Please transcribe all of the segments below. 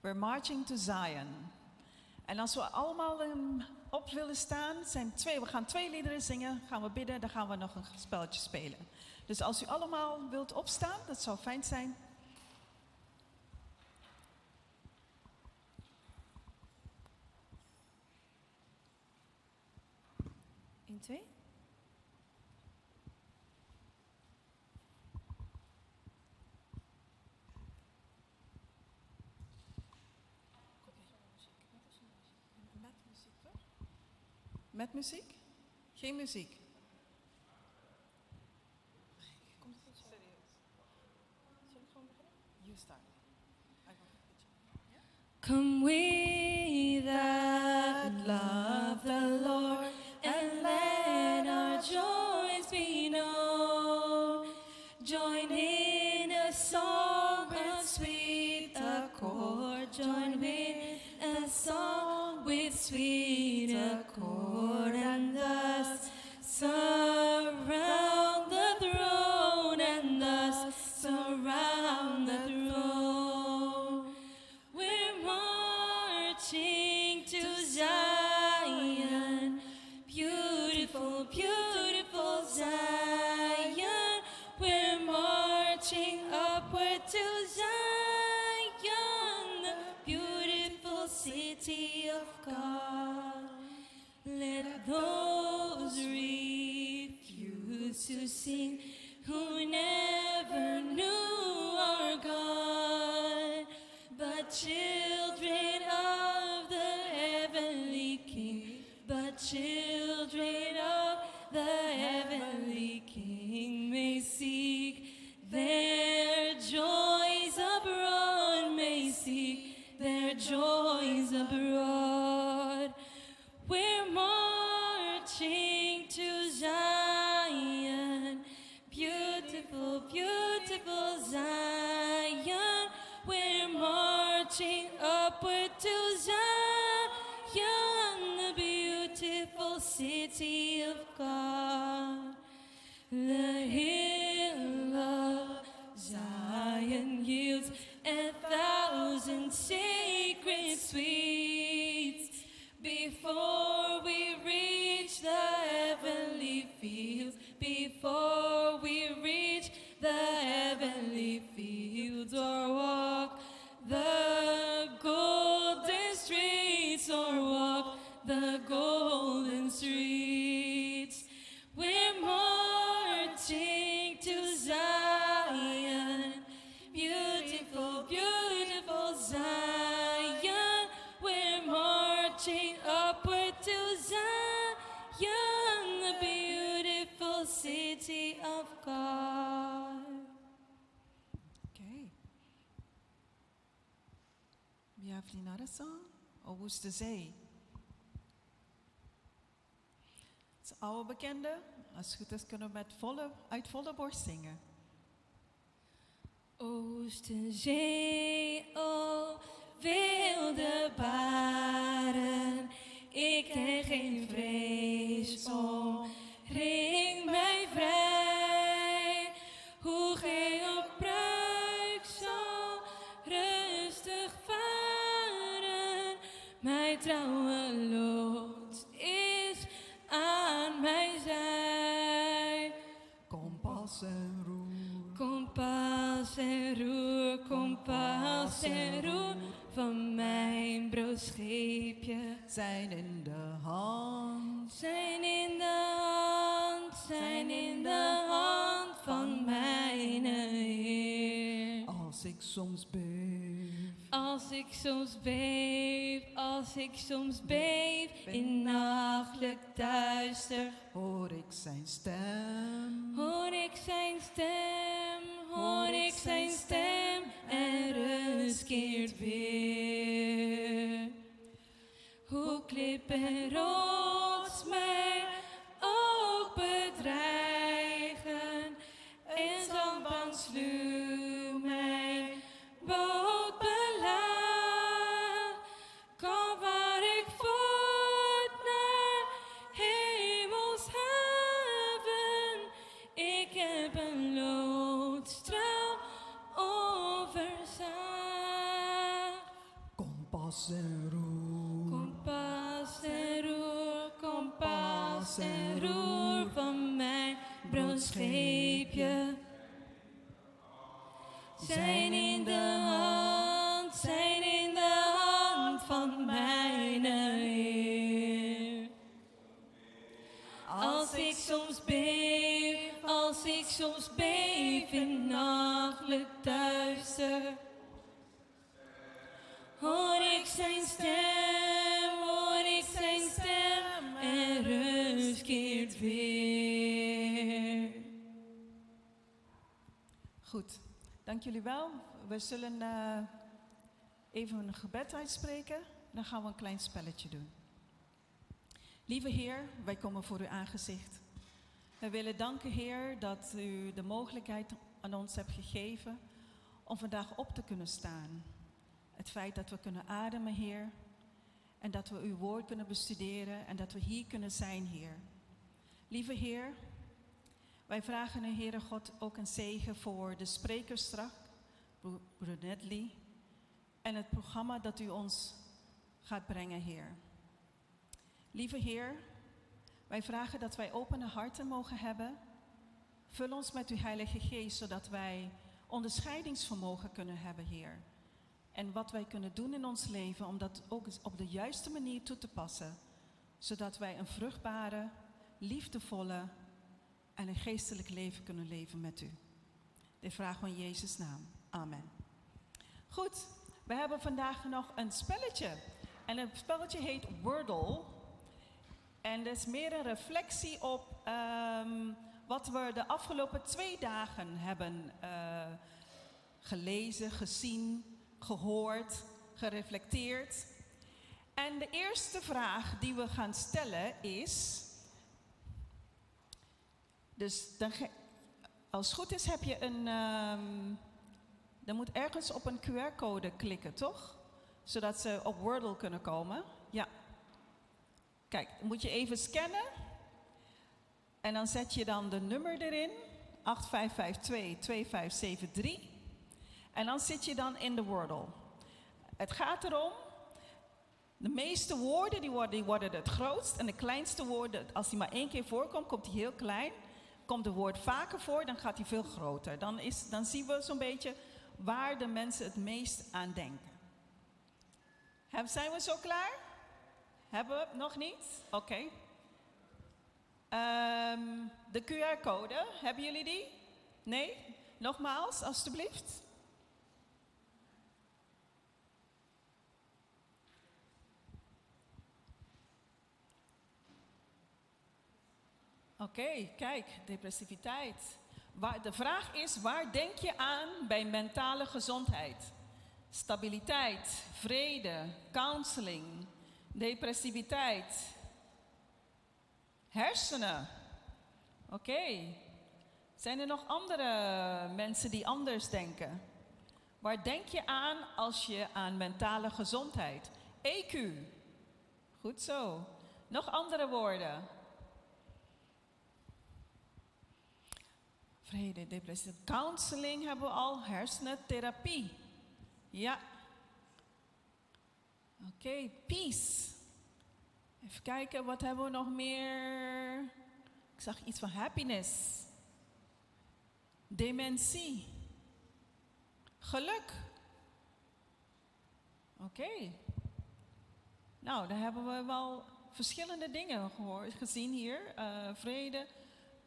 We're marching to Zion. En als we allemaal op willen staan, we gaan 2 liederen zingen, gaan we bidden, dan gaan we nog een spelletje spelen. Dus als u allemaal wilt opstaan, dat zou fijn zijn. Eén, 2. Met muziek? Geen muziek? Komt het serieus? Zullen we gewoon beginnen? You start. Come we that love the Lord, and let our joys be known. Join in a song of sweet accord. Join with a song with sweet accord, and thus surround the throne, and thus surround the throne. We're marching to Zion, beautiful, beautiful Zion. We're marching upward to Zion, the beautiful city of God. Let those refuse to sing who never knew our God, but children of the heavenly King, but children of the heavenly King may seek their joys abroad, may seek their joys abroad. We're marching to Zion, beautiful, beautiful Zion. We're marching upward to Zion, the beautiful city of God. The hill of Zion yields 1,000 sacred sweets before we reach the heavenly fields, before we reach the heavenly fields, or walk the golden streets, or walk the golden streets. We're marching to Zion, beautiful, beautiful Zion. We're marching upward to Zion, the beautiful city of God. Okay. We have another song. O Woeste Zee. Het is oude bekende. Als het goed is kunnen we uit volle borst zingen. O woeste zee, o wilde baren, ik ken geen vrees, ring mij vrij. Hoe gij op pruik zal rustig varen, mijn trouwe lood is aan mijn zij. Kompas en roer. Kompas en roer, kompas en roer van mijn broodscheepje. Zijn in de hand. Zijn in de hand, zijn in de hand van mijn Heer. Als ik soms beef. Als ik soms beef, als ik soms beef in nachtelijk duister, Hoor ik zijn stem. hoor ik zijn stem, hoor ik zijn stem en rust keert weer. Hoe klip en rots mij ook bedreigen en zandbank sluw mijn boot belaat, kom waar ik voort naar hemels haven. Ik heb een loodstraal overzaagd. kompas en roer van mijn broodscheepje. Zijn in de hand van mijn Heer. Als ik soms beef in nachtelijk duister, hoor ik zijn stem en rust keert weer. Goed, dank jullie wel. We zullen even een gebed uitspreken. Dan gaan we een klein spelletje doen. Lieve Heer, wij komen voor uw aangezicht. We willen danken, Heer, dat u de mogelijkheid aan ons hebt gegeven om vandaag op te kunnen staan. Het feit dat we kunnen ademen, Heer, en dat we uw woord kunnen bestuderen en dat we hier kunnen zijn, Heer. Lieve Heer, wij vragen u, Heere God, ook een zegen voor de sprekers straks, broeder Nedley, en het programma dat u ons gaat brengen, Heer. Lieve Heer, wij vragen dat wij opene harten mogen hebben. Vul ons met uw Heilige Geest, zodat wij onderscheidingsvermogen kunnen hebben, Heer. En wat wij kunnen doen in ons leven, om dat ook op de juiste manier toe te passen. Zodat wij een vruchtbare, liefdevolle en een geestelijk leven kunnen leven met u. Dit vragen we in Jezus' naam. Amen. Goed, we hebben vandaag nog een spelletje. En het spelletje heet Wordle. En dat is meer een reflectie op wat we de afgelopen 2 dagen hebben gelezen, gezien, gehoord, gereflecteerd. En de eerste vraag die we gaan stellen is... Dus als het goed is heb je een... dan moet ergens op een QR-code klikken, toch? Zodat ze op Wordle kunnen komen. Ja. Kijk, dan moet je even scannen. En dan zet je dan de nummer erin. 8552-2573. En dan zit je dan in de Wordle. Het gaat erom... De meeste woorden die worden het grootst. En de kleinste woorden, als die maar 1 keer voorkomt, komt die heel klein. Komt het woord vaker voor, dan gaat die veel groter. Dan zien we zo'n beetje waar de mensen het meest aan denken. Zijn we zo klaar? Hebben we nog niet? Oké. De QR-code, hebben jullie die? Nee? Nogmaals, alstublieft. Oké, kijk, depressiviteit. De vraag is, waar denk je aan bij mentale gezondheid? Stabiliteit, vrede, counseling, depressiviteit. Hersenen. Oké. Zijn er nog andere mensen die anders denken? Waar denk je aan als je aan mentale gezondheid? EQ. Goed zo. Nog andere woorden? Vrede, depressie. Counseling hebben we al. Hersenentherapie. Ja. Oké, peace. Even kijken, wat hebben we nog meer? Ik zag iets van happiness. Dementie. Geluk. Oké. Nou, daar hebben we wel verschillende dingen gezien hier. Vrede.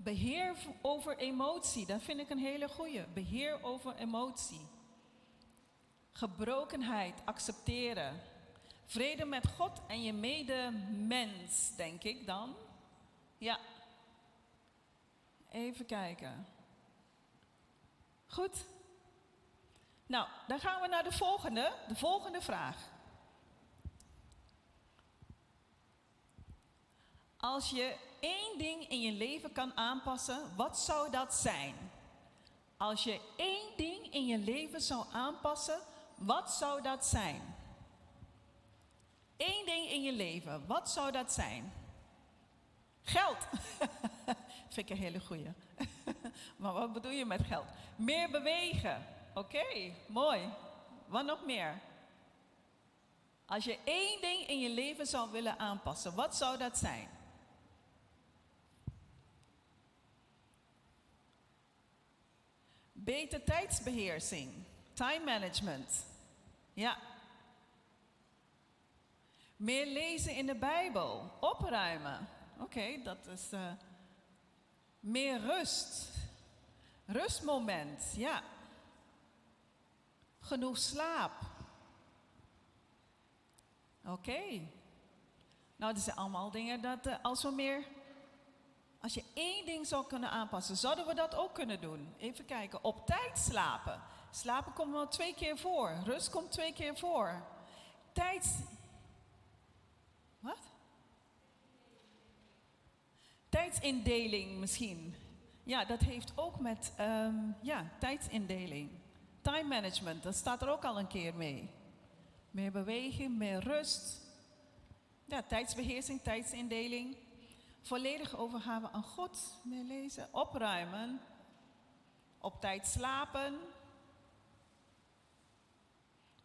Beheer over emotie, dat vind ik een hele goeie. Beheer over emotie. Gebrokenheid, accepteren. Vrede met God en je medemens, denk ik dan. Ja. Even kijken. Goed. Nou, dan gaan we naar de volgende vraag. Als je 1 ding in je leven kan aanpassen, wat zou dat zijn? Als je 1 ding in je leven zou aanpassen, wat zou dat zijn? 1 ding in je leven, wat zou dat zijn? Geld. Vind ik een hele goeie. Maar wat bedoel je met geld? Meer bewegen. Oké, mooi. Wat nog meer? Als je 1 ding in je leven zou willen aanpassen, wat zou dat zijn? Beter tijdsbeheersing. Time management. Ja. Meer lezen in de Bijbel. Opruimen. Oké, dat is... meer rust. Rustmoment, ja. Genoeg slaap. Oké. Nou, dat zijn allemaal dingen dat als je 1 ding zou kunnen aanpassen, zouden we dat ook kunnen doen. Even kijken. Op tijd slapen. Slapen komt wel 2 keer voor. Rust komt 2 keer voor. Wat? Tijdsindeling misschien. Ja, dat heeft ook met tijdsindeling. Time management, dat staat er ook al een keer mee. Meer beweging, meer rust. Ja, tijdsbeheersing, tijdsindeling. Volledige overgave aan God. Meer lezen, opruimen. Op tijd slapen.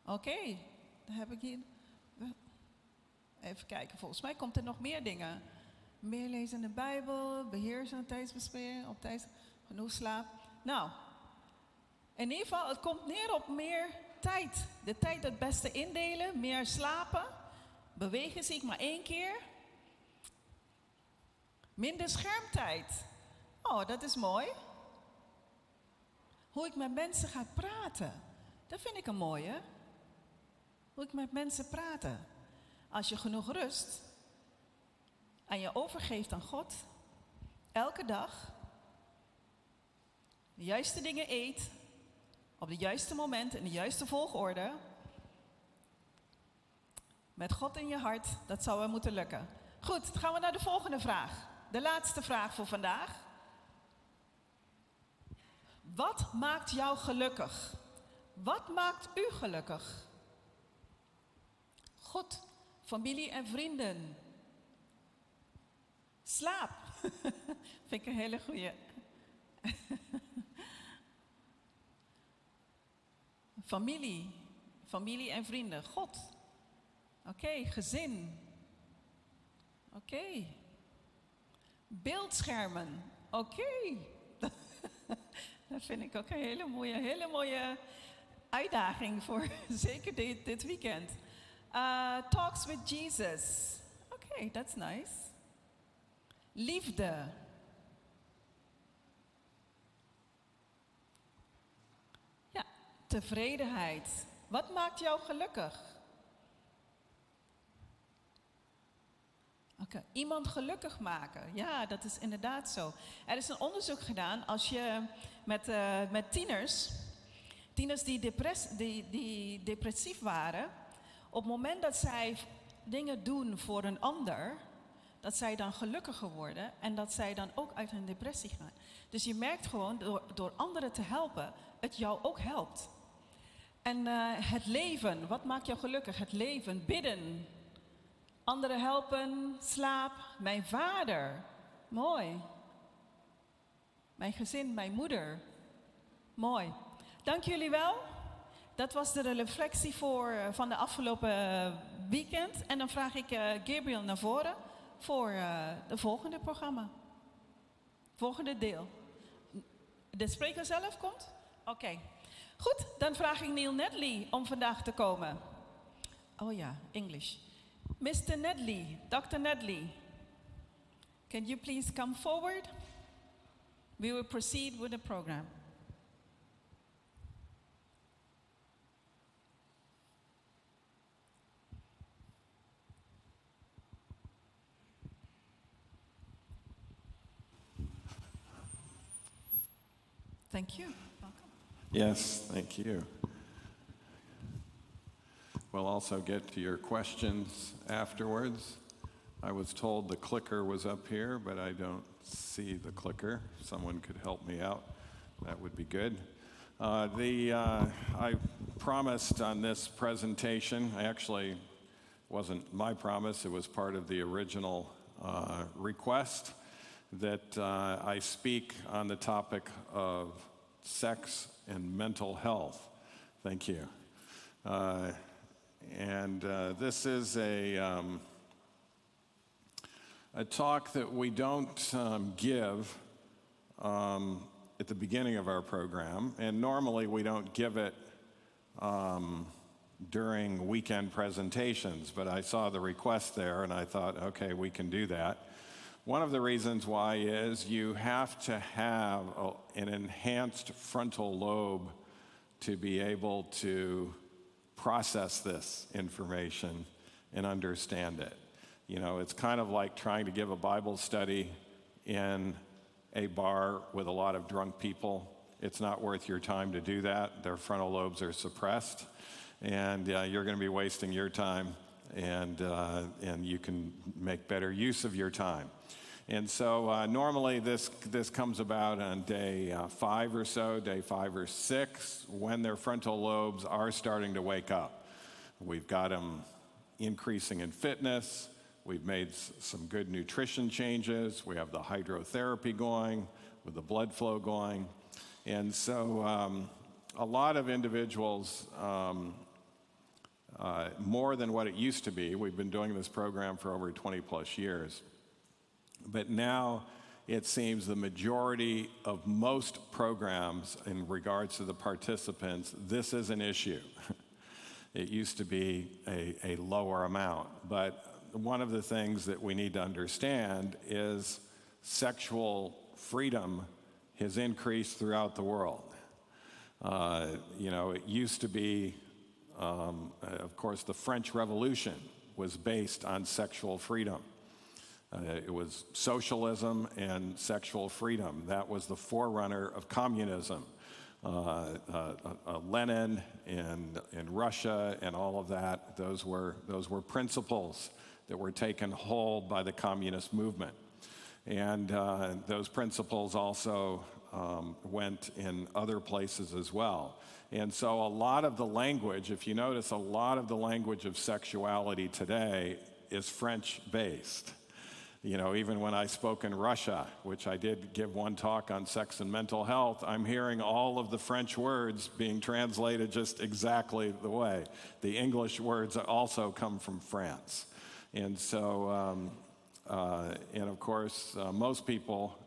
Oké, dan heb ik hier... Even kijken, volgens mij komt er nog meer dingen. Meer lezen in de Bijbel, beheersen, tijdsbespelen, op tijd genoeg slaap. Nou, in ieder geval, het komt neer op meer tijd. De tijd het beste indelen, meer slapen. Bewegen zie ik maar 1 keer. Minder schermtijd. Oh, dat is mooi. Hoe ik met mensen ga praten. Dat vind ik een mooie. Hoe ik met mensen praten. Als je genoeg rust en je overgeeft aan God, elke dag, de juiste dingen eet, op de juiste moment, in de juiste volgorde, met God in je hart, dat zou wel moeten lukken. Goed, dan gaan we naar de volgende vraag. De laatste vraag voor vandaag. Wat maakt jou gelukkig? Wat maakt u gelukkig? God, familie en vrienden. Slaap. Vind ik een hele goeie. Familie en vrienden. God. Oké, gezin. Oké. Beeldschermen. Oké. Dat vind ik ook een hele mooie uitdaging voor zeker dit weekend. Talks with Jesus. Oké, that's nice. Liefde. Ja, tevredenheid. Wat maakt jou gelukkig? Oké, iemand gelukkig maken. Ja, dat is inderdaad zo. Er is een onderzoek gedaan als je met tieners die depressief waren, op het moment dat zij dingen doen voor een ander, dat zij dan gelukkiger worden en dat zij dan ook uit hun depressie gaan. Dus je merkt gewoon, door anderen te helpen, het jou ook helpt. En het leven, wat maakt jou gelukkig? Het leven, bidden, anderen helpen, slaap. Mijn vader, mooi. Mijn gezin, mijn moeder, mooi. Dank jullie wel. Dat was de reflectie van de afgelopen weekend. En dan vraag ik Gabriel naar voren voor de volgende programma. Volgende deel. De spreker zelf komt? Oké. Goed, dan vraag ik Neil Nedley om vandaag te komen. Oh ja, English. Mr. Nedley, Dr. Nedley. Can you please come forward? We will proceed with the program. Thank you. Welcome. Yes, thank you. We'll also get to your questions afterwards. I was told the clicker was up here, but I don't see the clicker. Someone could help me out. That would be good. I promised on this presentation, actually wasn't my promise, it was part of the original request, that I speak on the topic of sex and mental health. Thank you. And this is a talk that we don't give at the beginning of our program, and normally we don't give it during weekend presentations, but I saw the request there and I thought, okay, we can do that. One of the reasons why is you have to have an enhanced frontal lobe to be able to process this information and understand it. You know, it's kind of like trying to give a Bible study in a bar with a lot of drunk people. It's not worth your time to do that. Their frontal lobes are suppressed, and you're going to be wasting your time, and you can make better use of your time. And so normally this comes about on day 5 or so, day 5 or 6, when their frontal lobes are starting to wake up. We've got them increasing in fitness. We've made some good nutrition changes. We have the hydrotherapy going, with the blood flow going. And so a lot of individuals, more than what it used to be, we've been doing this program for over 20 plus years, but now it seems the majority of most programs in regards to the participants, this is an issue. It used to be a lower amount, but one of the things that we need to understand is sexual freedom has increased throughout the world. You know, it used to be, of course, the French Revolution was based on sexual freedom. It was socialism and sexual freedom. That was the forerunner of communism. Lenin and Russia and all of that, those were principles that were taken hold by the communist movement. And those principles also went in other places as well. And so a lot of the language, if you notice, a lot of the language of sexuality today is French-based. You know, even when I spoke in Russia, which I did give one talk on sex and mental health, I'm hearing all of the French words being translated just exactly the way. The English words also come from France. And so, and of course, most people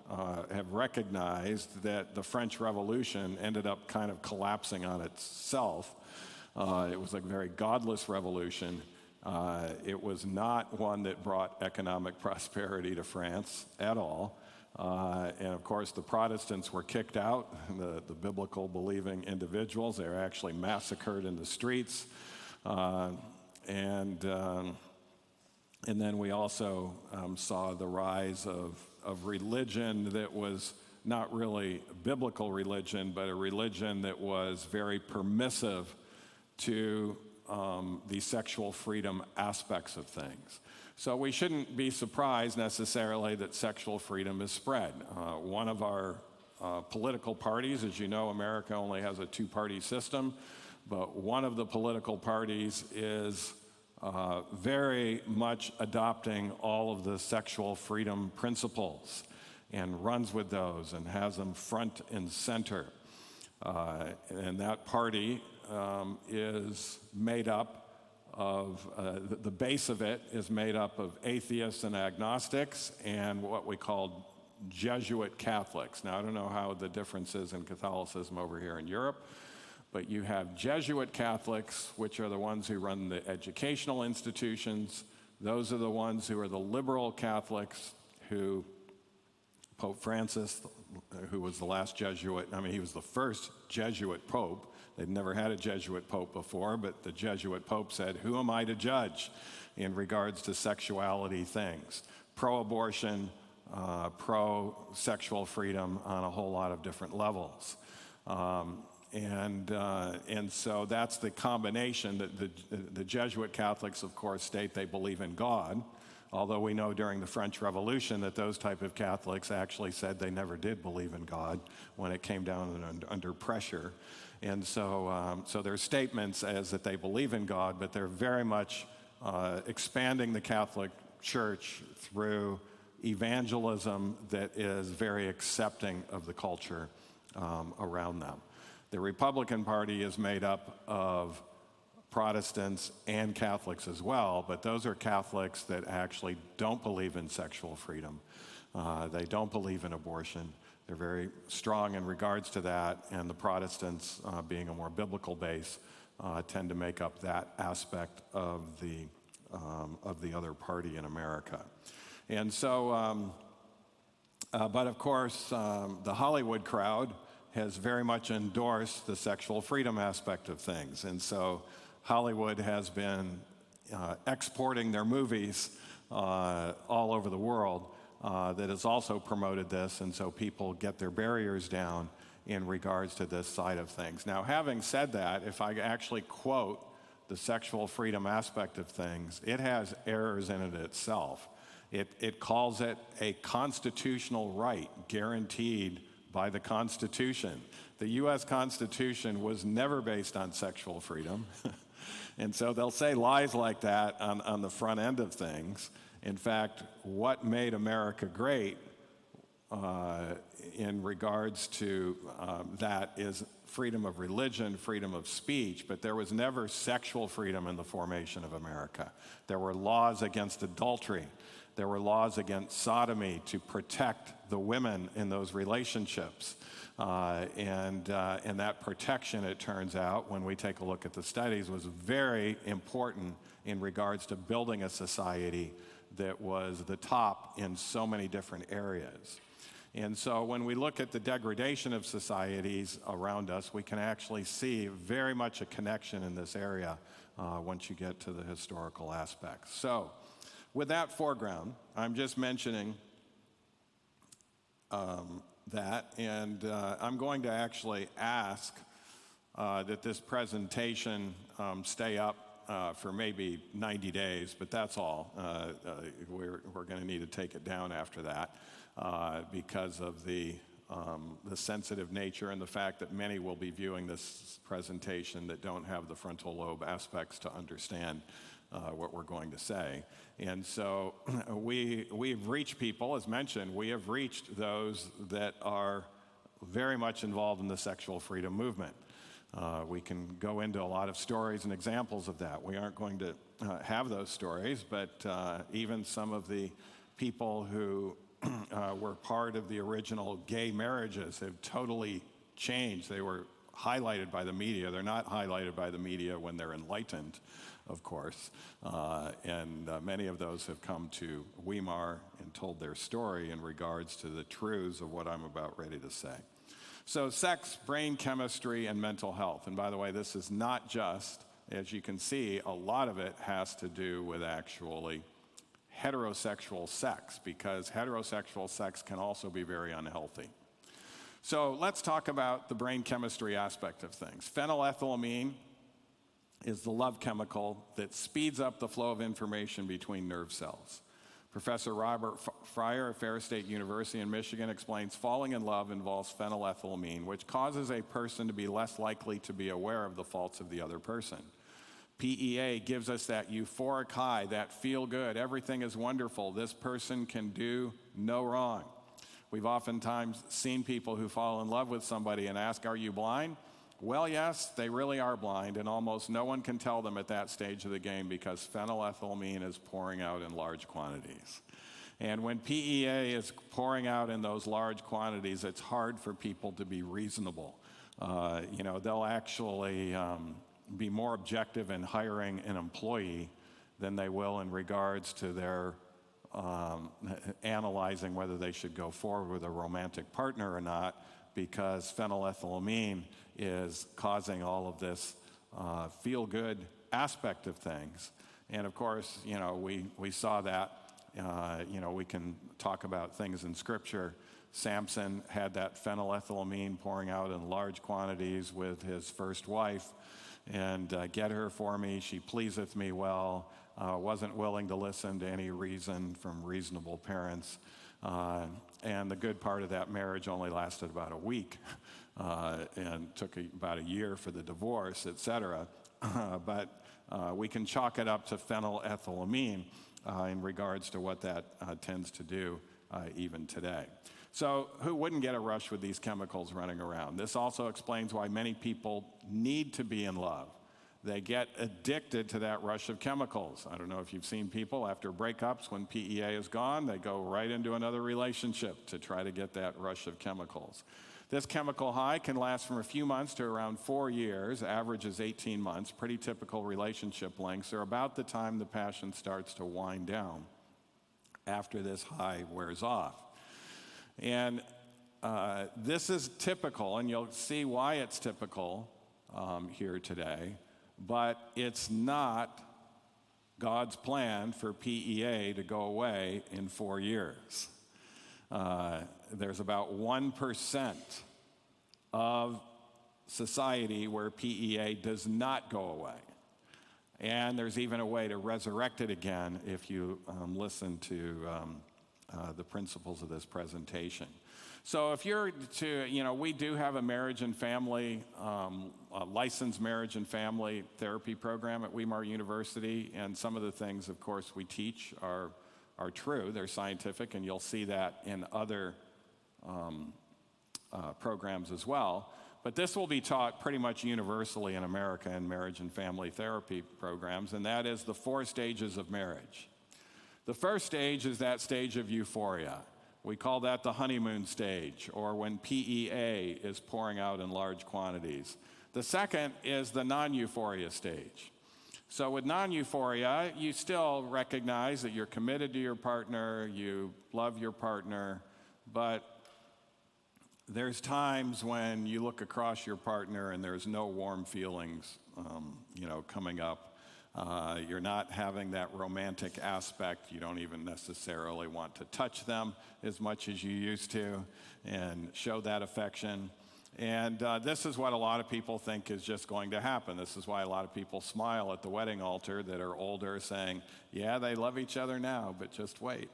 have recognized that the French Revolution ended up kind of collapsing on itself. It was a very godless revolution. It was not one that brought economic prosperity to France at all. And of course, the Protestants were kicked out, the biblical believing individuals. They were actually massacred in the streets. And then we also saw the rise of religion that was not really biblical religion, but a religion that was very permissive to the sexual freedom aspects of things. So we shouldn't be surprised necessarily that sexual freedom is spread. One of our political parties, as you know, America only has a two-party system, but one of the political parties is very much adopting all of the sexual freedom principles and runs with those and has them front and center. And that party is made up of, the base of it is made up of atheists and agnostics and what we call Jesuit Catholics. Now, I don't know how the difference is in Catholicism over here in Europe, but you have Jesuit Catholics, which are the ones who run the educational institutions. Those are the ones who are the liberal Catholics who Pope Francis, who was the last Jesuit, he was the first Jesuit Pope. They'd never had a Jesuit Pope before, but the Jesuit Pope said, who am I to judge in regards to sexuality things? Pro-abortion, pro-sexual freedom on a whole lot of different levels. And so that's the combination. That the Jesuit Catholics, of course, state they believe in God, although we know during the French Revolution that those type of Catholics actually said they never did believe in God when it came down under pressure. And so, so their statements as that they believe in God, but they're very much expanding the Catholic Church through evangelism that is very accepting of the culture around them. The Republican Party is made up of Protestants and Catholics as well, but those are Catholics that actually don't believe in sexual freedom. They don't believe in abortion. They're very strong in regards to that, and the Protestants, being a more biblical base, tend to make up that aspect of the other party in America. And so, but of course, the Hollywood crowd has very much endorsed the sexual freedom aspect of things. And so Hollywood has been exporting their movies all over the world that has also promoted this, and so people get their barriers down in regards to this side of things. Now, having said that, if I actually quote the sexual freedom aspect of things, it has errors in it itself. It calls it a constitutional right guaranteed by the Constitution. The U.S. Constitution was never based on sexual freedom. And so they'll say lies like that on the front end of things. In fact, what made America great in regards to that is freedom of religion, freedom of speech, but there was never sexual freedom in the formation of America. There were laws against adultery. There were laws against sodomy to protect the women in those relationships. And that protection, it turns out, when we take a look at the studies, was very important in regards to building a society that was the top in so many different areas. And so when we look at the degradation of societies around us, we can actually see very much a connection in this area once you get to the historical aspects. So with that foreground, I'm just mentioning that, and I'm going to actually ask that this presentation stay up for maybe 90 days, but that's all. We're going to need to take it down after that because of the sensitive nature and the fact that many will be viewing this presentation that don't have the frontal lobe aspects to understand what we're going to say. And so we've reached people, as mentioned, we have reached those that are very much involved in the sexual freedom movement. We can go into a lot of stories and examples of that. We aren't going to have those stories, but even some of the people who were part of the original gay marriages have totally changed. They were highlighted by the media. They're not highlighted by the media when they're enlightened, of course. And many of those have come to Weimar and told their story in regards to the truths of what I'm about ready to say. So sex, brain chemistry, and mental health. And by the way, this is not just, as you can see, a lot of it has to do with actually heterosexual sex, because heterosexual sex can also be very unhealthy. So let's talk about the brain chemistry aspect of things. Phenylethylamine is the love chemical that speeds up the flow of information between nerve cells. Professor Robert Fryer of Ferris State University in Michigan explains falling in love involves phenylethylamine, which causes a person to be less likely to be aware of the faults of the other person. PEA gives us that euphoric high, that feel good, everything is wonderful, this person can do no wrong. We've oftentimes seen people who fall in love with somebody and ask, are you blind? Well, yes, they really are blind, and almost no one can tell them at that stage of the game because phenylethylamine is pouring out in large quantities. And when PEA is pouring out in those large quantities, it's hard for people to be reasonable. They'll actually be more objective in hiring an employee than they will in regards to their analyzing whether they should go forward with a romantic partner or not, because phenylethylamine is causing all of this feel-good aspect of things. And of course, we saw that. We can talk about things in Scripture. Samson had that phenylethylamine pouring out in large quantities with his first wife, and get her for me, she pleaseth me well, wasn't willing to listen to any reason from reasonable parents. And the good part of that marriage only lasted about a week and took about a year for the divorce, etc. But we can chalk it up to phenylethylamine in regards to what that tends to do even today. So who wouldn't get a rush with these chemicals running around? This also explains why many people need to be in love. they get addicted to that rush of chemicals. I don't know if you've seen people after breakups, when PEA is gone, they go right into another relationship to try to get that rush of chemicals. This chemical high can last from a few months to around 4 years, average is 18 months. Pretty typical relationship lengths are about the time the passion starts to wind down after this high wears off. And this is typical, and you'll see why it's typical here today, but it's not God's plan for PEA to go away in 4 years. There's about 1% of society where PEA does not go away. And there's even a way to resurrect it again if you listen to the principles of this presentation. So if you're to, we do have a marriage and family, a licensed marriage and family therapy program at Weimar University, and some of the things, of course, we teach are true, they're scientific, and you'll see that in other programs as well. But this will be taught pretty much universally in America in marriage and family therapy programs, and that is the 4 stages of marriage. The first stage is that stage of euphoria. We call that the honeymoon stage, or when PEA is pouring out in large quantities. The second is the non-euphoria stage. So with non-euphoria, you still recognize that you're committed to your partner, you love your partner, but there's times when you look across your partner and there's no warm feelings, coming up. You're not having that romantic aspect. You don't even necessarily want to touch them as much as you used to and show that affection. And this is what a lot of people think is just going to happen. This is why a lot of people smile at the wedding altar that are older, saying, yeah, they love each other now, but just wait.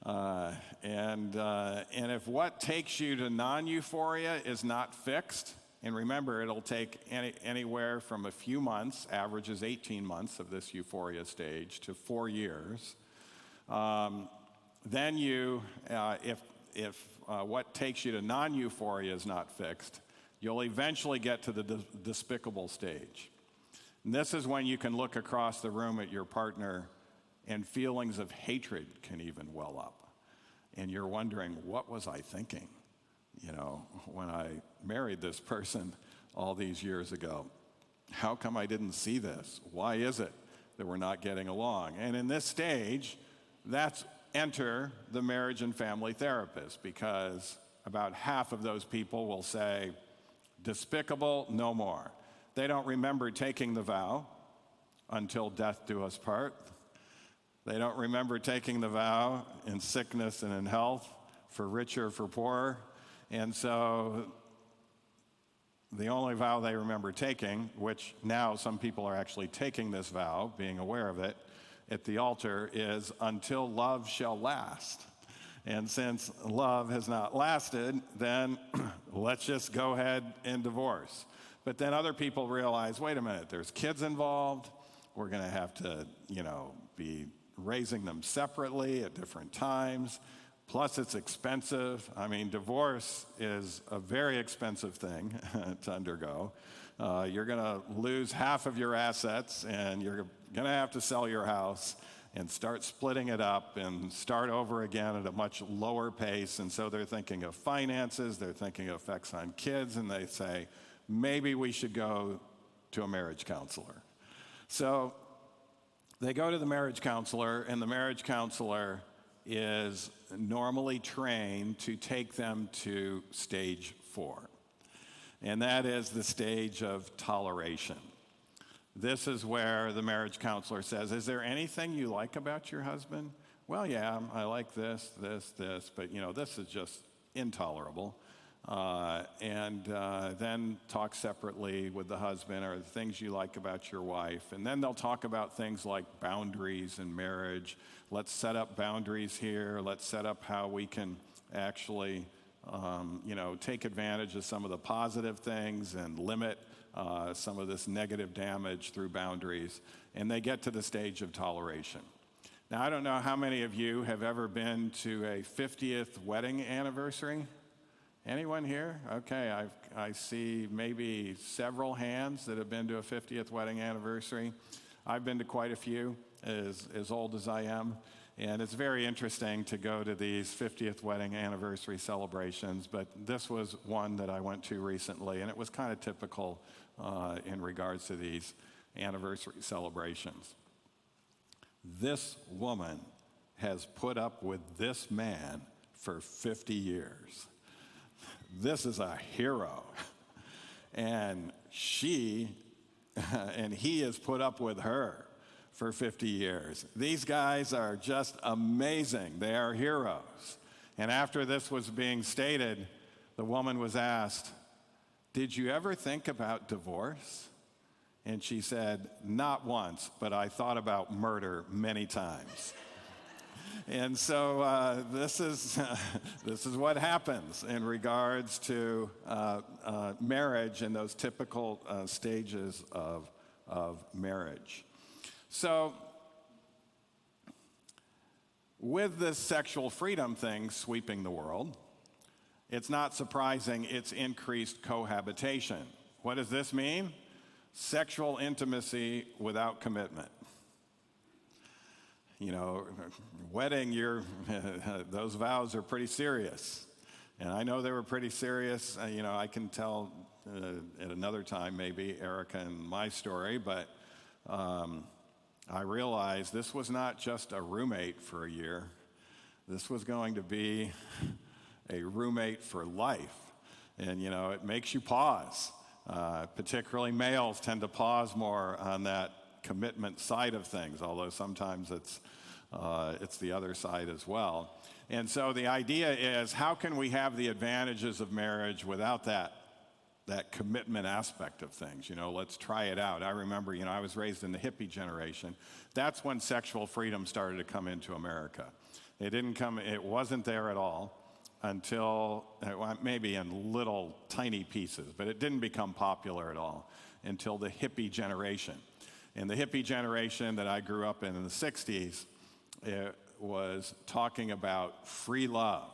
And if what takes you to non-euphoria is not fixed, and remember, it'll take anywhere from a few months, average is 18 months of this euphoria stage, to 4 years. Then if what takes you to non-euphoria is not fixed, you'll eventually get to the despicable stage. And this is when you can look across the room at your partner and feelings of hatred can even well up. And you're wondering, what was I thinking? When I married this person all these years ago, how come I didn't see this? Why is it that we're not getting along? And in this stage, that's enter the marriage and family therapist, because about half of those people will say, despicable, no more. They don't remember taking the vow, until death do us part. They don't remember taking the vow in sickness and in health, for richer, for poorer. And so the only vow they remember taking, which now some people are actually taking this vow, being aware of it, at the altar, is until love shall last. And since love has not lasted, then let's just go ahead and divorce. But then other people realize, wait a minute, there's kids involved. We're going to have to, be raising them separately at different times. Plus, it's expensive. I mean, divorce is a very expensive thing to undergo. You're going to lose half of your assets, and you're going to have to sell your house and start splitting it up and start over again at a much lower pace. And so they're thinking of finances, they're thinking of effects on kids, and they say, maybe we should go to a marriage counselor. So they go to the marriage counselor, and the marriage counselor is normally trained to take them to stage 4. And that is the stage of toleration. This is where the marriage counselor says, is there anything you like about your husband? Well, yeah, I like this, but this is just intolerable. And then talk separately with the husband, or the things you like about your wife. And then they'll talk about things like boundaries in marriage. Let's set up boundaries here. Let's set up how we can actually, take advantage of some of the positive things and limit some of this negative damage through boundaries. And they get to the stage of toleration. Now, I don't know how many of you have ever been to a 50th wedding anniversary. Anyone here? Okay, I see maybe several hands that have been to a 50th wedding anniversary. I've been to quite a few, as old as I am. And it's very interesting to go to these 50th wedding anniversary celebrations, but this was one that I went to recently, and it was kind of typical in regards to these anniversary celebrations. This woman has put up with this man for 50 years. This is a hero. And he has put up with her for 50 years. These guys are just amazing. They are heroes. And after this was being stated, the woman was asked, "Did you ever think about divorce?" And she said, "Not once, but I thought about murder many times." And so this is what happens in regards to marriage and those typical stages of marriage. So with this sexual freedom thing sweeping the world, it's not surprising it's increased cohabitation. What does this mean? Sexual intimacy without commitment. You know, wedding, those vows are pretty serious. And I know they were pretty serious. I can tell at another time maybe Erica and my story, but I realized this was not just a roommate for a year. This was going to be a roommate for life. And, it makes you pause. Particularly males tend to pause more on that commitment side of things, although sometimes it's the other side as well. And so the idea is, how can we have the advantages of marriage without that commitment aspect of things? Let's try it out. I remember, I was raised in the hippie generation. That's when sexual freedom started to come into America. It wasn't there at all until, maybe in little tiny pieces, but it didn't become popular at all until the hippie generation. In the hippie generation that I grew up in the 60s, it was talking about free love.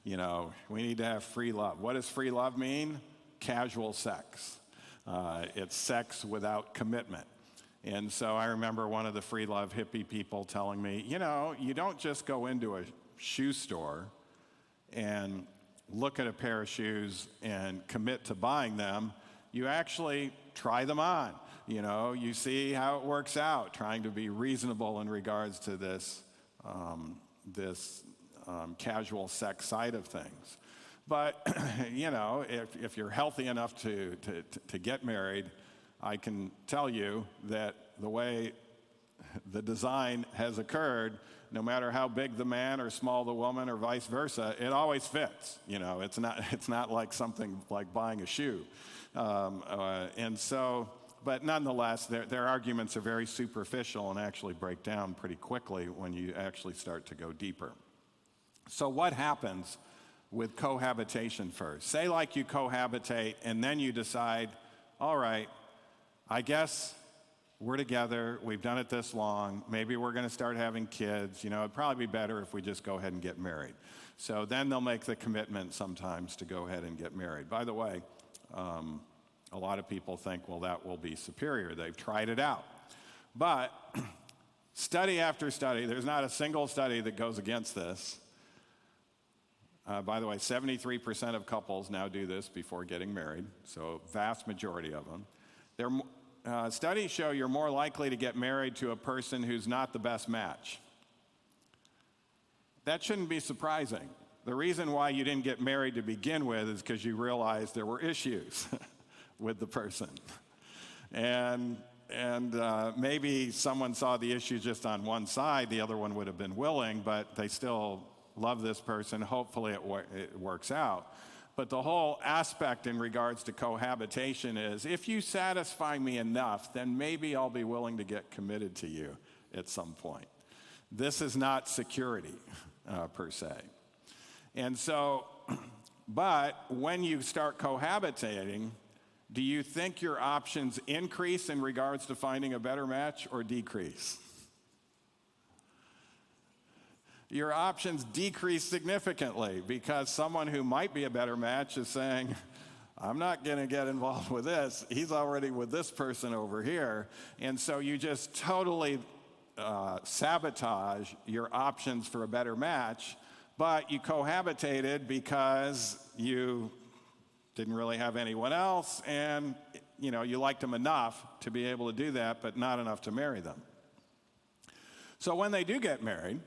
We need to have free love. What does free love mean? Casual sex. It's sex without commitment. And so I remember one of the free love hippie people telling me, you don't just go into a shoe store and look at a pair of shoes and commit to buying them. You actually try them on. You see how it works out, trying to be reasonable in regards to this casual sex side of things. But, if you're healthy enough to get married, I can tell you that the way the design has occurred, no matter how big the man or small the woman or vice versa, it always fits. It's not like something like buying a shoe. But nonetheless, their arguments are very superficial and actually break down pretty quickly when you actually start to go deeper. So what happens with cohabitation first? Say like you cohabitate and then you decide, all right, I guess we're together, we've done it this long, maybe we're going to start having kids. It'd probably be better if we just go ahead and get married. So then they'll make the commitment sometimes to go ahead and get married. By the way, a lot of people think, well, that will be superior. They've tried it out. But study after study, there's not a single study that goes against this. By the way, 73% of couples now do this before getting married, so vast majority of them. Studies show you're more likely to get married to a person who's not the best match. That shouldn't be surprising. The reason why you didn't get married to begin with is because you realized there were issues with the person. And maybe someone saw the issue just on one side, the other one would have been willing, but they still love this person. Hopefully it works out. But the whole aspect in regards to cohabitation is, if you satisfy me enough, then maybe I'll be willing to get committed to you at some point. This is not security, per se. And so, but when you start cohabitating, do you think your options increase in regards to finding a better match or decrease? your options decrease significantly because someone who might be a better match is saying, I'm not going to get involved with this. He's already with this person over here. And so you just totally sabotage your options for a better match, but you cohabitated because you didn't really have anyone else, and you liked them enough to be able to do that, but not enough to marry them. So when they do get married,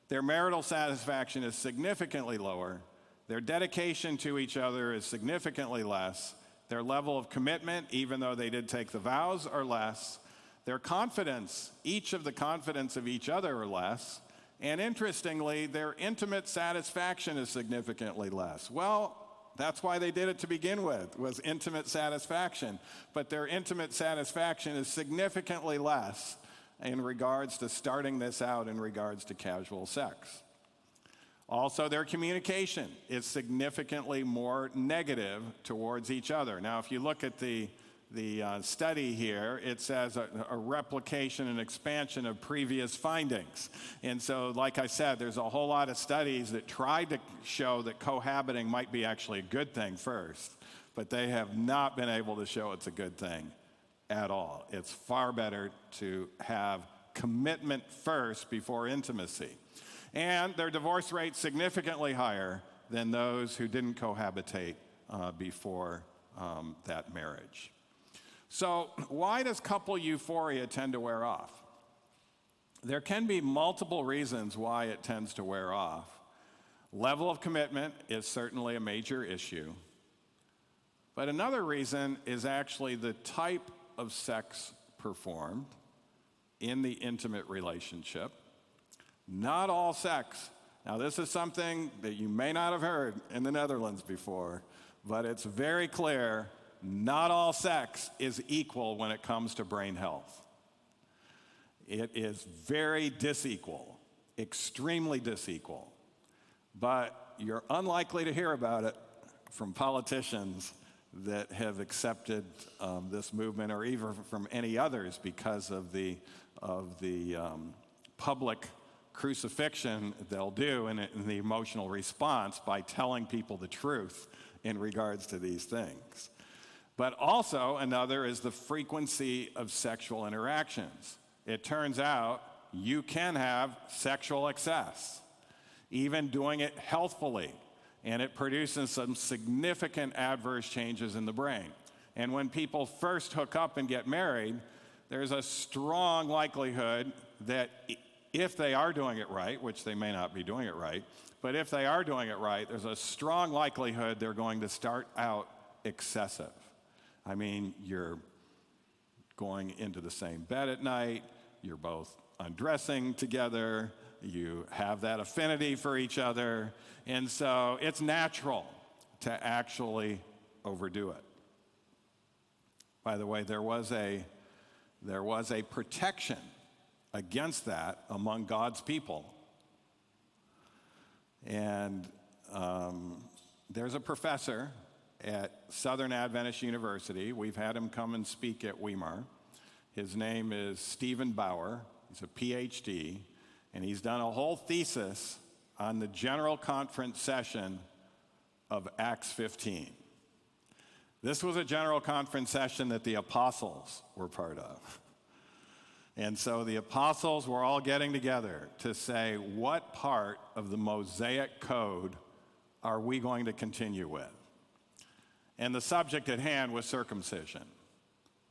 their marital satisfaction is significantly lower, their dedication to each other is significantly less, their level of commitment, even though they did take the vows, are less, their confidence, each of the confidence of each other are less, and interestingly, their intimate satisfaction is significantly less. Well, that's why they did it to begin with, was intimate satisfaction. But their intimate satisfaction is significantly less in regards to starting this out in regards to casual sex. Also, their communication is significantly more negative towards each other. Now, if you look at the study here, it says a replication and expansion of previous findings. And so, like I said, there's a whole lot of studies that tried to show that cohabiting might be actually a good thing first, but they have not been able to show it's a good thing at all. It's far better to have commitment first before intimacy. And their divorce rate's significantly higher than those who didn't cohabitate before that marriage. So why does couple euphoria tend to wear off? There can be multiple reasons why it tends to wear off. Level of commitment is certainly a major issue. But another reason is actually the type of sex performed in the intimate relationship. Not all sex. Now, this is something that you may not have heard in the Netherlands before, but it's very clear, not all sex is equal when it comes to brain health. It is very disequal, extremely disequal. But you're unlikely to hear about it from politicians that have accepted this movement, or even from any others, because of the public crucifixion they'll do and the emotional response by telling people the truth in regards to these things. But also another is the frequency of sexual interactions. It turns out you can have sexual excess, even doing it healthfully, and it produces some significant adverse changes in the brain. And when people first hook up and get married, there's a strong likelihood that if they are doing it right, which they may not be doing it right, but if they are doing it right, there's a strong likelihood they're going to start out excessive. I mean, you're going into the same bed at night, you're both undressing together, you have that affinity for each other, and so it's natural to actually overdo it. By the way, there was a protection against that among God's people. And there's a professor at Southern Adventist University. We've had him come and speak at Weimar. His name is Stephen Bauer. He's a PhD, and he's done a whole thesis on the General Conference session of Acts 15. This was a General Conference session that the apostles were part of. And so the apostles were all getting together to say, what part of the Mosaic Code are we going to continue with? And the subject at hand was circumcision.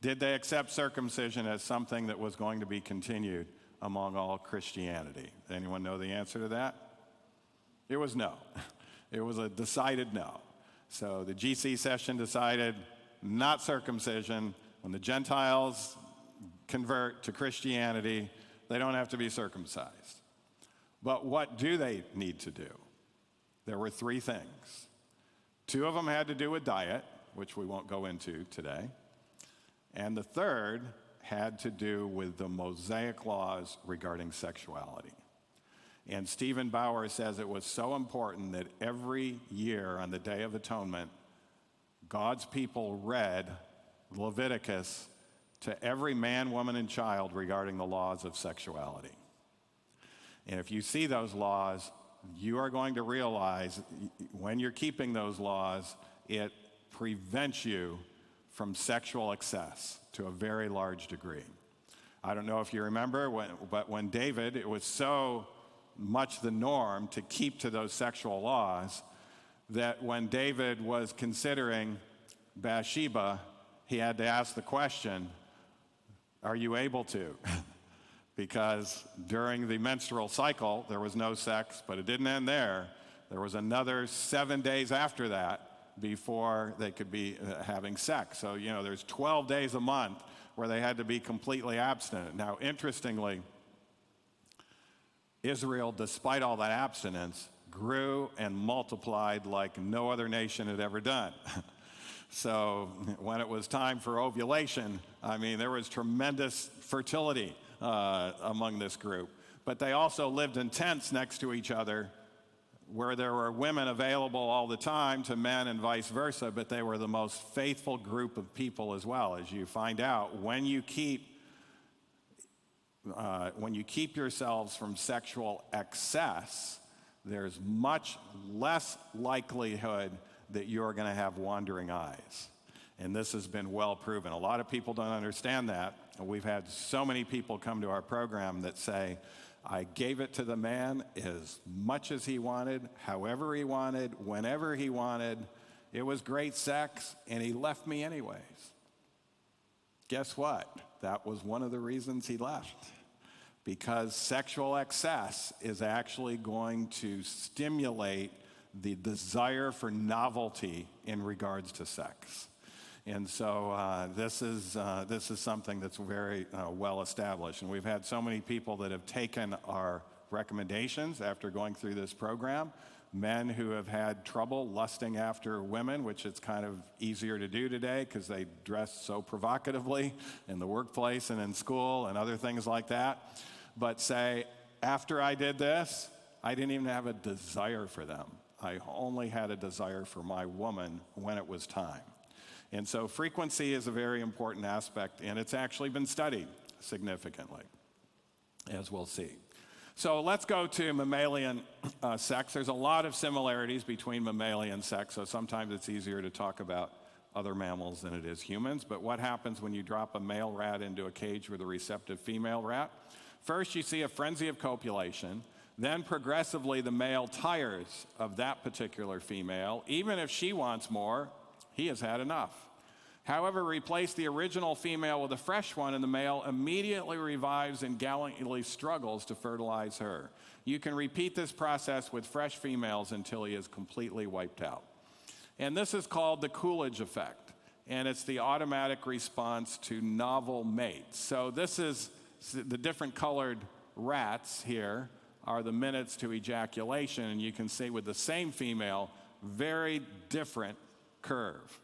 Did they accept circumcision as something that was going to be continued among all Christianity? Anyone know the answer to that? It was no. It was a decided no. So the GC session decided not circumcision. When the Gentiles convert to Christianity, they don't have to be circumcised. But what do they need to do? There were three things. Two of them had to do with diet, which we won't go into today. And the third had to do with the Mosaic laws regarding sexuality. And Stephen Bauer says it was so important that every year on the Day of Atonement, God's people read Leviticus to every man, woman, and child regarding the laws of sexuality. And if you see those laws, you are going to realize when you're keeping those laws, it prevents you from sexual excess to a very large degree. I don't know if you remember, but when David, it was so much the norm to keep to those sexual laws that when David was considering Bathsheba, he had to ask the question, are you able to? Because during the menstrual cycle, there was no sex, but it didn't end there. There was another 7 days after that before they could be having sex. So, there's 12 days a month where they had to be completely abstinent. Now, interestingly, Israel, despite all that abstinence, grew and multiplied like no other nation had ever done. So when it was time for ovulation, there was tremendous fertility among this group. But they also lived in tents next to each other where there were women available all the time to men and vice versa, but they were the most faithful group of people as well. As you find out, when you keep yourselves from sexual excess, there's much less likelihood that you're going to have wandering eyes. And this has been well proven. A lot of people don't understand that. We've had so many people come to our program that say, I gave it to the man as much as he wanted, however he wanted, whenever he wanted. It was great sex, and he left me anyways. Guess what? That was one of the reasons he left. Because sexual excess is actually going to stimulate the desire for novelty in regards to sex. And so this is something that's very well established. And we've had so many people that have taken our recommendations after going through this program. Men who have had trouble lusting after women, which it's kind of easier to do today because they dress so provocatively in the workplace and in school and other things like that. But say, after I did this, I didn't even have a desire for them. I only had a desire for my woman when it was time. And so frequency is a very important aspect, and it's actually been studied significantly, as we'll see. So let's go to mammalian sex. There's a lot of similarities between mammalian sex, so sometimes it's easier to talk about other mammals than it is humans. But what happens when you drop a male rat into a cage with a receptive female rat? First, you see a frenzy of copulation. Then progressively, the male tires of that particular female. Even if she wants more, he has had enough. However, replace the original female with a fresh one, and the male immediately revives and gallantly struggles to fertilize her. You can repeat this process with fresh females until he is completely wiped out. And this is called the Coolidge effect, and it's the automatic response to novel mates. So this is the different colored rats here are the minutes to ejaculation, and you can see with the same female, very different curve.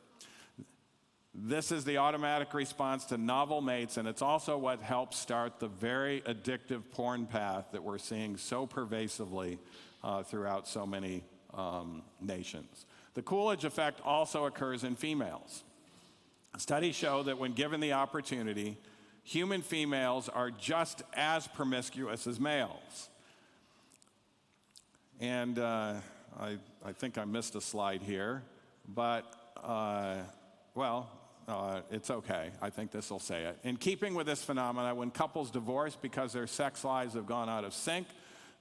This is the automatic response to novel mates, and it's also what helps start the very addictive porn path that we're seeing so pervasively throughout so many nations. The Coolidge effect also occurs in females. Studies show that when given the opportunity, human females are just as promiscuous as males. And I think I missed a slide here, but it's okay. I think this will say it. In keeping with this phenomena, when couples divorce because their sex lives have gone out of sync,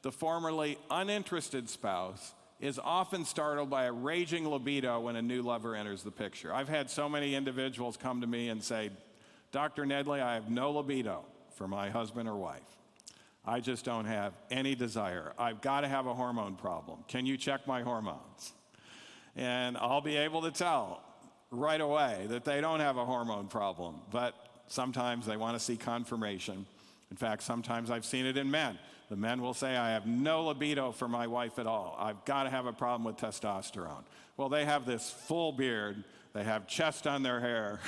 the formerly uninterested spouse is often startled by a raging libido when a new lover enters the picture. I've had so many individuals come to me and say, Dr. Nedley, I have no libido for my husband or wife. I just don't have any desire. I've got to have a hormone problem. Can you check my hormones? And I'll be able to tell right away that they don't have a hormone problem, but sometimes they want to see confirmation. In fact, sometimes I've seen it in men. The men will say, I have no libido for my wife at all. I've got to have a problem with testosterone. Well, they have this full beard. They have chest on their hair.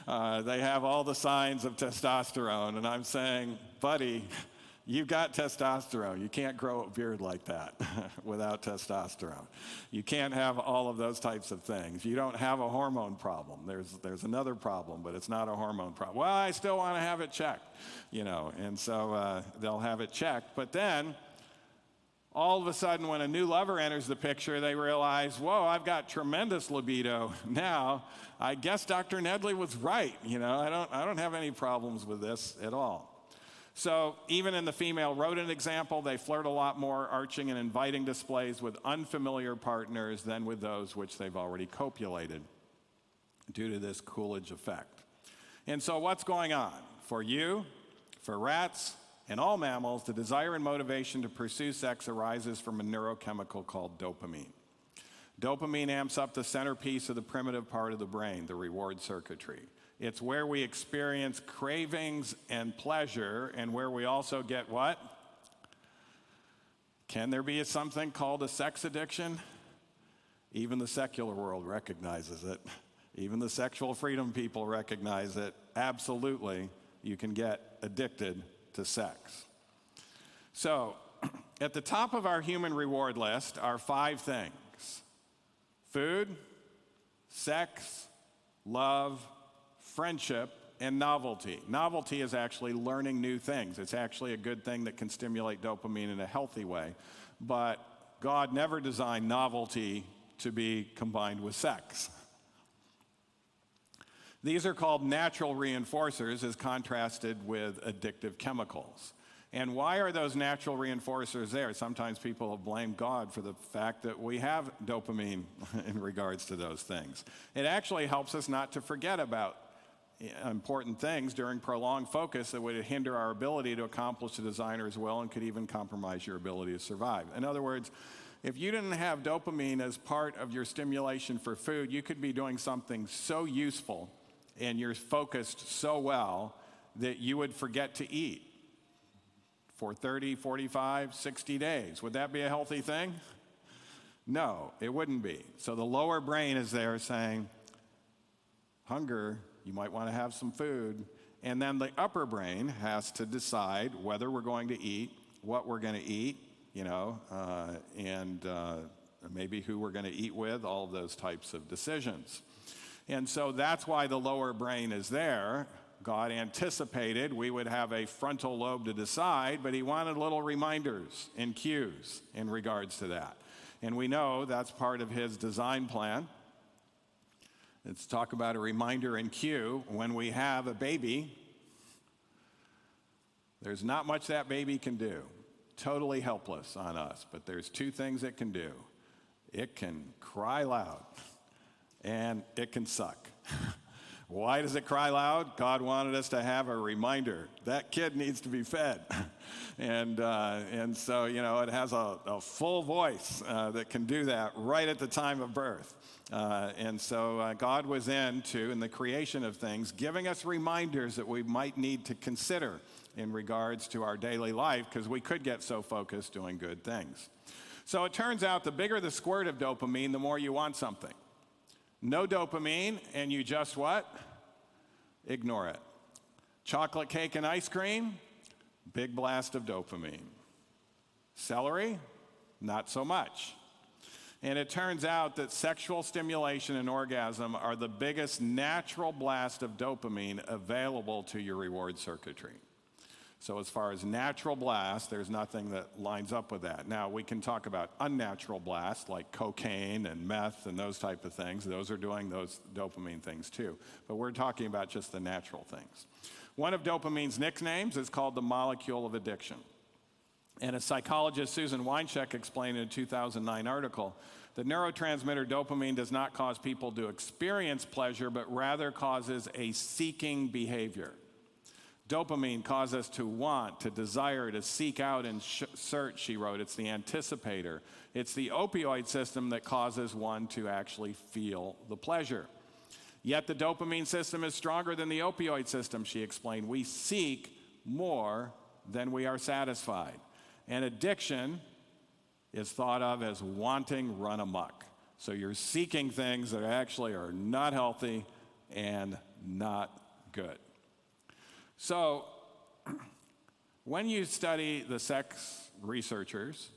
They have all the signs of testosterone. And I'm saying, buddy, you've got testosterone. You can't grow a beard like that without testosterone. You can't have all of those types of things. You don't have a hormone problem. There's another problem, but it's not a hormone problem. Well, I still want to have it checked, and so they'll have it checked. But then All of a sudden, when a new lover enters the picture, they realize, whoa, I've got tremendous libido now. I guess Dr. Nedley was right. I don't have any problems with this at all. So even in the female rodent example, they flirt a lot more, arching and inviting displays with unfamiliar partners than with those which they've already copulated due to this Coolidge effect. And so what's going on? For you, for rats, and all mammals, the desire and motivation to pursue sex arises from a neurochemical called dopamine. Dopamine amps up the centerpiece of the primitive part of the brain, the reward circuitry. It's where we experience cravings and pleasure, and where we also get what? Can there be something called a sex addiction? Even the secular world recognizes it. Even the sexual freedom people recognize it. Absolutely, you can get addicted to sex. So, at the top of our human reward list are 5 things: food, sex, love, friendship, and novelty. Novelty is actually learning new things. It's actually a good thing that can stimulate dopamine in a healthy way. But God never designed novelty to be combined with sex. These are called natural reinforcers as contrasted with addictive chemicals. And why are those natural reinforcers there? Sometimes people have blamed God for the fact that we have dopamine in regards to those things. It actually helps us not to forget about important things during prolonged focus that would hinder our ability to accomplish the designer's will and could even compromise your ability to survive. In other words, if you didn't have dopamine as part of your stimulation for food, you could be doing something so useful and you're focused so well that you would forget to eat for 30, 45, 60 days. Would that be a healthy thing? No, it wouldn't be. So the lower brain is there saying, hunger, you might want to have some food. And then the upper brain has to decide whether we're going to eat, what we're going to eat, and maybe who we're going to eat with, all of those types of decisions. And so that's why the lower brain is there. God anticipated we would have a frontal lobe to decide, but he wanted little reminders and cues in regards to that. And we know that's part of his design plan. Let's talk about a reminder and cue. When we have a baby, there's not much that baby can do. Totally helpless on us, but there's 2 things it can do. It can cry loud, and it can suck. Why does it cry loud? God wanted us to have a reminder. That kid needs to be fed. And so, it has a full voice that can do that right at the time of birth. And so God was in the creation of things, giving us reminders that we might need to consider in regards to our daily life, because we could get so focused doing good things. So it turns out the bigger the squirt of dopamine, the more you want something. No dopamine, and you just what? Ignore it. Chocolate cake and ice cream, big blast of dopamine. Celery, not so much. And it turns out that sexual stimulation and orgasm are the biggest natural blast of dopamine available to your reward circuitry. So as far as natural blast, there's nothing that lines up with that. Now, we can talk about unnatural blast, like cocaine and meth and those type of things. Those are doing those dopamine things too. But we're talking about just the natural things. One of dopamine's nicknames is called the molecule of addiction. And as psychologist Susan Weincheck explained in a 2009 article, the neurotransmitter dopamine does not cause people to experience pleasure, but rather causes a seeking behavior. Dopamine causes us to want, to desire, to seek out and search, she wrote. It's the anticipator. It's the opioid system that causes one to actually feel the pleasure. Yet the dopamine system is stronger than the opioid system, she explained. We seek more than we are satisfied. And addiction is thought of as wanting run amok. So you're seeking things that actually are not healthy and not good. So, when you study the sex researchers,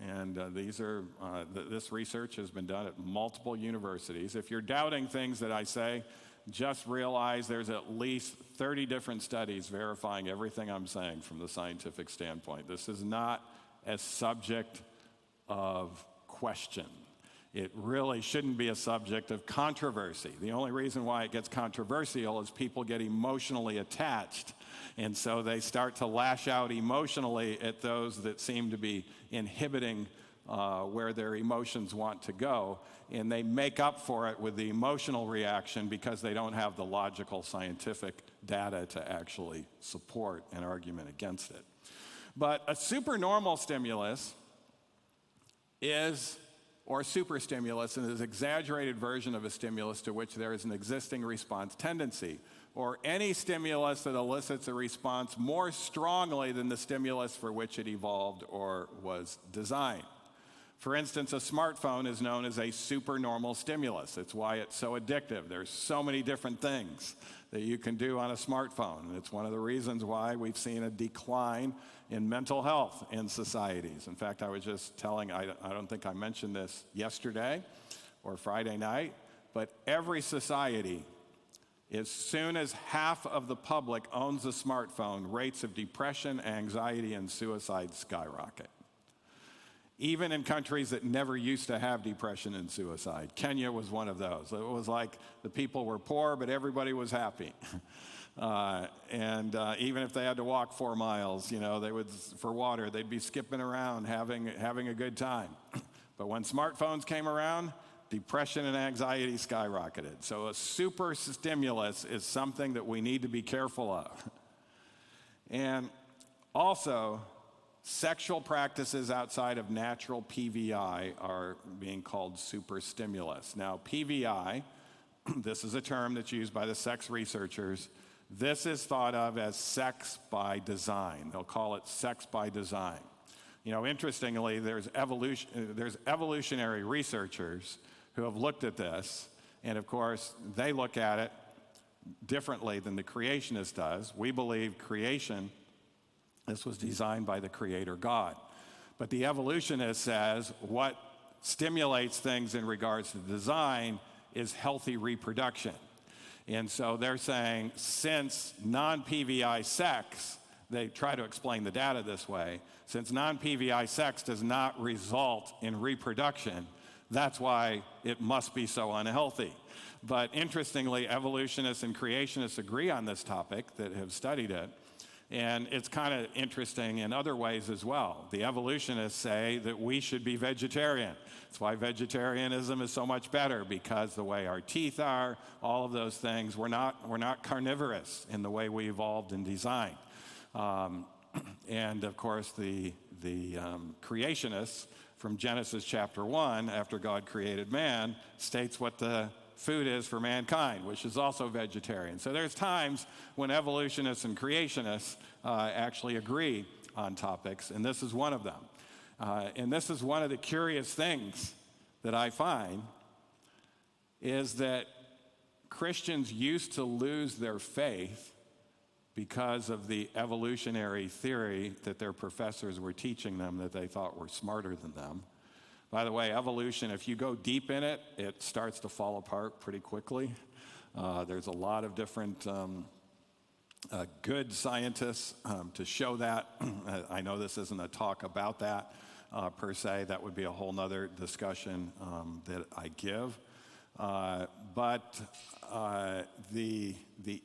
and this research has been done at multiple universities. If you're doubting things that I say, just realize there's at least 30 different studies verifying everything I'm saying from the scientific standpoint. This is not a subject of question. It really shouldn't be a subject of controversy. The only reason why it gets controversial is people get emotionally attached, and so they start to lash out emotionally at those that seem to be inhibiting where their emotions want to go, and they make up for it with the emotional reaction because they don't have the logical scientific data to actually support an argument against it. But a supernormal stimulus is, or superstimulus, is an exaggerated version of a stimulus to which there is an existing response tendency, or any stimulus that elicits a response more strongly than the stimulus for which it evolved or was designed. For instance, a smartphone is known as a supernormal stimulus. It's why it's so addictive. There's so many different things that you can do on a smartphone. And it's one of the reasons why we've seen a decline in mental health in societies. In fact, I was just telling, I don't think I mentioned this yesterday or Friday night, but every society, as soon as half of the public owns a smartphone, rates of depression, anxiety, and suicide skyrocket. Even in countries that never used to have depression and suicide. Kenya was one of those. It was like the people were poor, but everybody was happy. Even if they had to walk 4 miles, they would, for water, they'd be skipping around, having a good time. But when smartphones came around, depression and anxiety skyrocketed. So a super stimulus is something that we need to be careful of. And also, sexual practices outside of natural PVI are being called superstimulus. Now, PVI, this is a term that's used by the sex researchers. This is thought of as sex by design. They'll call it sex by design. Interestingly, there's evolutionary researchers who have looked at this, and of course, they look at it differently than the creationist does. We believe this was designed by the Creator God. But the evolutionist says what stimulates things in regards to design is healthy reproduction. And so they're saying since non-PVI sex, they try to explain the data this way, since non-PVI sex does not result in reproduction, that's why it must be so unhealthy. But interestingly, evolutionists and creationists agree on this topic that have studied it. And it's kind of interesting in other ways as well. The evolutionists say that we should be vegetarian. That's why vegetarianism is so much better, because the way our teeth are, all of those things, we're not carnivorous in the way we evolved and designed. And of course, the creationists from Genesis chapter 1, after God created man, states what the food is for mankind, which is also vegetarian. So there's times when evolutionists and creationists actually agree on topics, and this is one of them. And this is one of the curious things that I find, is that Christians used to lose their faith because of the evolutionary theory that their professors were teaching them that they thought were smarter than them. By the way, evolution, if you go deep in it, it starts to fall apart pretty quickly. There's a lot of different good scientists to show that. I know this isn't a talk about that per se. That would be a whole nother discussion that I give. But the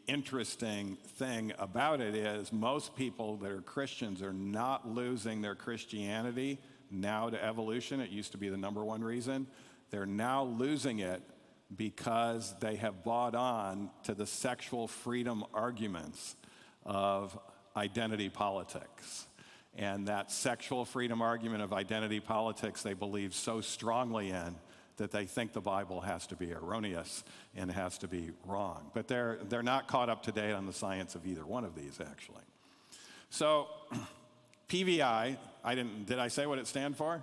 interesting thing about it is most people that are Christians are not losing their Christianity now to evolution. It used to be the number one reason. They're now losing it because they have bought on to the sexual freedom arguments of identity politics. And that sexual freedom argument of identity politics they believe so strongly in that they think the Bible has to be erroneous and has to be wrong. But they're not caught up to date on the science of either one of these, actually. So PVI, did I say what it stands for?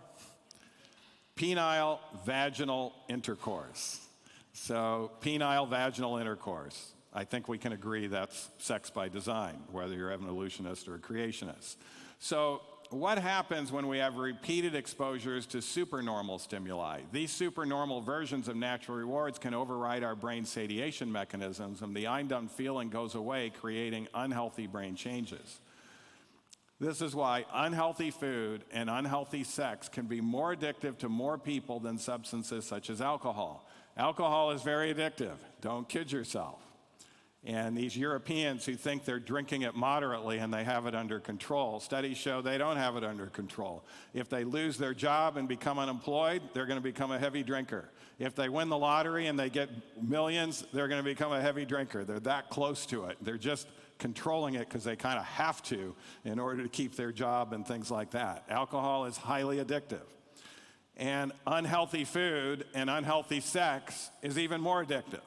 Penile vaginal intercourse. So penile vaginal intercourse. I think we can agree that's sex by design, whether you're an evolutionist or a creationist. So what happens when we have repeated exposures to supernormal stimuli? These supernormal versions of natural rewards can override our brain satiation mechanisms, and the I'm done feeling goes away, creating unhealthy brain changes. This is why unhealthy food and unhealthy sex can be more addictive to more people than substances such as alcohol. Alcohol is very addictive. Don't kid yourself. And these Europeans who think they're drinking it moderately and they have it under control, studies show they don't have it under control. If they lose their job and become unemployed, they're going to become a heavy drinker. If they win the lottery and they get millions, they're going to become a heavy drinker. They're that close to it. They're just controlling it because they kind of have to in order to keep their job and things like that. Alcohol is highly addictive. And unhealthy food and unhealthy sex is even more addictive.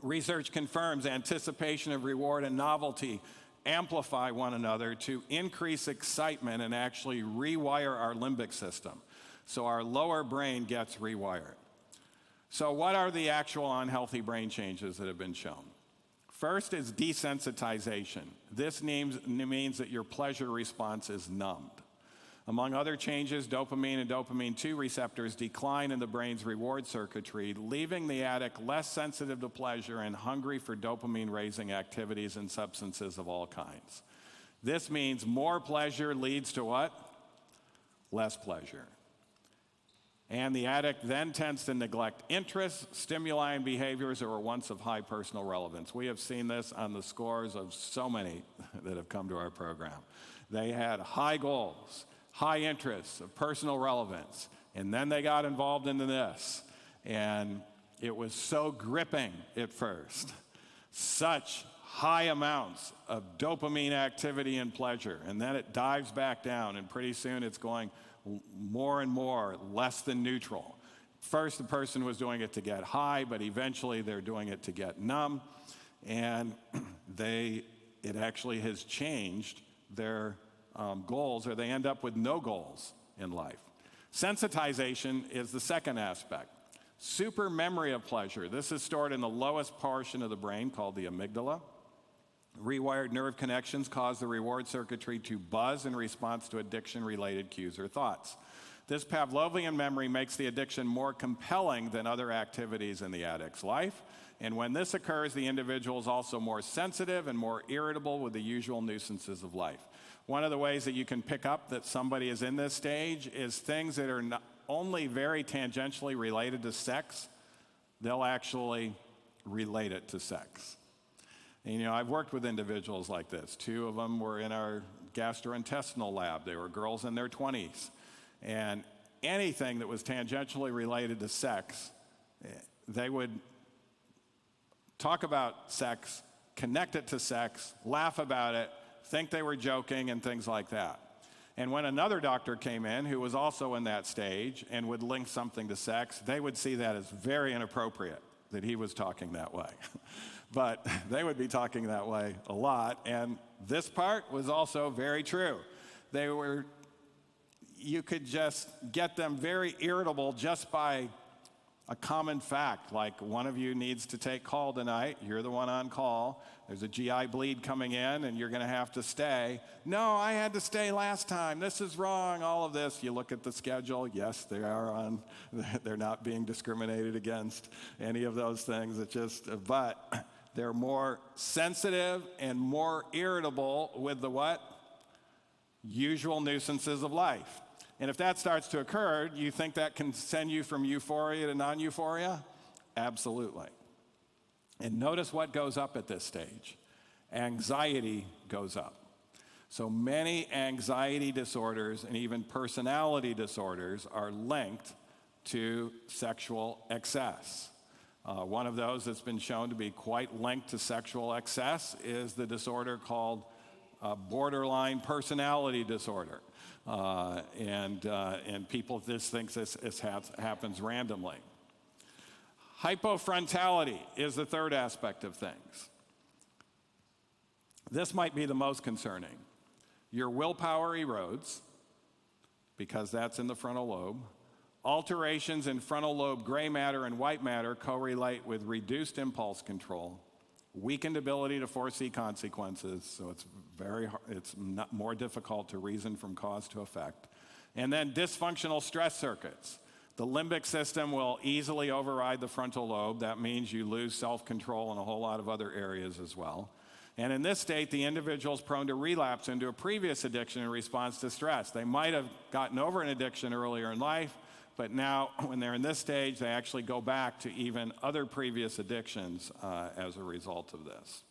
Research confirms anticipation of reward and novelty amplify one another to increase excitement and actually rewire our limbic system. So our lower brain gets rewired. So what are the actual unhealthy brain changes that have been shown? First is desensitization. This means that your pleasure response is numbed. Among other changes, dopamine and dopamine 2 receptors decline in the brain's reward circuitry, leaving the addict less sensitive to pleasure and hungry for dopamine-raising activities and substances of all kinds. This means more pleasure leads to what? Less pleasure. And the addict then tends to neglect interests, stimuli, and behaviors that were once of high personal relevance. We have seen this on the scores of so many that have come to our program. They had high goals, high interests of personal relevance, and then they got involved into this. And it was so gripping at first. Such high amounts of dopamine activity and pleasure, and then it dives back down, and pretty soon it's going more and more less than neutral. First, the person was doing it to get high, but eventually they're doing it to get numb, and it actually has changed their goals, or they end up with no goals in life. Sensitization is the second aspect. Super memory of pleasure. This is stored in the lowest portion of the brain called the amygdala. Rewired nerve connections cause the reward circuitry to buzz in response to addiction-related cues or thoughts. This Pavlovian memory makes the addiction more compelling than other activities in the addict's life. And when this occurs, the individual is also more sensitive and more irritable with the usual nuisances of life. One of the ways that you can pick up that somebody is in this stage is things that are not only very tangentially related to sex, they'll actually relate it to sex. And, I've worked with individuals like this. 2 of them were in our gastrointestinal lab. They were girls in their 20s. And anything that was tangentially related to sex, they would talk about sex, connect it to sex, laugh about it, think they were joking, and things like that. And when another doctor came in who was also in that stage and would link something to sex, they would see that as very inappropriate that he was talking that way. But they would be talking that way a lot, and this part was also very true. You could just get them very irritable just by a common fact, like one of you needs to take call tonight, you're the one on call, there's a GI bleed coming in and you're going to have to stay. No, I had to stay last time, this is wrong, all of this. You look at the schedule, yes, they're not being discriminated against, any of those things, but they're more sensitive and more irritable with the what? Usual nuisances of life. And if that starts to occur, you think that can send you from euphoria to non-euphoria? Absolutely. And notice what goes up at this stage. Anxiety goes up. So many anxiety disorders and even personality disorders are linked to sexual excess. One of those that's been shown to be quite linked to sexual excess is the disorder called borderline personality disorder. And people just think this happens randomly. Hypofrontality is the third aspect of things. This might be the most concerning. Your willpower erodes, because that's in the frontal lobe. Alterations in frontal lobe gray matter and white matter correlate with reduced impulse control, weakened ability to foresee consequences, so it's more difficult to reason from cause to effect. And then dysfunctional stress circuits. The limbic system will easily override the frontal lobe. That means you lose self-control in a whole lot of other areas as well. And in this state, the individual is prone to relapse into a previous addiction in response to stress. They might have gotten over an addiction earlier in life, but now when they're in this stage, they actually go back to even other previous addictions as a result of this.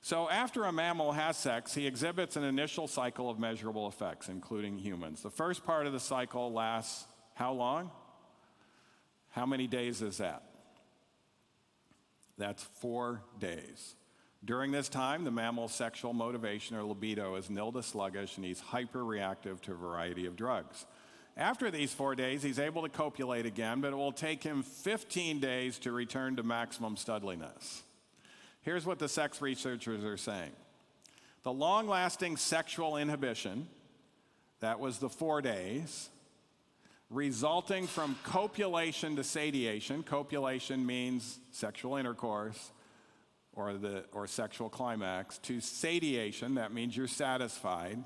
So after a mammal has sex, he exhibits an initial cycle of measurable effects, including humans. The first part of the cycle lasts how long? How many days is that? That's 4 days. During this time, the mammal's sexual motivation or libido is nil to sluggish, and he's hyperreactive to a variety of drugs. After these 4 days, he's able to copulate again, but it will take him 15 days to return to maximum studliness. Here's what the sex researchers are saying. The long-lasting sexual inhibition, that was the 4 days, resulting from copulation to satiation. Copulation means sexual intercourse or sexual climax. To satiation, that means you're satisfied,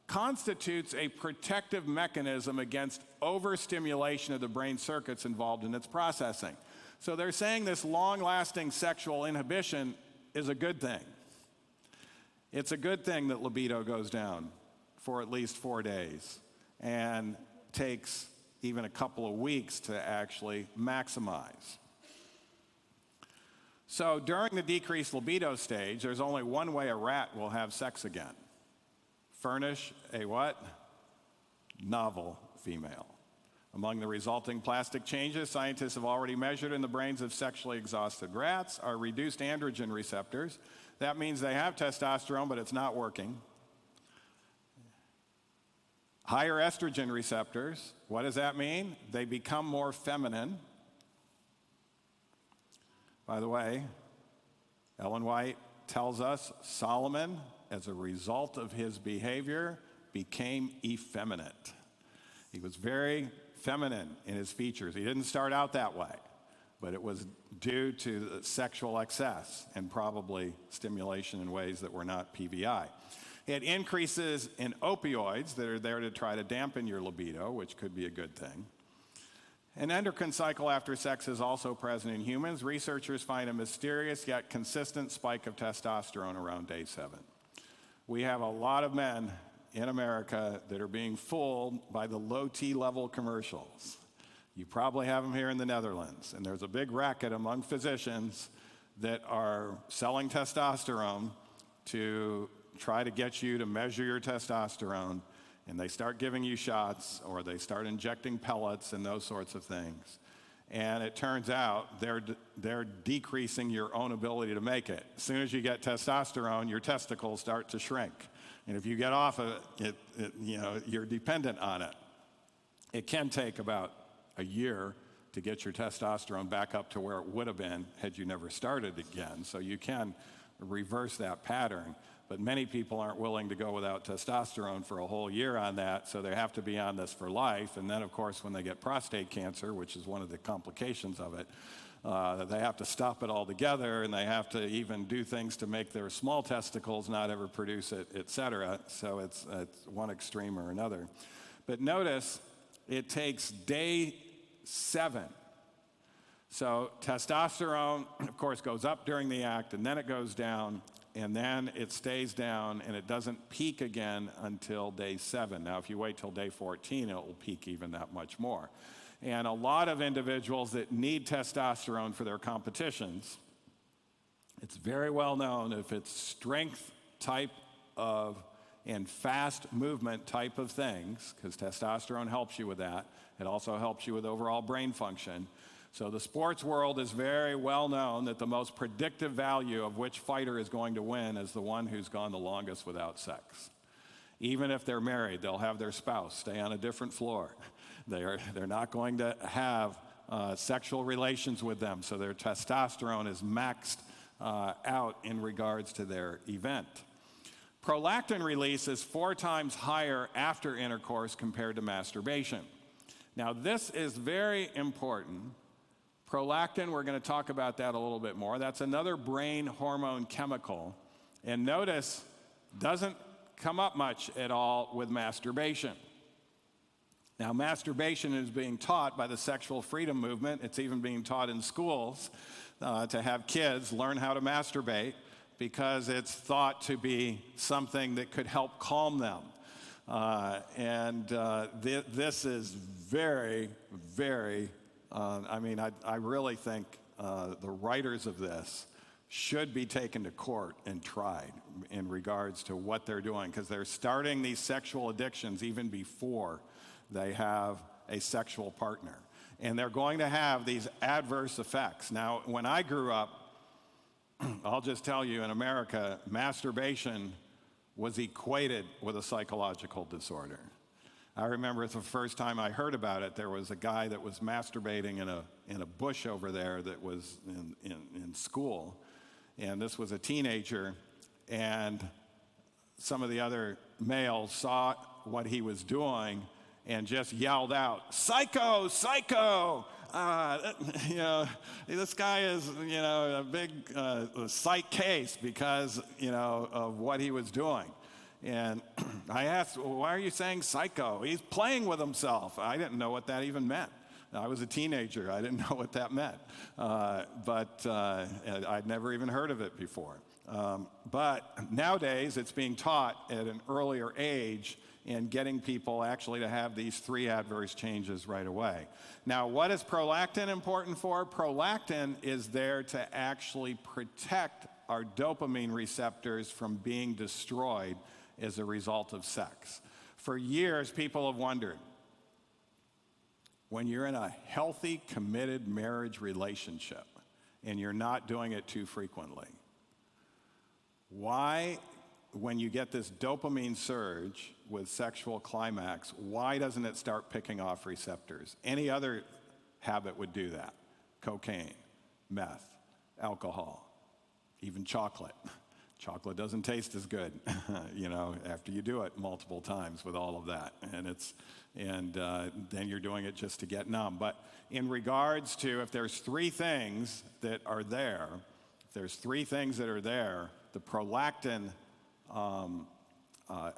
constitutes a protective mechanism against overstimulation of the brain circuits involved in its processing. So they're saying this long-lasting sexual inhibition is a good thing. It's a good thing that libido goes down for at least 4 days and takes even a couple of weeks to actually maximize. So during the decreased libido stage, there's only one way a rat will have sex again. Furnish a what? Novel female. Among the resulting plastic changes scientists have already measured in the brains of sexually exhausted rats are reduced androgen receptors. That means they have testosterone, but it's not working. Higher estrogen receptors. What does that mean? They become more feminine. By the way, Ellen White tells us Solomon, as a result of his behavior, became effeminate. He was very feminine in his features. He didn't start out that way, but it was due to sexual excess and probably stimulation in ways that were not PVI. It increases in opioids that are there to try to dampen your libido, which could be a good thing. An endocrine cycle after sex is also present in humans. Researchers find a mysterious yet consistent spike of testosterone around day 7. We have a lot of men in America that are being fooled by the low T level commercials. You probably have them here in the Netherlands, and there's a big racket among physicians that are selling testosterone to try to get you to measure your testosterone, and they start giving you shots or they start injecting pellets and those sorts of things. And it turns out they're decreasing your own ability to make it. As soon as you get testosterone, your testicles start to shrink. And if you get off of it, you're dependent on it. It can take about a year to get your testosterone back up to where it would have been had you never started again. So you can reverse that pattern. But many people aren't willing to go without testosterone for a whole year on that, so they have to be on this for life. And then, of course, when they get prostate cancer, which is one of the complications of it, they have to stop it altogether, and they have to even do things to make their small testicles not ever produce it, et cetera. So it's one extreme or another. But notice, it takes day 7. So testosterone, of course, goes up during the act, and then it goes down, and then it stays down, and it doesn't peak again until day 7. Now, if you wait till day 14, it will peak even that much more. And a lot of individuals that need testosterone for their competitions, it's very well known if it's strength type of and fast movement type of things, because testosterone helps you with that. It also helps you with overall brain function. So the sports world is very well known that the most predictive value of which fighter is going to win is the one who's gone the longest without sex. Even if they're married, they'll have their spouse stay on a different floor. They're not going to have sexual relations with them, so their testosterone is maxed out in regards to their event. Prolactin release is 4 times higher after intercourse compared to masturbation. Now, this is very important. Prolactin, we're going to talk about that a little bit more. That's another brain hormone chemical. And notice, doesn't come up much at all with masturbation. Now, masturbation is being taught by the sexual freedom movement. It's even being taught in schools to have kids learn how to masturbate. because it's thought to be something that could help calm them. This is very, very, I really think the writers of this should be taken to court and tried in regards to what they're doing, because they're starting these sexual addictions even before they have a sexual partner. And they're going to have these adverse effects. Now, when I grew up, I'll just tell you, in America, masturbation was equated with a psychological disorder. I remember the first time I heard about it, there was a guy that was masturbating in a bush over there that was in school. And this was a teenager, and some of the other males saw what he was doing and just yelled out, "Psycho, psycho!" This guy is, a big psych case because, of what he was doing. And I asked, "Well, why are you saying psycho?" "He's playing with himself." I didn't know what that even meant. I was a teenager. I didn't know what that meant. But I'd never even heard of it before. But nowadays, it's being taught at an earlier age and getting people actually to have these 3 adverse changes right away. Now, what is prolactin important for? Prolactin is there to actually protect our dopamine receptors from being destroyed as a result of sex. For years, people have wondered, when you're in a healthy, committed marriage relationship and you're not doing it too frequently, why, when you get this dopamine surge with sexual climax, why doesn't it start picking off receptors? Any other habit would do that. Cocaine, meth, alcohol, even chocolate. Chocolate doesn't taste as good, after you do it multiple times with all of that. Then you're doing it just to get numb. But in regards to, if there's 3 things that are there, the prolactin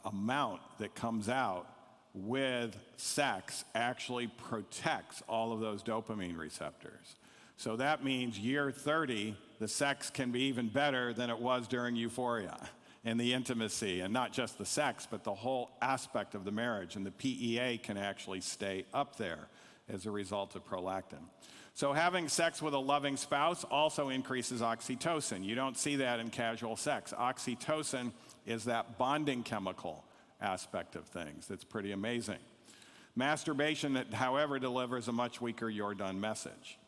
amount that comes out with sex actually protects all of those dopamine receptors. So that means year 30, the sex can be even better than it was during euphoria and the intimacy, and not just the sex, but the whole aspect of the marriage. And the PEA can actually stay up there as a result of prolactin. So having sex with a loving spouse also increases oxytocin. You don't see that in casual sex. Oxytocin is that bonding chemical aspect of things. That's pretty amazing. Masturbation, however, delivers a much weaker "you're done" message.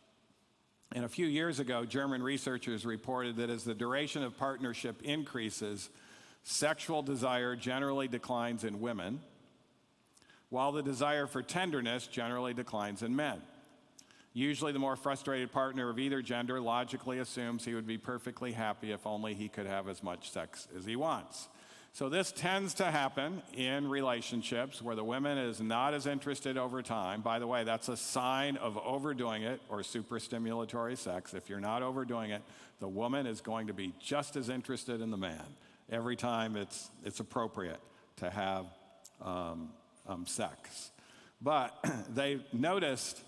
And a few years ago, German researchers reported that as the duration of partnership increases, sexual desire generally declines in women, while the desire for tenderness generally declines in men. Usually, the more frustrated partner of either gender logically assumes he would be perfectly happy if only he could have as much sex as he wants. So this tends to happen in relationships where the woman is not as interested over time. By the way, that's a sign of overdoing it or superstimulatory sex. If you're not overdoing it, the woman is going to be just as interested in the man every time it's appropriate to have sex. But they noticed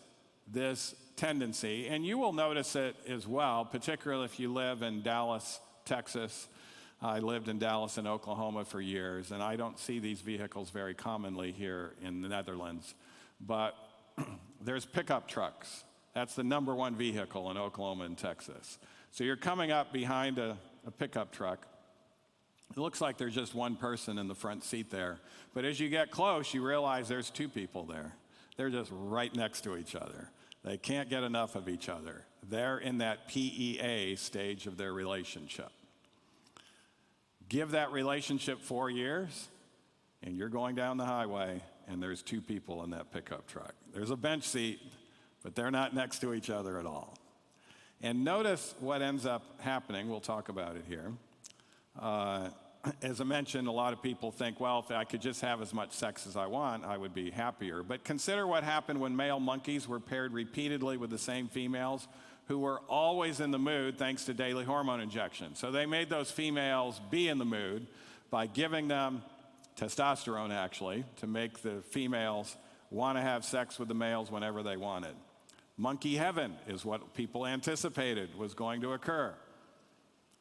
this tendency, and you will notice it as well, particularly if you live in Dallas, Texas. I lived in Dallas and Oklahoma for years, and I don't see these vehicles very commonly here in the Netherlands. But there's pickup trucks. That's the #1 vehicle in Oklahoma and Texas. So you're coming up behind a pickup truck. It looks like there's just one person in the front seat there. But as you get close, you realize there's 2 people there. They're just right next to each other. They can't get enough of each other. They're in that PEA stage of their relationship. Give that relationship 4 years, and you're going down the highway, and there's 2 people in that pickup truck. There's a bench seat, but they're not next to each other at all. And notice what ends up happening. We'll talk about it here. As I mentioned, a lot of people think, well, if I could just have as much sex as I want, I would be happier. But consider what happened when male monkeys were paired repeatedly with the same females who were always in the mood thanks to daily hormone injection. So they made those females be in the mood by giving them testosterone, actually, to make the females want to have sex with the males whenever they wanted. Monkey heaven is what people anticipated was going to occur.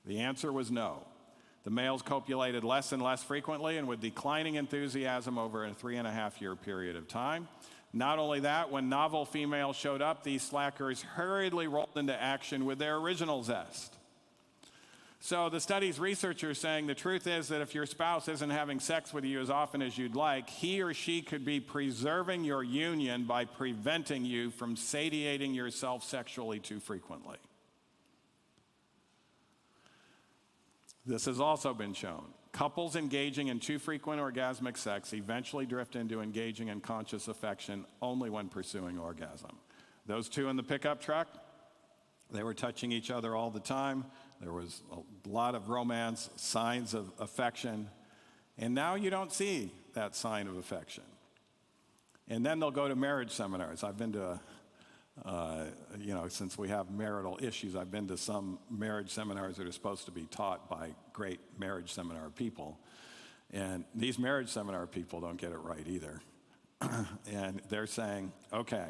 The answer was no. The males copulated less and less frequently and with declining enthusiasm over a 3.5-year period of time. Not only that, when novel females showed up, these slackers hurriedly rolled into action with their original zest. So the study's researchers saying the truth is that if your spouse isn't having sex with you as often as you'd like, he or she could be preserving your union by preventing you from satiating yourself sexually too frequently. This has also been shown. Couples engaging in too frequent orgasmic sex eventually drift into engaging in conscious affection only when pursuing orgasm. Those two in the pickup truck, they were touching each other all the time. There was a lot of romance, signs of affection, and now you don't see that sign of affection. And then they'll go to marriage seminars. I've been to since we have marital issues, I've been to some marriage seminars that are supposed to be taught by great marriage seminar people. And these marriage seminar people don't get it right either. And they're saying, okay,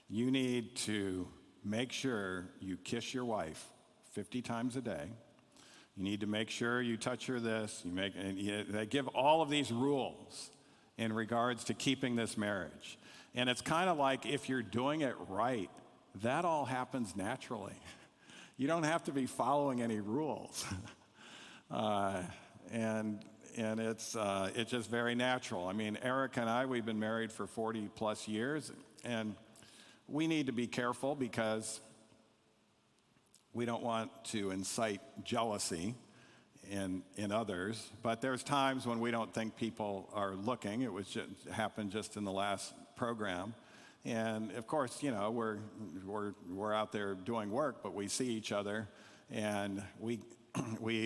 you need to make sure you kiss your wife 50 times a day. You need to make sure you touch her this. They give all of these rules in regards to keeping this marriage. And it's kind of like if you're doing it right, that all happens naturally. You don't have to be following any rules. And it's just very natural. I mean, Eric and I, we've been married for 40 plus years, and we need to be careful because we don't want to incite jealousy in others, but there's times when we don't think people are looking. It happened just in the last program. And of course, we're out there doing work, but we see each other, and we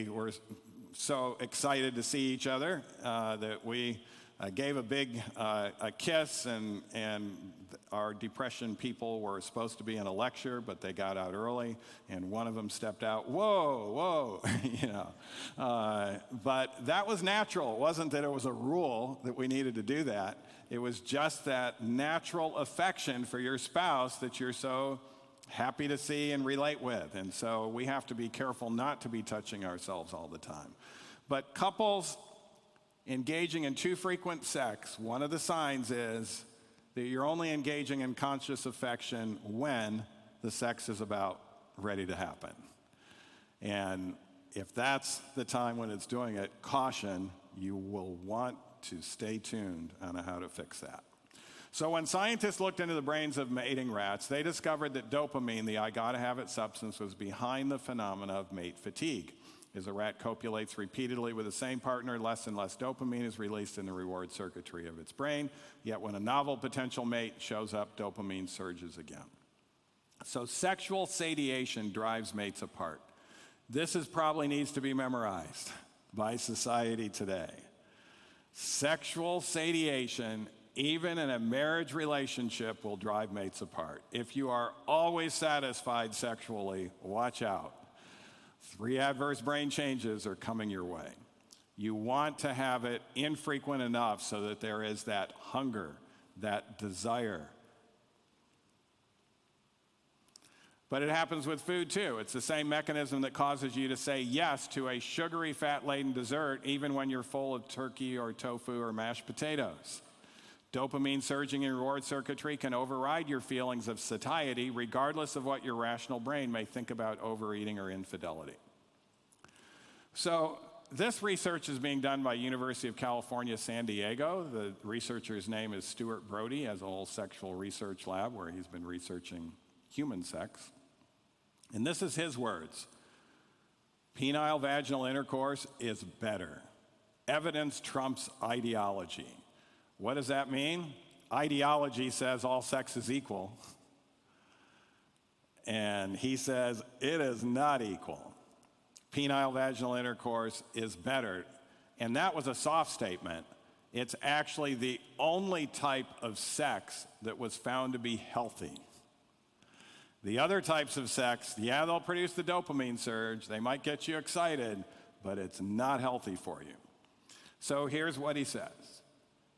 were so excited to see each other that we gave a big a kiss, and our depression people were supposed to be in a lecture, but they got out early, and one of them stepped out. Whoa, but that was natural. It wasn't that it was a rule that we needed to do that. It was just that natural affection for your spouse that you're so happy to see and relate with. And so we have to be careful not to be touching ourselves all the time. But couples engaging in too frequent sex, one of the signs is that you're only engaging in conscious affection when the sex is about ready to happen. And if that's the time when it's doing it, caution, you will want to stay tuned on how to fix that. So when scientists looked into the brains of mating rats, they discovered that dopamine, the I gotta have it substance, was behind the phenomena of mate fatigue. As a rat copulates repeatedly with the same partner, less and less dopamine is released in the reward circuitry of its brain. Yet when a novel potential mate shows up, dopamine surges again. So sexual satiation drives mates apart. This probably needs to be memorized by society today. Sexual satiation, even in a marriage relationship, will drive mates apart. If you are always satisfied sexually, watch out. 3 adverse brain changes are coming your way. You want to have it infrequent enough so that there is that hunger, that desire. But it happens with food too. It's the same mechanism that causes you to say yes to a sugary, fat-laden dessert even when you're full of turkey or tofu or mashed potatoes. Dopamine surging in reward circuitry can override your feelings of satiety regardless of what your rational brain may think about overeating or infidelity. So this research is being done by University of California, San Diego. The researcher's name is Stuart Brody. He has a whole sexual research lab where he's been researching human sex. And this is his words. Penile vaginal intercourse is better. Evidence trumps ideology. What does that mean? Ideology says all sex is equal. And he says it is not equal. Penile vaginal intercourse is better. And that was a soft statement. It's actually the only type of sex that was found to be healthy. The other types of sex, yeah, they'll produce the dopamine surge. They might get you excited, but it's not healthy for you. So here's what he says.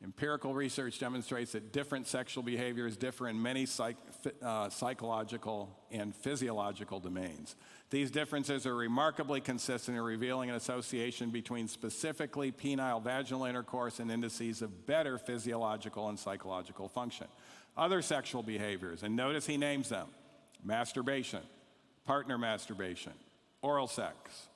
Empirical research demonstrates that different sexual behaviors differ in many psychological and physiological domains. These differences are remarkably consistent in revealing an association between specifically penile vaginal intercourse and indices of better physiological and psychological function. Other sexual behaviors, and notice he names them: masturbation, partner masturbation, oral sex,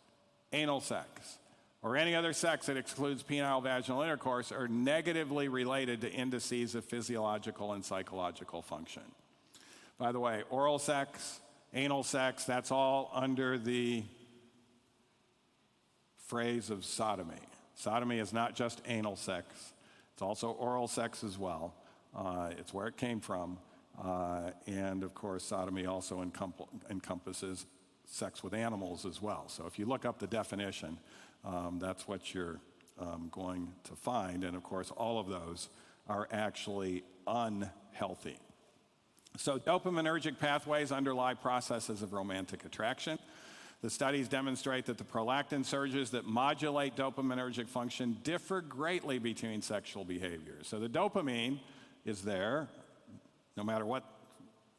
anal sex, or any other sex that excludes penile vaginal intercourse, are negatively related to indices of physiological and psychological function. By the way, oral sex, anal sex, that's all under the phrase of sodomy. Sodomy is not just anal sex, it's also oral sex as well. It's where it came from. And of course, sodomy also encompasses sex with animals as well. So if you look up the definition, that's what you're going to find. And of course, all of those are actually unhealthy. So dopaminergic pathways underlie processes of romantic attraction. The studies demonstrate that the prolactin surges that modulate dopaminergic function differ greatly between sexual behaviors. So the dopamine is there, no matter what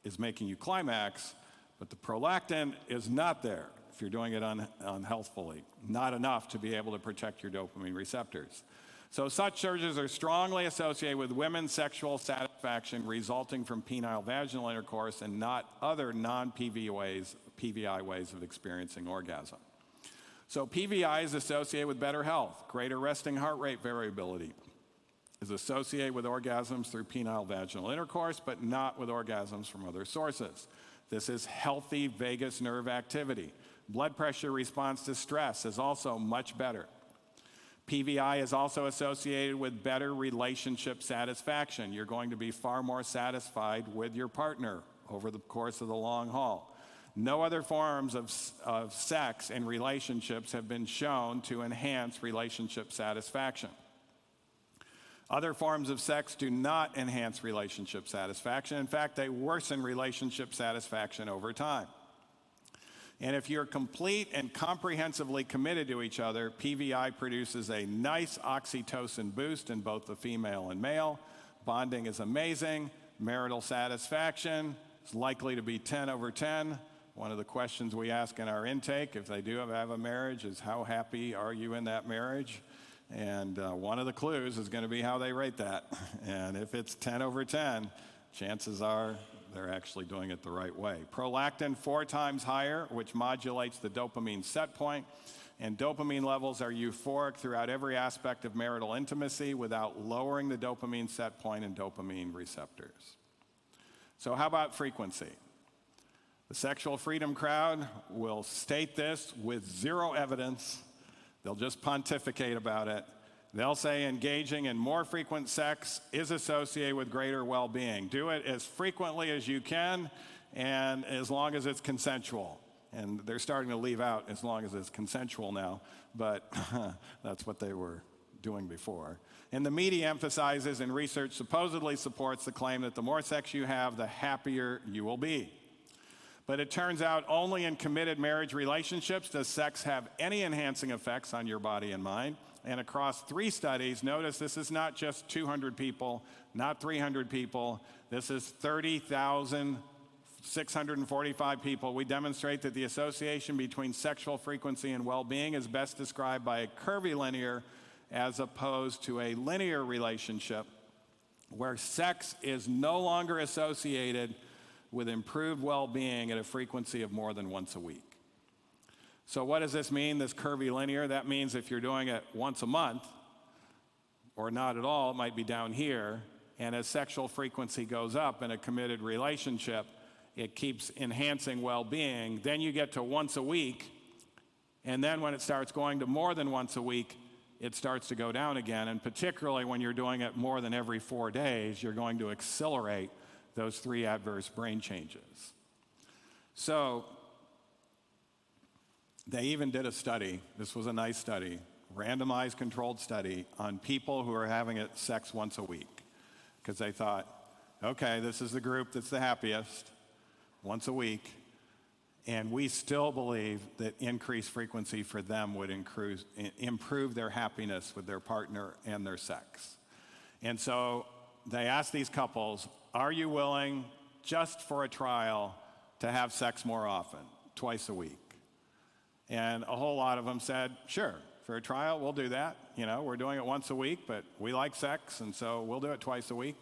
is making you climax, but the prolactin is not there if you're doing it unhealthfully, not enough to be able to protect your dopamine receptors. So such surges are strongly associated with women's sexual satisfaction resulting from penile vaginal intercourse and not other non-PVI ways of experiencing orgasm. So PVI is associated with better health. Greater resting heart rate variability is associated with orgasms through penile vaginal intercourse, but not with orgasms from other sources. This is healthy vagus nerve activity. Blood pressure response to stress is also much better. PVI is also associated with better relationship satisfaction. You're going to be far more satisfied with your partner over the course of the long haul. No other forms of sex and relationships have been shown to enhance relationship satisfaction. Other forms of sex do not enhance relationship satisfaction. In fact, they worsen relationship satisfaction over time. And if you're complete and comprehensively committed to each other, PVI produces a nice oxytocin boost in both the female and male. Bonding is amazing. Marital satisfaction is likely to be 10 over 10. One of the questions we ask in our intake, if they do have a marriage, is how happy are you in that marriage? And one of the clues is going to be how they rate that. And if it's 10 over 10, chances are they're actually doing it the right way. Prolactin 4 times higher, which modulates the dopamine set point, and dopamine levels are euphoric throughout every aspect of marital intimacy without lowering the dopamine set point and dopamine receptors. So how about frequency? The sexual freedom crowd will state this with zero evidence. They'll just pontificate about it. They'll say engaging in more frequent sex is associated with greater well-being. Do it as frequently as you can and as long as it's consensual. And they're starting to leave out as long as it's consensual now, but that's what they were doing before. And the media emphasizes and research supposedly supports the claim that the more sex you have, the happier you will be. But it turns out only in committed marriage relationships does sex have any enhancing effects on your body and mind. And across 3 studies, notice this is not just 200 people, not 300 people. This is 30,645 people. We demonstrate that the association between sexual frequency and well-being is best described by a curvilinear as opposed to a linear relationship where sex is no longer associated with improved well-being at a frequency of more than once a week. So what does this mean, this curvilinear? That means if you're doing it once a month, or not at all, it might be down here, and as sexual frequency goes up in a committed relationship, it keeps enhancing well-being. Then you get to once a week, and then when it starts going to more than once a week, it starts to go down again, and particularly when you're doing it more than every 4 days, you're going to accelerate those 3 adverse brain changes. So they even did a study, this was a nice study, randomized controlled study on people who are having sex once a week. Because they thought, okay, this is the group that's the happiest, once a week, and we still believe that increased frequency for them would improve their happiness with their partner and their sex. And so they asked these couples, are you willing, just for a trial, to have sex more often, twice a week? And a whole lot of them said, sure, for a trial, we'll do that. You know, we're doing it once a week, but we like sex, and so we'll do it twice a week.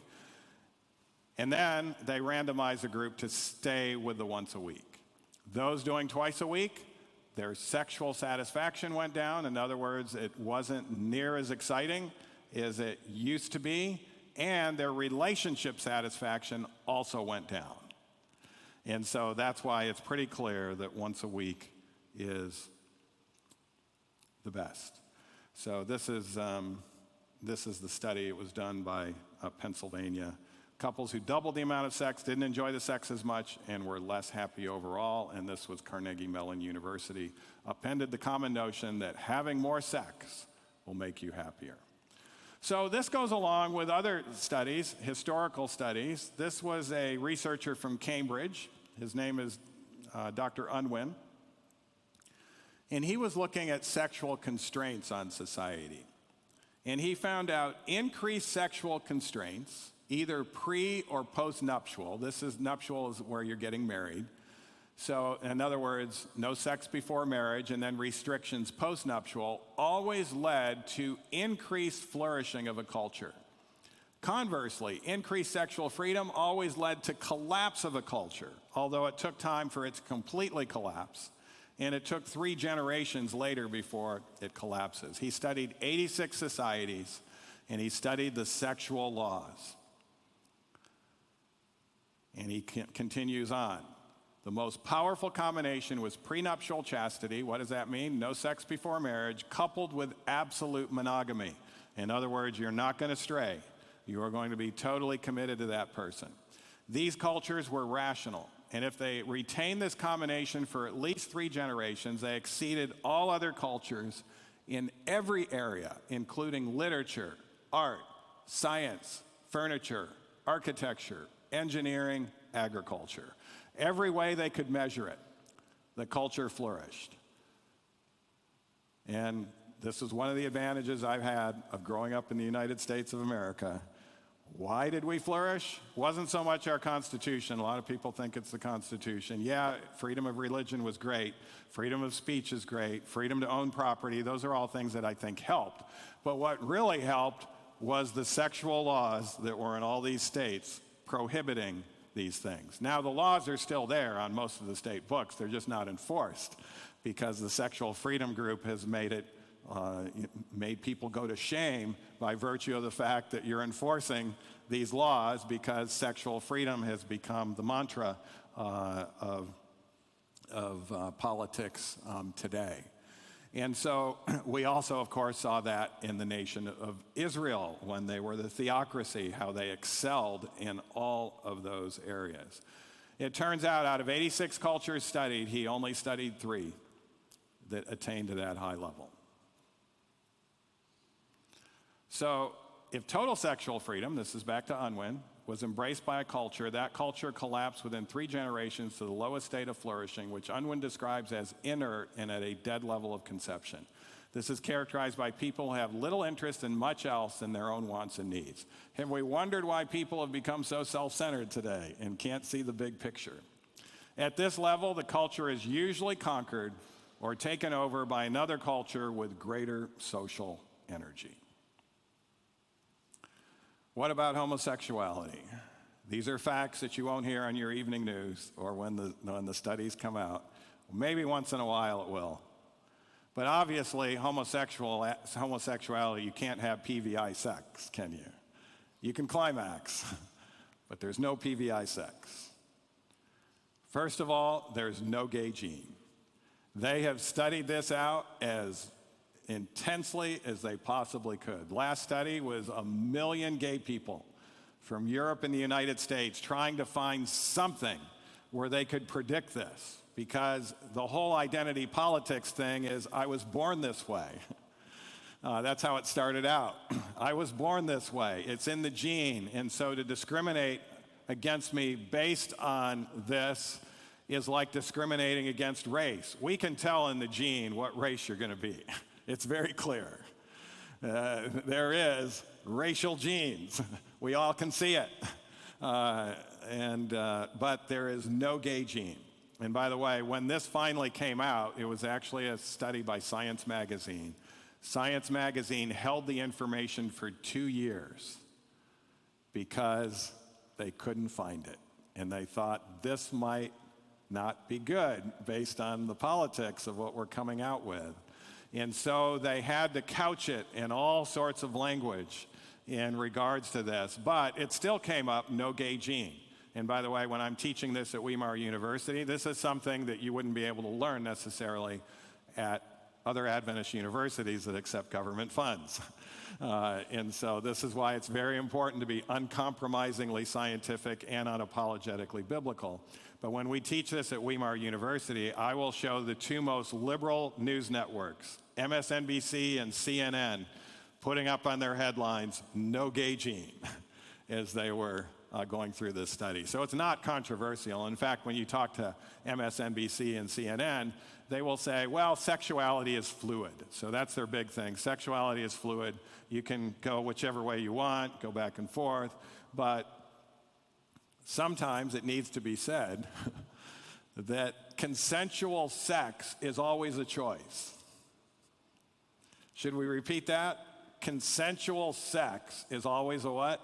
And then they randomized a group to stay with the once a week. Those doing twice a week, their sexual satisfaction went down. In other words, it wasn't near as exciting as it used to be, and their relationship satisfaction also went down. And so that's why it's pretty clear that once a week is the best. So this is the study. It was done by Pennsylvania. Couples who doubled the amount of sex didn't enjoy the sex as much and were less happy overall, and this was Carnegie Mellon University, appended the common notion that having more sex will make you happier. So this goes along with other studies, historical studies. This was a researcher from Cambridge. His name is Dr. Unwin. And he was looking at sexual constraints on society. And he found out increased sexual constraints, either pre or post-nuptial. This is nuptial is where you're getting married. So in other words, no sex before marriage and then restrictions post-nuptial always led to increased flourishing of a culture. Conversely, increased sexual freedom always led to collapse of a culture, although it took time for it to completely collapse. And it took 3 generations later before it collapses. He studied 86 societies, and he studied the sexual laws. And he continues on. The most powerful combination was prenuptial chastity. What does that mean? No sex before marriage, coupled with absolute monogamy. In other words, you're not going to stray. You are going to be totally committed to that person. These cultures were rational. And if they retained this combination for at least 3 generations, they exceeded all other cultures in every area, including literature, art, science, furniture, architecture, engineering, agriculture. Every way they could measure it, the culture flourished. And this is one of the advantages I've had of growing up in the United States of America. Why did we flourish? Wasn't so much our Constitution. A lot of people think it's the Constitution. Yeah, freedom of religion was great. Freedom of speech is great. Freedom to own property, those are all things that I think helped. But what really helped was the sexual laws that were in all these states prohibiting these things. Now, the laws are still there on most of the state books. They're just not enforced because the Sexual Freedom Group has made people go to shame by virtue of the fact that you're enforcing these laws, because sexual freedom has become the mantra of politics today. And so we also, of course, saw that in the nation of Israel when they were the theocracy, how they excelled in all of those areas. It turns out of 86 cultures studied, he only studied 3 that attained to that high level. So if total sexual freedom, this is back to Unwin, was embraced by a culture, that culture collapsed within 3 generations to the lowest state of flourishing, which Unwin describes as inert and at a dead level of conception. This is characterized by people who have little interest in much else than their own wants and needs. Have we wondered why people have become so self-centered today and can't see the big picture? At this level, the culture is usually conquered or taken over by another culture with greater social energy. What about homosexuality? These are facts that you won't hear on your evening news or when the studies come out. Maybe once in a while it will. But obviously, homosexuality, you can't have PVI sex, can you? You can climax, but there's no PVI sex. First of all, there's no gay gene. They have studied this out as intensely as they possibly could. Last study was 1 million gay people from Europe and the United States trying to find something where they could predict this, because the whole identity politics thing is, I was born this way. That's how it started out. I was born this way. It's in the gene. And so to discriminate against me based on this is like discriminating against race. We can tell in the gene what race you're going to be. It's very clear. There is racial genes. We all can see it. But there is no gay gene. And by the way, when this finally came out, it was actually a study by Science Magazine. Science Magazine held the information for 2 years because they couldn't find it. And they thought this might not be good based on the politics of what we're coming out with. And so they had to couch it in all sorts of language in regards to this. But it still came up, no gay gene. And by the way, when I'm teaching this at Weimar University, this is something that you wouldn't be able to learn necessarily at other Adventist universities that accept government funds. And so this is why it's very important to be uncompromisingly scientific and unapologetically biblical. But when we teach this at Weimar University, I will show the two most liberal news networks, MSNBC and CNN, putting up on their headlines, no gay gene, as they were going through this study. So it's not controversial. In fact, when you talk to MSNBC and CNN, they will say, well, sexuality is fluid. So that's their big thing. Sexuality is fluid. You can go whichever way you want, go back and forth. But sometimes it needs to be said that consensual sex is always a choice. Should we repeat that? Consensual sex is always a what?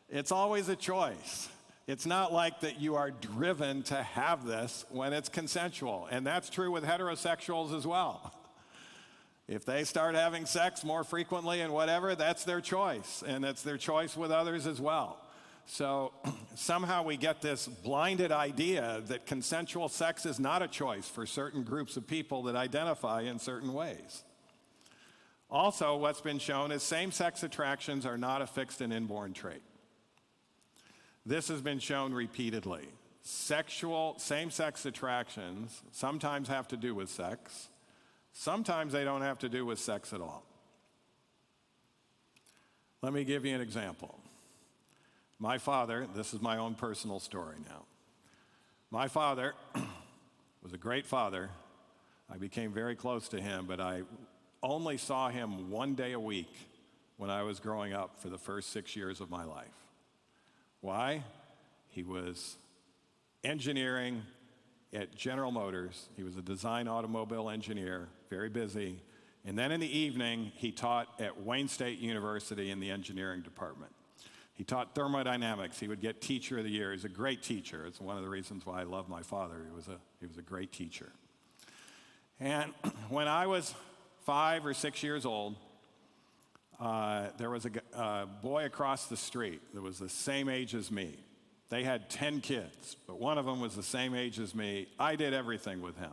It's always a choice. It's not like that you are driven to have this when it's consensual. And that's true with heterosexuals as well. If they start having sex more frequently and whatever, that's their choice. And it's their choice with others as well. So somehow we get this blinded idea that consensual sex is not a choice for certain groups of people that identify in certain ways. Also, what's been shown is same-sex attractions are not a fixed and inborn trait. This has been shown repeatedly. Same-sex attractions sometimes have to do with sex. Sometimes they don't have to do with sex at all. Let me give you an example. My father, this is my own personal story now. My father was a great father. I became very close to him, but I only saw him 1 day a week when I was growing up for the first 6 years of my life. Why? He was engineering at General Motors. He was a design automobile engineer, very busy. And then in the evening, he taught at Wayne State University in the engineering department. He taught thermodynamics. He would get Teacher of the Year. He's a great teacher. It's one of the reasons why I love my father. He was a great teacher. And when I was 5 or 6 years old, there was a boy across the street that was the same age as me. They had 10 kids, but one of them was the same age as me. I did everything with him.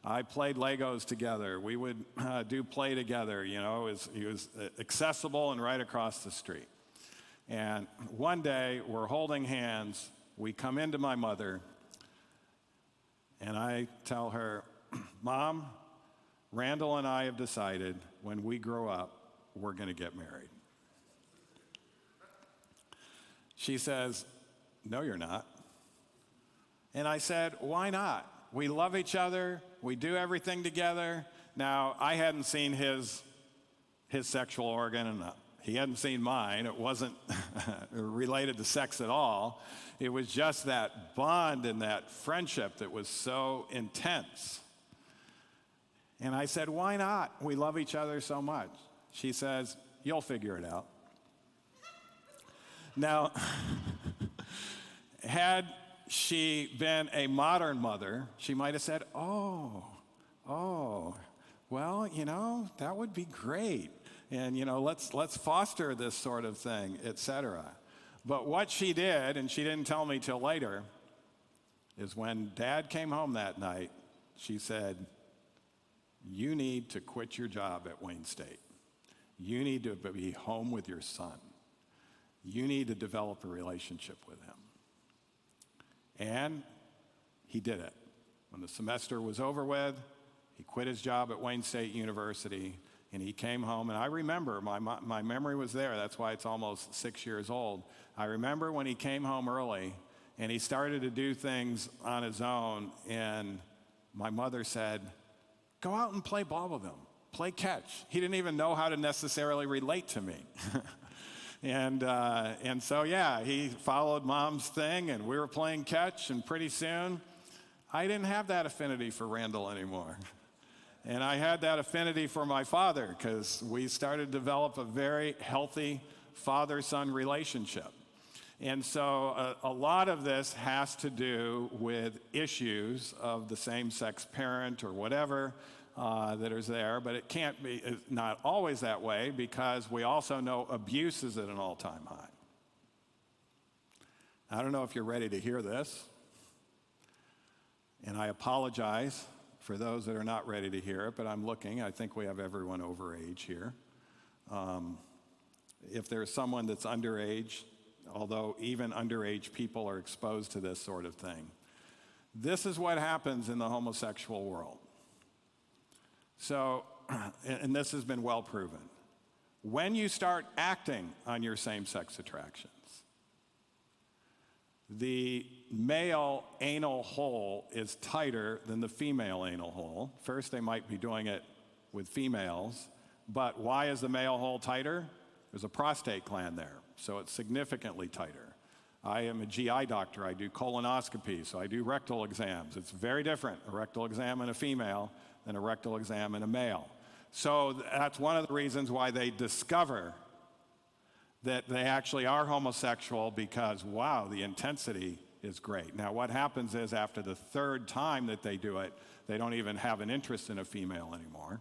I played Legos together. We would do play together. You know, he was accessible and right across the street. And one day, we're holding hands. We come into my mother, and I tell her, Mom, Randall and I have decided when we grow up, we're going to get married. She says, no, you're not. And I said, why not? We love each other. We do everything together. Now, I hadn't seen his sexual organ, and he hadn't seen mine. It wasn't related to sex at all. It was just that bond and that friendship that was so intense. And I said, why not? We love each other so much. She says, you'll figure it out. Now, had she been a modern mother, she might have said, oh, well, you know, that would be great. And, you know, let's foster this sort of thing, etc. But what she did, and she didn't tell me till later, is when Dad came home that night, she said, you need to quit your job at Wayne State. You need to be home with your son. You need to develop a relationship with him. And he did it. When the semester was over with, he quit his job at Wayne State University, and he came home. And I remember, my memory was there. That's why it's almost 6 years old. I remember when he came home early, and he started to do things on his own, and my mother said, go out and play ball with him. play catch. He didn't even know how to necessarily relate to me. And so, yeah, he followed Mom's thing, and we were playing catch, and pretty soon, I didn't have that affinity for Randall anymore. And I had that affinity for my father, because we started to develop a very healthy father-son relationship. And so a lot of this has to do with issues of the same-sex parent or whatever that is there, but it can't be, it's not always that way, because we also know abuse is at an all-time high. I don't know if you're ready to hear this, and I apologize for those that are not ready to hear it, but I'm looking. I think we have everyone over age here. If there's someone that's underage, although even underage people are exposed to this sort of thing, this is what happens in the homosexual world. So, and this has been well proven. When you start acting on your same-sex attractions, the male anal hole is tighter than the female anal hole. First, they might be doing it with females, but why is the male hole tighter? There's a prostate gland there, so it's significantly tighter. I am a GI doctor. I do colonoscopy, so I do rectal exams. It's very different, a rectal exam in a female than a rectal exam in a male. So that's one of the reasons why they discover that they actually are homosexual, because, wow, the intensity is great. Now, what happens is after the third time that they do it, they don't even have an interest in a female anymore.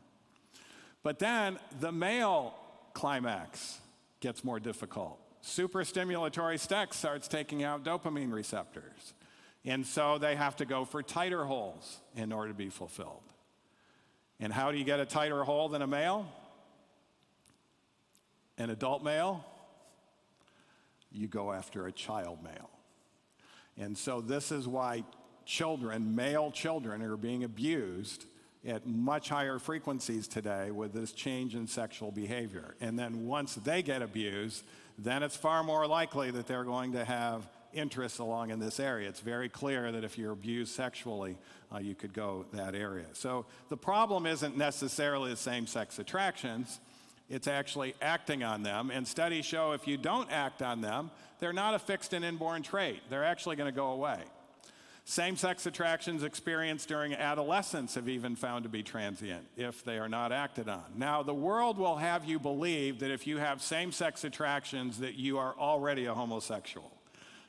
But then the male climax gets more difficult. Superstimulatory sex starts taking out dopamine receptors. And so they have to go for tighter holes in order to be fulfilled. And how do you get a tighter hole than a male? An adult male? You go after a child male. And so this is why children, male children, are being abused at much higher frequencies today with this change in sexual behavior. And then once they get abused, then it's far more likely that they're going to have interests along in this area. It's very clear that if you're abused sexually, you could go that area. So the problem isn't necessarily the same-sex attractions. It's actually acting on them. And studies show if you don't act on them, they're not a fixed and inborn trait. They're actually going to go away. Same-sex attractions experienced during adolescence have even found to be transient if they are not acted on. Now, the world will have you believe that if you have same-sex attractions that you are already a homosexual.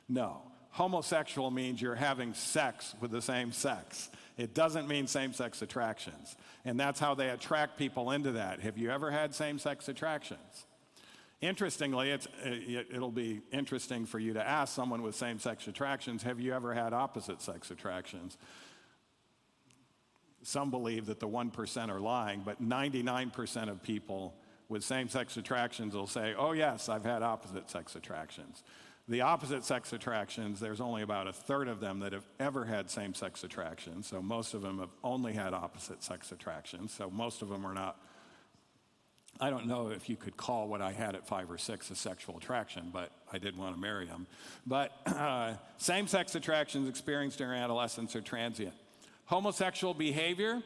No. Homosexual means you're having sex with the same sex. It doesn't mean same-sex attractions. And that's how they attract people into that. Have you ever had same-sex attractions? Interestingly, it'll be interesting for you to ask someone with same-sex attractions, have you ever had opposite-sex attractions? Some believe that the 1% are lying, but 99% of people with same-sex attractions will say, oh yes, I've had opposite-sex attractions. The opposite-sex attractions, there's only about a third of them that have ever had same-sex attractions, so most of them have only had opposite-sex attractions, so most of them are not. I don't know if you could call what I had at 5 or 6 a sexual attraction, but I did want to marry him. But same-sex attractions experienced during adolescence are transient. Homosexual behavior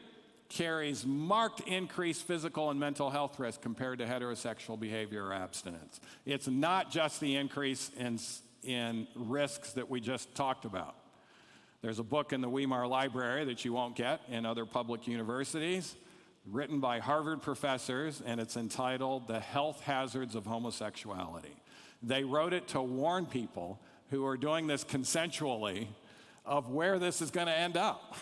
carries marked increased physical and mental health risk compared to heterosexual behavior or abstinence. It's not just the increase in risks that we just talked about. There's a book in the Weimar Library that you won't get in other public universities, written by Harvard professors, and it's entitled The Health Hazards of Homosexuality. They wrote it to warn people who are doing this consensually of where this is going to end up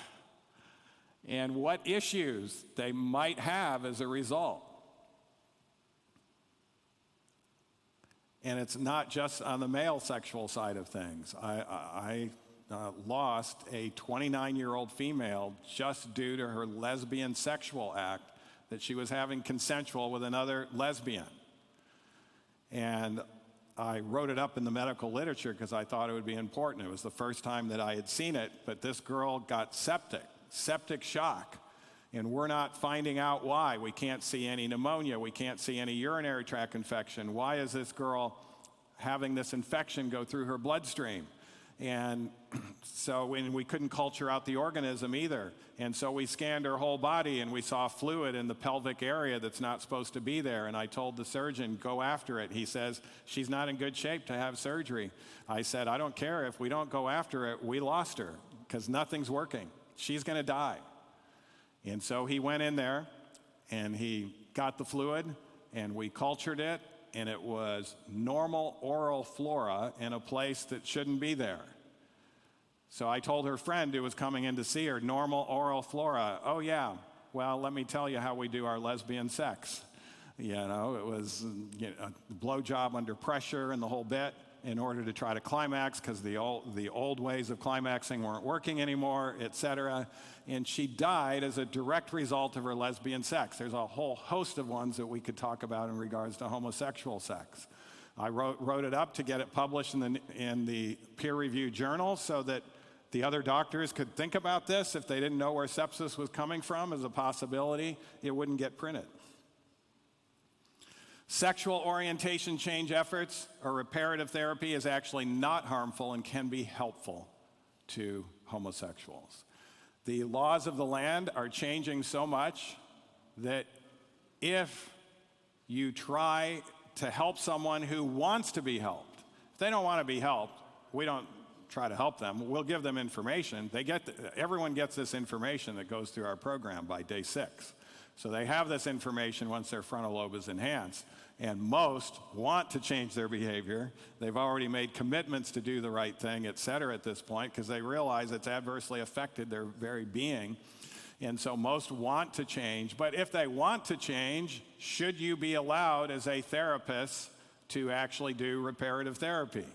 and what issues they might have as a result. And it's not just on the male sexual side of things. I lost a 29-year-old female just due to her lesbian sexual act that she was having consensual with another lesbian. And I wrote it up in the medical literature because I thought it would be important. It was the first time that I had seen it, but this girl got septic shock, and we're not finding out why. We can't see any pneumonia. We can't see any urinary tract infection. Why is this girl having this infection go through her bloodstream? And so we couldn't culture out the organism either. And so we scanned her whole body and we saw fluid in the pelvic area that's not supposed to be there. And I told the surgeon, go after it. He says, she's not in good shape to have surgery. I said, I don't care. If we don't go after it, we lost her because nothing's working. She's going to die. And so he went in there and he got the fluid and we cultured it, and it was normal oral flora in a place that shouldn't be there. So I told her friend who was coming in to see her, normal oral flora. Oh yeah, well, let me tell you how we do our lesbian sex. You know, it was a blowjob under pressure and the whole bit in order to try to climax because the old ways of climaxing weren't working anymore, etc. And she died as a direct result of her lesbian sex. There's a whole host of ones that we could talk about in regards to homosexual sex. I wrote it up to get it published in the peer-reviewed journal so that the other doctors could think about this. If they didn't know where sepsis was coming from as a possibility, it wouldn't get printed. Sexual orientation change efforts or reparative therapy is actually not harmful and can be helpful to homosexuals. The laws of the land are changing so much that if you try to help someone who wants to be helped, if they don't want to be helped, we don't try to help them. We'll give them information. Everyone gets this information that goes through our program by day 6. So they have this information once their frontal lobe is enhanced. And most want to change their behavior. They've already made commitments to do the right thing, et cetera, at this point, because they realize it's adversely affected their very being. And so most want to change. But if they want to change, should you be allowed as a therapist to actually do reparative therapy?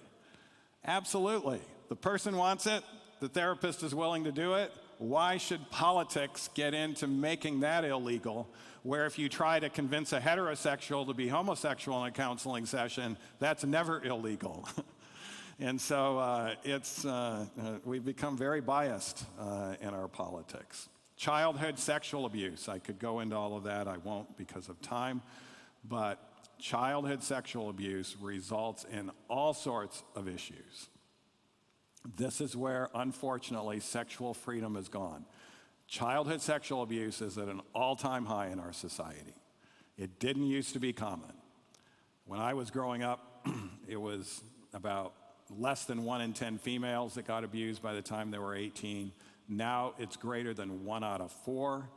Absolutely. The person wants it. The therapist is willing to do it. Why should politics get into making that illegal, where if you try to convince a heterosexual to be homosexual in a counseling session, that's never illegal? And so we've become very biased in our politics. Childhood sexual abuse. I could go into all of that. I won't because of time. But childhood sexual abuse results in all sorts of issues. This is where, unfortunately, sexual freedom has gone. Childhood sexual abuse is at an all-time high in our society. It didn't used to be common. When I was growing up, it was about less than 1 in 10 females that got abused by the time they were 18. Now it's greater than 1 out of 4.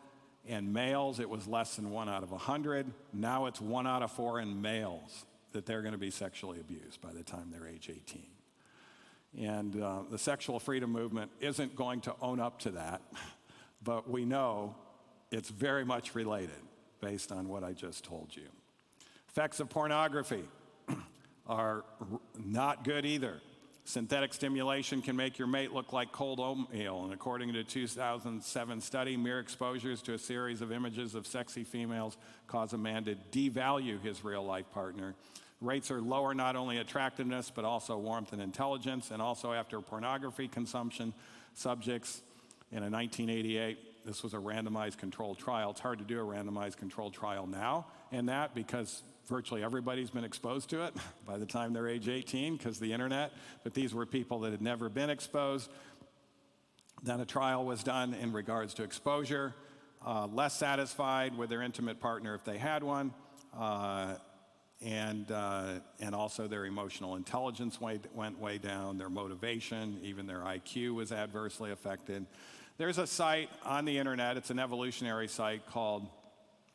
And males, it was less than 1 out of 100. Now it's 1 out of 4 in males that they're going to be sexually abused by the time they're age 18. And the sexual freedom movement isn't going to own up to that, but we know it's very much related based on what I just told you. Effects of pornography are not good either. Synthetic stimulation can make your mate look like cold oatmeal, and according to a 2007 study, mere exposures to a series of images of sexy females cause a man to devalue his real-life partner. Rates are lower not only attractiveness, but also warmth and intelligence, and also after pornography consumption. Subjects in a 1988, this was a randomized controlled trial. It's hard to do a randomized controlled trial now in that because virtually everybody's been exposed to it by the time they're age 18 because of the internet, but these were people that had never been exposed. Then a trial was done in regards to exposure, less satisfied with their intimate partner if they had one, and also their emotional intelligence went way down, their motivation, even their IQ was adversely affected. There's a site on the internet, it's an evolutionary site called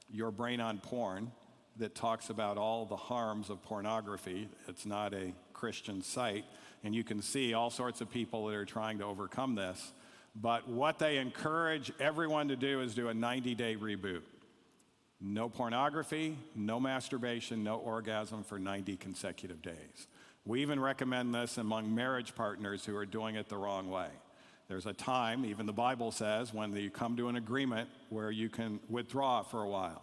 Your Brain on Porn that talks about all the harms of pornography. It's not a Christian site, and you can see all sorts of people that are trying to overcome this. But what they encourage everyone to do is do a 90-day reboot. No pornography, no masturbation, no orgasm for 90 consecutive days. We even recommend this among marriage partners who are doing it the wrong way. There's a time, even the Bible says, when you come to an agreement where you can withdraw for a while.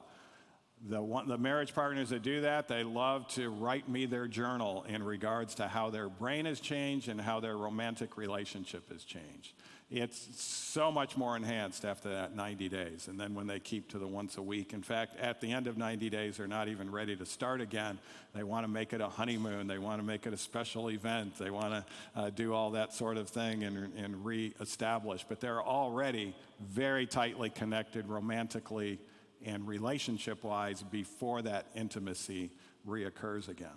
The marriage partners that do that, they love to write me their journal in regards to how their brain has changed and how their romantic relationship has changed. It's so much more enhanced after that 90 days. And then when they keep to the once a week, in fact, at the end of 90 days, they're not even ready to start again. They want to make it a honeymoon. They want to make it a special event. They want to do all that sort of thing and reestablish. But they're already very tightly connected romantically and relationship-wise before that intimacy reoccurs again.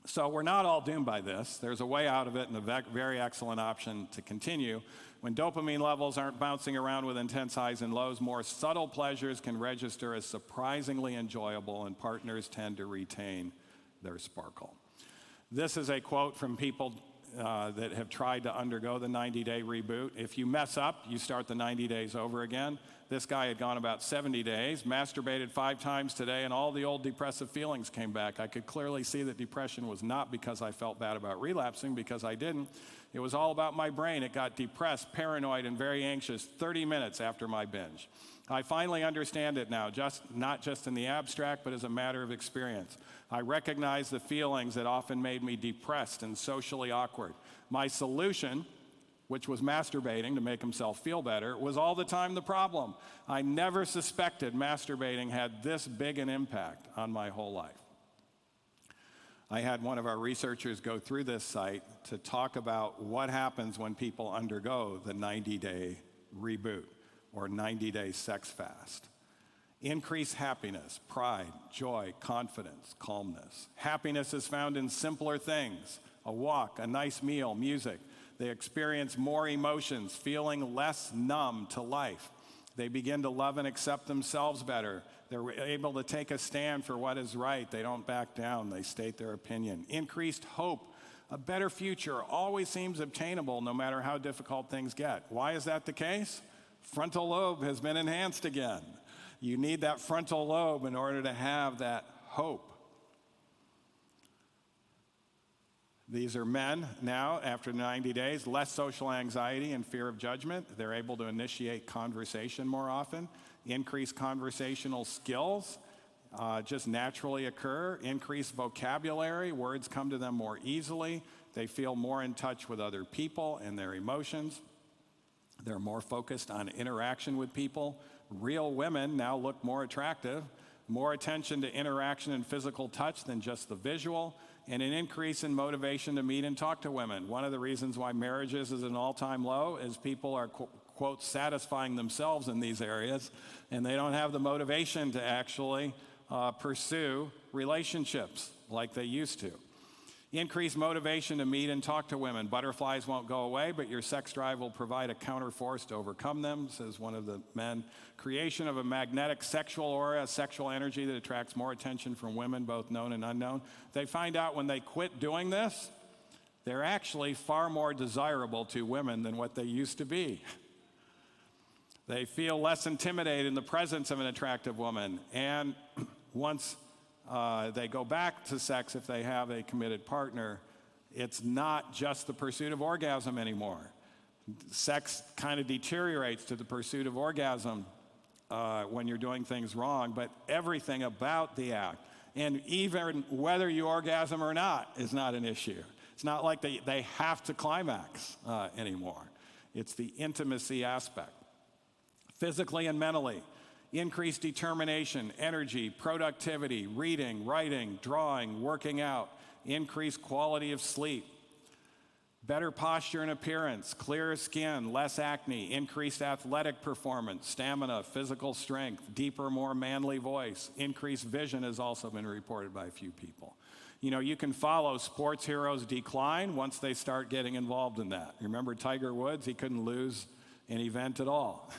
So we're not all doomed by this. There's a way out of it and a very excellent option to continue. When dopamine levels aren't bouncing around with intense highs and lows, more subtle pleasures can register as surprisingly enjoyable, and partners tend to retain their sparkle. This is a quote from people that have tried to undergo the 90-day reboot. If you mess up, you start the 90 days over again. This guy had gone about 70 days, masturbated 5 times today, and all the old depressive feelings came back. I could clearly see that depression was not because I felt bad about relapsing, because I didn't. It was all about my brain. It got depressed, paranoid, and very anxious 30 minutes after my binge. I finally understand it now, not just in the abstract, but as a matter of experience. I recognize the feelings that often made me depressed and socially awkward. My solution, which was masturbating to make himself feel better, was all the time the problem. I never suspected masturbating had this big an impact on my whole life. I had one of our researchers go through this site to talk about what happens when people undergo the 90-day reboot or 90-day sex fast. Increased happiness, pride, joy, confidence, calmness. Happiness is found in simpler things: a walk, a nice meal, music. They experience more emotions, feeling less numb to life. They begin to love and accept themselves better. They're able to take a stand for what is right. They don't back down. They state their opinion. Increased hope. A better future always seems obtainable no matter how difficult things get. Why is that the case? Frontal lobe has been enhanced again. You need that frontal lobe in order to have that hope. These are men now, after 90 days, less social anxiety and fear of judgment. They're able to initiate conversation more often. Increased conversational skills just naturally occur. Increased vocabulary, words come to them more easily. They feel more in touch with other people and their emotions. They're more focused on interaction with people. Real women now look more attractive. More attention to interaction and physical touch than just the visual, and an increase in motivation to meet and talk to women. One of the reasons why marriages is an all-time low is people are, quote, satisfying themselves in these areas, and they don't have the motivation to actually pursue relationships like they used to. Increased motivation to meet and talk to women. Butterflies won't go away, but your sex drive will provide a counterforce to overcome them, says one of the men. Creation of a magnetic sexual aura, a sexual energy that attracts more attention from women, both known and unknown. They find out when they quit doing this, they're actually far more desirable to women than what they used to be. They feel less intimidated in the presence of an attractive woman. And once they go back to sex, if they have a committed partner, it's not just the pursuit of orgasm anymore. Sex kind of deteriorates to the pursuit of orgasm when you're doing things wrong, but everything about the act, and even whether you orgasm or not, is not an issue. It's not like they have to climax anymore. It's the intimacy aspect. Physically and mentally. Increased determination, energy, productivity, reading, writing, drawing, working out, increased quality of sleep, better posture and appearance, clearer skin, less acne, increased athletic performance, stamina, physical strength, deeper, more manly voice, increased vision has also been reported by a few people. You know, you can follow sports heroes' decline once they start getting involved in that. You remember Tiger Woods? He couldn't lose an event at all.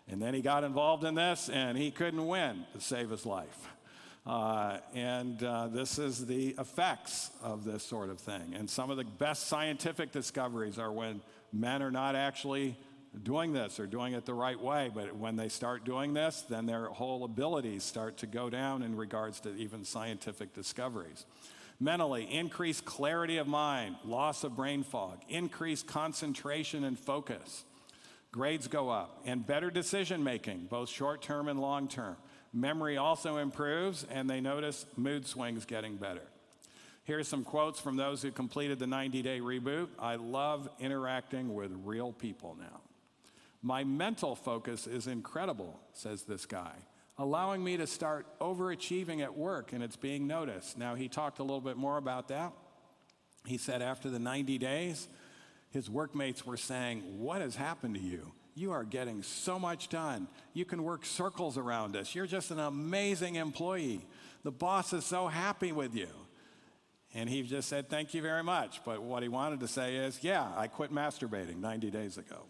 And then he got involved in this, and he couldn't win to save his life. This is the effects of this sort of thing. And some of the best scientific discoveries are when men are not actually doing this or doing it the right way. But when they start doing this, then their whole abilities start to go down in regards to even scientific discoveries. Mentally, increased clarity of mind, loss of brain fog, increased concentration and focus. Grades go up, and better decision making, both short-term and long-term. Memory also improves, and they notice mood swings getting better. Here's some quotes from those who completed the 90-day reboot. I love interacting with real people now. My mental focus is incredible, says this guy, allowing me to start overachieving at work, and it's being noticed. Now, he talked a little bit more about that. He said after the 90 days, his workmates were saying, what has happened to you? You are getting so much done. You can work circles around us. You're just an amazing employee. The boss is so happy with you. And he just said, thank you very much. But what he wanted to say is, yeah, I quit masturbating 90 days ago.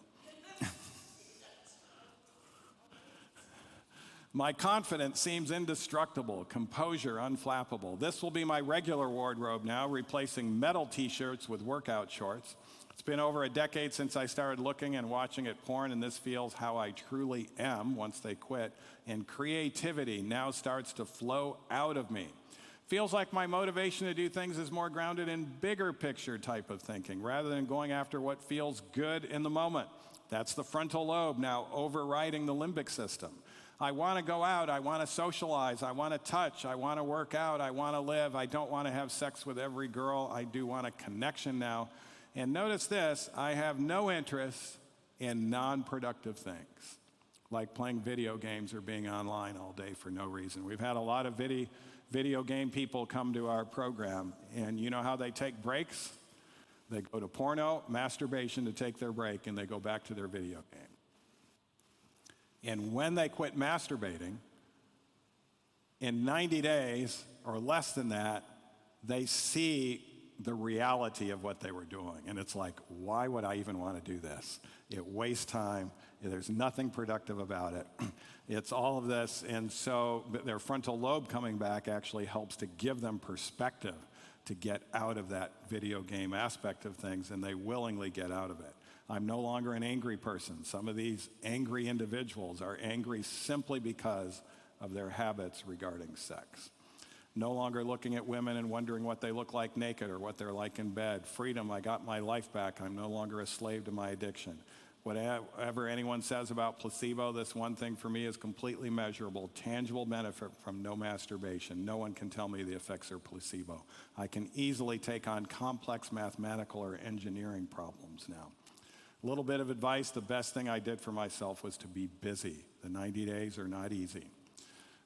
My confidence seems indestructible, composure unflappable. This will be my regular wardrobe now, replacing metal t-shirts with workout shorts. It's been over a decade since I started looking and watching at porn, and this feels how I truly am once they quit. And creativity now starts to flow out of me. Feels like my motivation to do things is more grounded in bigger picture type of thinking, rather than going after what feels good in the moment. That's the frontal lobe now overriding the limbic system. I want to go out, I want to socialize, I want to touch, I want to work out, I want to live, I don't want to have sex with every girl, I do want a connection now. And notice this, I have no interest in non-productive things, like playing video games or being online all day for no reason. We've had a lot of video game people come to our program, and you know how they take breaks? They go to porno, masturbation to take their break, and they go back to their video game. And when they quit masturbating, in 90 days or less than that, they see the reality of what they were doing. And it's like, why would I even want to do this? It wastes time. There's nothing productive about it. It's all of this. And so their frontal lobe coming back actually helps to give them perspective to get out of that video game aspect of things, and they willingly get out of it. I'm no longer an angry person. Some of these angry individuals are angry simply because of their habits regarding sex. No longer looking at women and wondering what they look like naked or what they're like in bed. Freedom, I got my life back. I'm no longer a slave to my addiction. Whatever anyone says about placebo, this one thing for me is completely measurable. Tangible benefit from no masturbation. No one can tell me the effects are placebo. I can easily take on complex mathematical or engineering problems now. A little bit of advice, the best thing I did for myself was to be busy. The 90 days are not easy.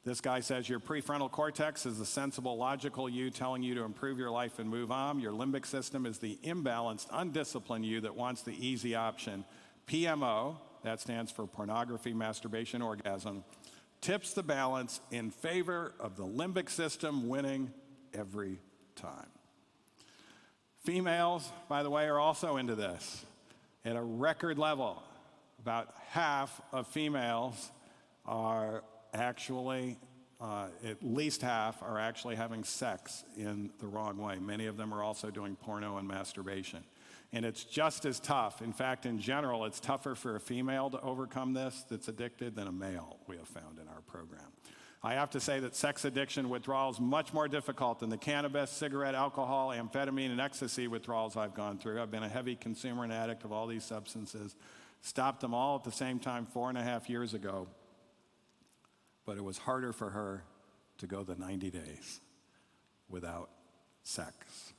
This guy says your prefrontal cortex is the sensible, logical you telling you to improve your life and move on. Your limbic system is the imbalanced, undisciplined you that wants the easy option. PMO, that stands for pornography, masturbation, orgasm, tips the balance in favor of the limbic system winning every time. Females, by the way, are also into this. At a record level, about half of females are actually, at least half, are actually having sex in the wrong way. Many of them are also doing porno and masturbation. And it's just as tough. In fact, in general, it's tougher for a female to overcome this that's addicted than a male, we have found in our program. I have to say that sex addiction withdrawal is much more difficult than the cannabis, cigarette, alcohol, amphetamine, and ecstasy withdrawals I've gone through. I've been a heavy consumer and addict of all these substances. Stopped them all at the same time 4.5 years ago. But it was harder for her to go the 90 days without sex.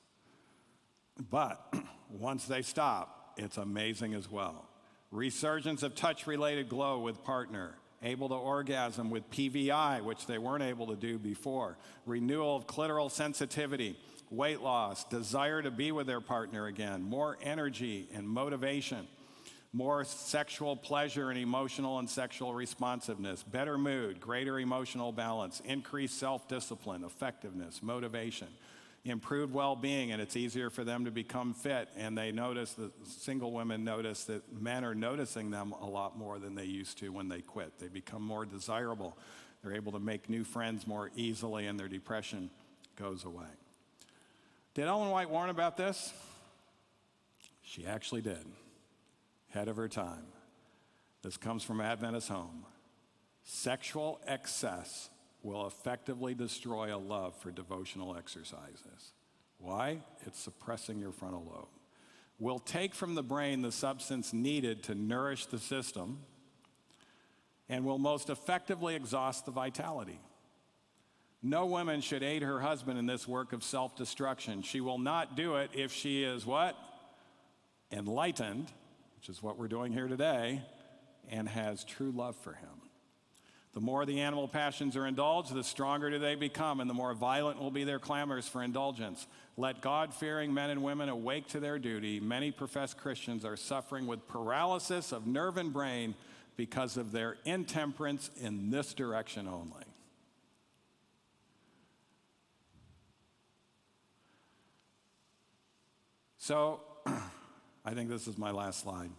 But once they stop, it's amazing as well. Resurgence of touch-related glow with partner. Able to orgasm with PVI, which they weren't able to do before. Renewal of clitoral sensitivity, weight loss, desire to be with their partner again, more energy and motivation, more sexual pleasure and emotional and sexual responsiveness, better mood, greater emotional balance, increased self-discipline, effectiveness, motivation, improved well-being, and it's easier for them to become fit. And they notice, that single women notice that men are noticing them a lot more than they used to when they quit. They become more desirable. They're able to make new friends more easily, and their depression goes away. Did Ellen White warn about this? She actually did. Ahead of her time. This comes from Adventist Home. Sexual excess will effectively destroy a love for devotional exercises. Why? It's suppressing your frontal lobe. Will take from the brain the substance needed to nourish the system and will most effectively exhaust the vitality. No woman should aid her husband in this work of self-destruction. She will not do it if she is what? Enlightened, which is what we're doing here today, and has true love for him. The more the animal passions are indulged, the stronger do they become, and the more violent will be their clamors for indulgence. Let God-fearing men and women awake to their duty. Many professed Christians are suffering with paralysis of nerve and brain because of their intemperance in this direction only. So, I think this is my last slide.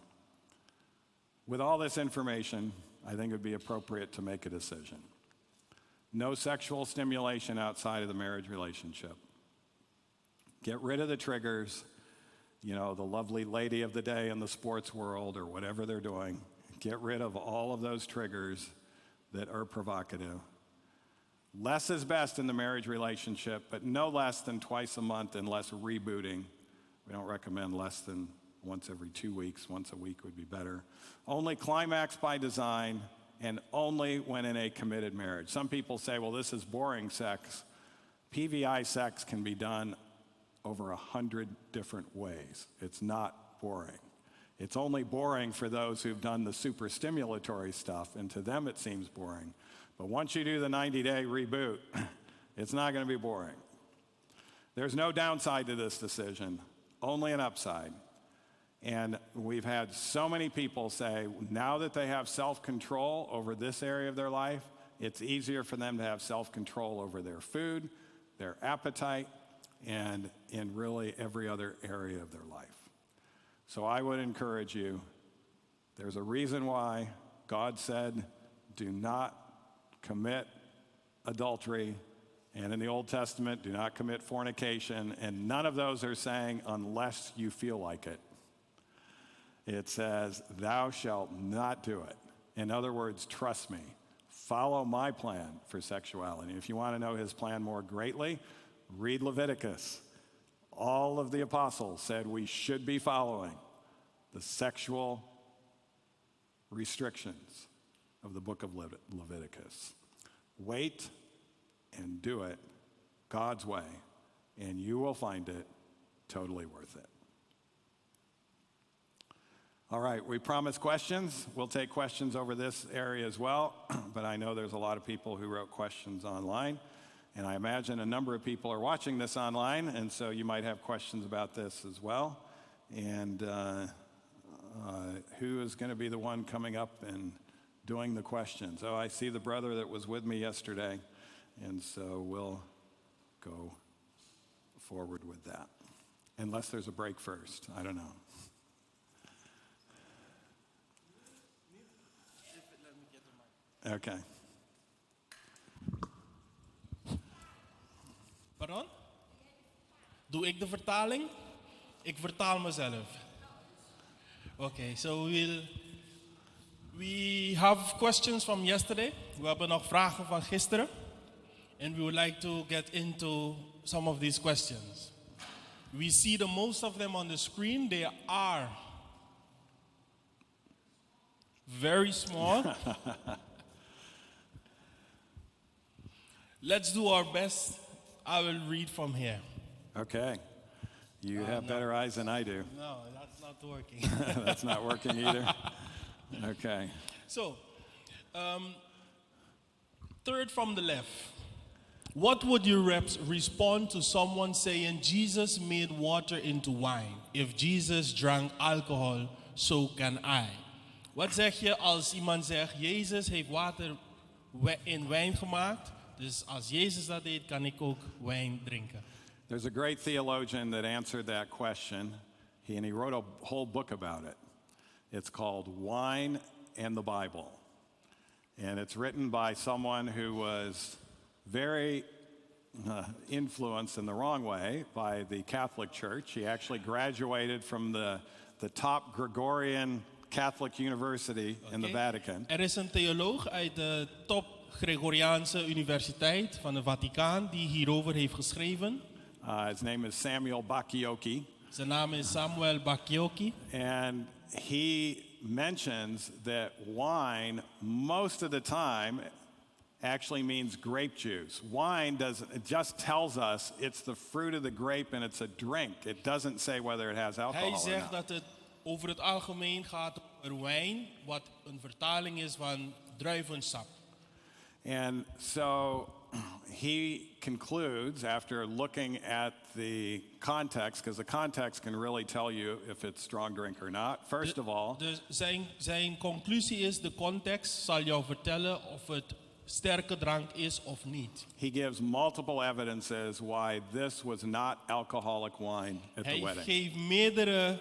With all this information, I think it would be appropriate to make a decision. No sexual stimulation outside of the marriage relationship. Get rid of the triggers, the lovely lady of the day in the sports world or whatever they're doing. Get rid of all of those triggers that are provocative. Less is best in the marriage relationship, but no less than twice a month and less rebooting. We don't recommend less than once every 2 weeks. Once a week would be better. Only climax by design, and only when in a committed marriage. Some people say, well, this is boring sex. PVI sex can be done over 100 different ways. It's not boring. It's only boring for those who've done the super stimulatory stuff, and to them it seems boring. But once you do the 90-day reboot, it's not going to be boring. There's no downside to this decision, only an upside. And we've had so many people say, now that they have self-control over this area of their life, it's easier for them to have self-control over their food, their appetite, and in really every other area of their life. So I would encourage you, there's a reason why God said, do not commit adultery, and in the Old Testament, do not commit fornication, and none of those are saying unless you feel like it. It says, thou shalt not do it. In other words, trust me. Follow my plan for sexuality. If you want to know his plan more greatly, read Leviticus. All of the apostles said we should be following the sexual restrictions of the book of Leviticus. Wait and do it God's way, and you will find it totally worth it. All right, we promised questions. We'll take questions over this area as well, but I know there's a lot of people who wrote questions online, and I imagine a number of people are watching this online, and so you might have questions about this as well. And who is going to be the one coming up and doing the questions? Oh, I see the brother that was with me yesterday, and so we'll go forward with that. Unless there's a break first, I don't know. Okay. Pardon? Doe ik de vertaling? Ik vertaal mezelf. Okay, so we have questions from yesterday. We hebben nog vragen van gisteren. And we would like to get into some of these questions. We see the most of them on the screen. They are very small. Let's do our best. I will read from here. Okay. You have better eyes than I do. No, that's not working. That's not working either? Okay. So, third from the left. What would you respond to someone saying Jesus made water into wine? If Jesus drank alcohol, so can I. Wat zeg je als iemand zegt, Jezus heeft water in wijn gemaakt, dus als Jezus dat deed, kan ik ook wijn drinken? There's a great theologian that answered that question, and he wrote a whole book about it. It's called Wine and the Bible. And it's written by someone who was very influenced in the wrong way by the Catholic Church. He actually graduated from the top Gregorian Catholic University in the Vatican. Is een theoloog uit de top Gregoriaanse Universiteit van de Vaticaan die hierover heeft geschreven. His name is Samuel Bacchiocchi. Zijn naam is Samuel Bacchiocchi. And he mentions that wine, most of the time, actually means grape juice. Wine it just tells us it's the fruit of the grape and it's a drink. It doesn't say whether it has alcohol Hij or zegt not. dat het over het algemeen gaat over wijn, wat een vertaling is van druivensap. And so he concludes, after looking at the context, because the context can really tell you if it's strong drink or not. First of all, Dus zijn conclusie is, de context zal jou vertellen of het sterke drank is of niet. he gives multiple evidences why this was not alcoholic wine at the Hij wedding. geeft meerdere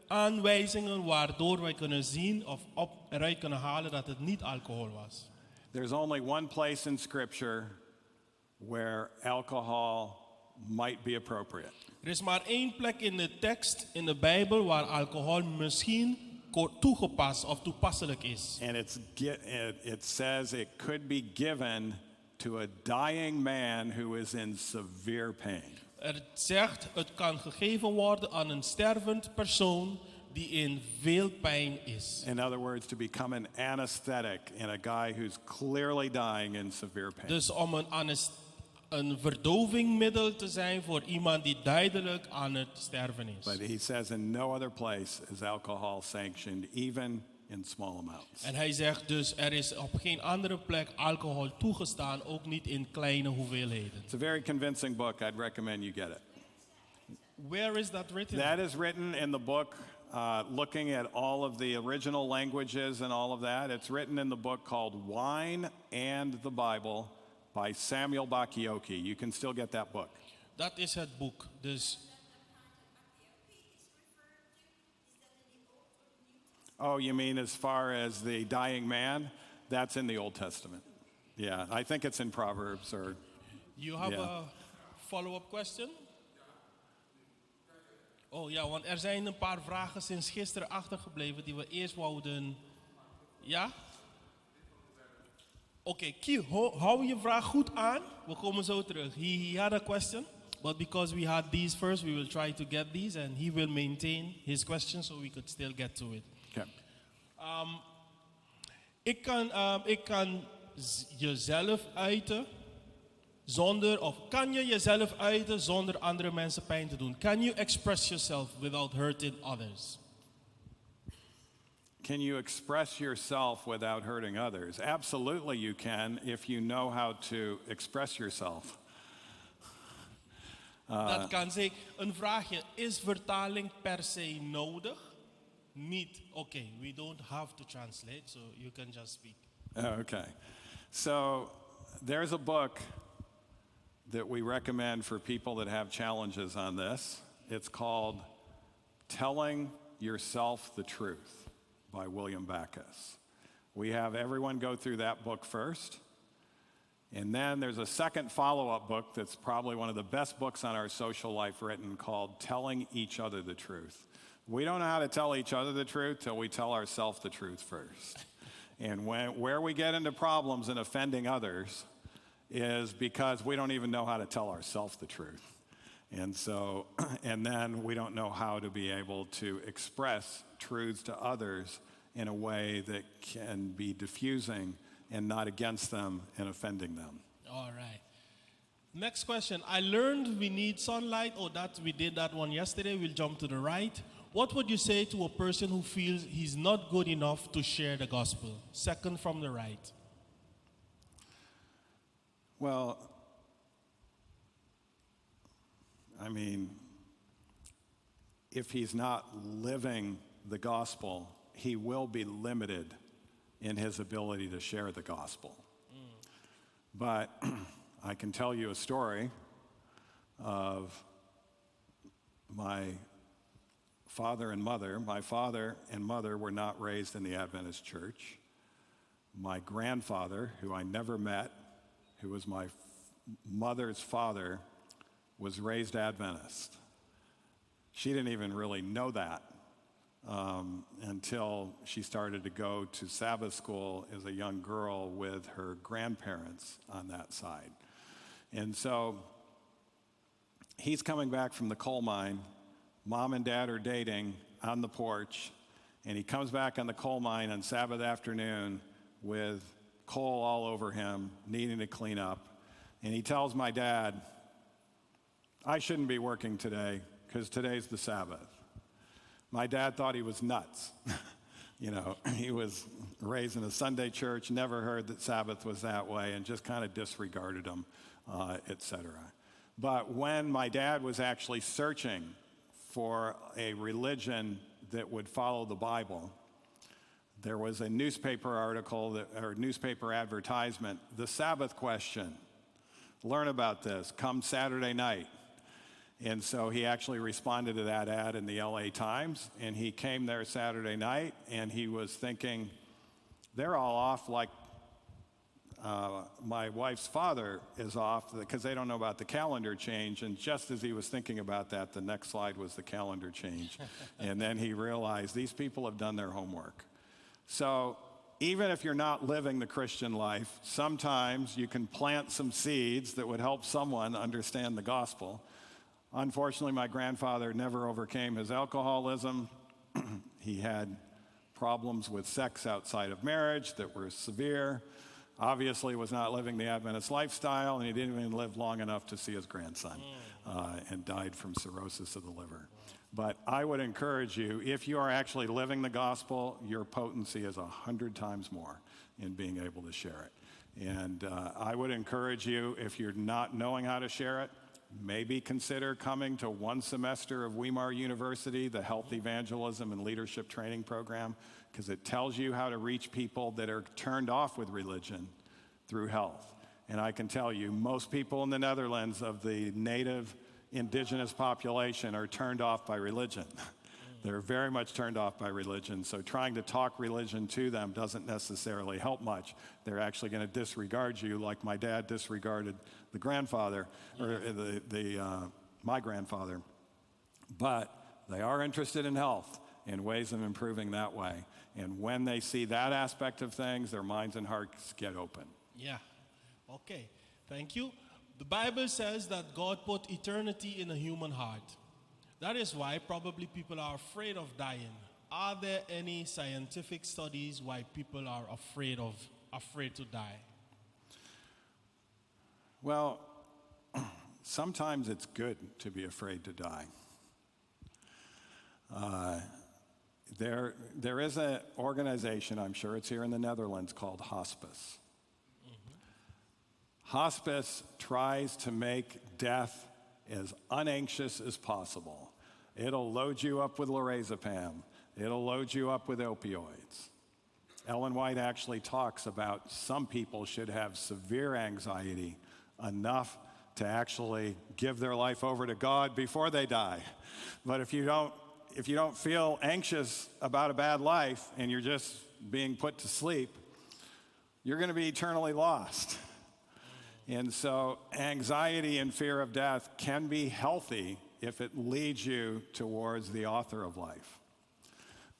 aanwijzingen waardoor wij kunnen zien of eruit kunnen halen dat het niet alcohol was. There's only one place in Scripture where alcohol might be appropriate. Er is maar één plek in de tekst in de Bijbel waar alcohol misschien toegepast of toepasselijk is. And it says it could be given to a dying man who is in severe pain. Het zegt, het kan gegeven worden aan een stervend persoon die in veel pijn is. In other words, to become an anesthetic in a guy who's clearly dying in severe pain. Dus om een verdovingmiddel te zijn voor iemand die duidelijk aan het sterven is. But he says in no other place is alcohol sanctioned, even in small amounts. En hij zegt dus, er is op geen andere plek alcohol toegestaan, ook niet in kleine hoeveelheden. It's a very convincing book. I'd recommend you get it. Where is that written? That is written in the book, looking at all of the original languages and all of that. It's written in the book called Wine and the Bible by Samuel Bakioki. You can still get that book. Dat is het boek. Dus Oh, you mean as far as the dying man? That's in the Old Testament. Yeah, I think it's in Proverbs or. you have Yeah. a follow-up question? Oh ja, want er zijn een paar vragen sinds gisteren achtergebleven die we eerst wouden. Ja? Oké, Q, hou je vraag goed aan. We komen zo terug. He had a question, but because we had these first, we will try to get these, and he will maintain his question so we could still get to it. Okay. Ik kan jezelf uiten zonder, of kan je jezelf uiten zonder andere mensen pijn te doen? Can you express yourself without hurting others? Can you express yourself without hurting others? Absolutely, you can if you know how to express yourself. Dat kan zeker. Een vraagje, is vertaling per se nodig? Niet. Oké, we don't have to translate, so you can just speak. Okay. So there's a book that we recommend for people that have challenges on this. It's called Telling Yourself the Truth by William Backus. We have everyone go through that book first. And then there's a second follow-up book that's probably one of the best books on our social life written called Telling Each Other the Truth. We don't know how to tell each other the truth till we tell ourselves the truth first. And where we get into problems and offending others is because we don't even know how to tell ourselves the truth. And so, and then we don't know how to be able to express truths to others in a way that can be diffusing and not against them and offending them. All right. Next question. I learned we need sunlight. Oh, we did that one yesterday. We'll jump to the right. What would you say to a person who feels he's not good enough to share the gospel? Second from the right. Well, I mean, if he's not living the gospel, he will be limited in his ability to share the gospel. But I can tell you a story of my father and mother. My father and mother were not raised in the Adventist church. My grandfather, who I never met, who was my mother's father, was raised Adventist. She didn't even really know that until she started to go to Sabbath school as a young girl with her grandparents on that side. And so he's coming back from the coal mine. Mom and dad are dating on the porch, And he comes back on the coal mine on Sabbath afternoon with coal all over him, needing to clean up. And he tells my dad, I shouldn't be working today because today's the Sabbath. My dad thought he was nuts. You know, he was raised in a Sunday church, never heard that Sabbath was that way, and just kind of disregarded him, etc. But when my dad was actually searching for a religion that would follow the Bible, there was a newspaper article or newspaper advertisement, the Sabbath question. Learn about this, come Saturday night. And so he actually responded to that ad in the LA Times, and he came there Saturday night, and he was thinking, they're all off like my wife's father is off because they don't know about the calendar change. And just as he was thinking about that, the next slide was the calendar change. And then he realized these people have done their homework. So even if you're not living the Christian life, sometimes you can plant some seeds that would help someone understand the gospel. Unfortunately, my grandfather never overcame his alcoholism. He had problems with sex outside of marriage that were severe. Obviously was not living the Adventist lifestyle, and he didn't even live long enough to see his grandson, and died from cirrhosis of the liver. But I would encourage you, if you are actually living the gospel, your potency is 100 times more in being able to share it. And I would encourage you, if you're not knowing how to share it, maybe consider coming to one semester of Weimar University, the Health Evangelism and Leadership Training Program, because it tells you how to reach people that are turned off with religion through health. And I can tell you, most people in the Netherlands of the native indigenous population are turned off by religion. They're very much turned off by religion, so trying to talk religion to them doesn't necessarily help much. They're actually going to disregard you like my dad disregarded the grandfather, or my grandfather. But they are interested in health and ways of improving that way. And when they see that aspect of things, their minds and hearts get open. Yeah. Okay. Thank you. The Bible says that God put eternity in a human heart. That is why probably people are afraid of dying. Are there any scientific studies why people are afraid to die? Well, sometimes it's good to be afraid to die. There is an organization, I'm sure it's here in the Netherlands, called Hospice. Hospice tries to make death as unanxious as possible. It'll load you up with lorazepam. It'll load you up with opioids. Ellen White actually talks about some people should have severe anxiety enough to actually give their life over to God before they die. But if you don't feel anxious about a bad life and you're just being put to sleep, you're going to be eternally lost. And so anxiety and fear of death can be healthy if it leads you towards the author of life.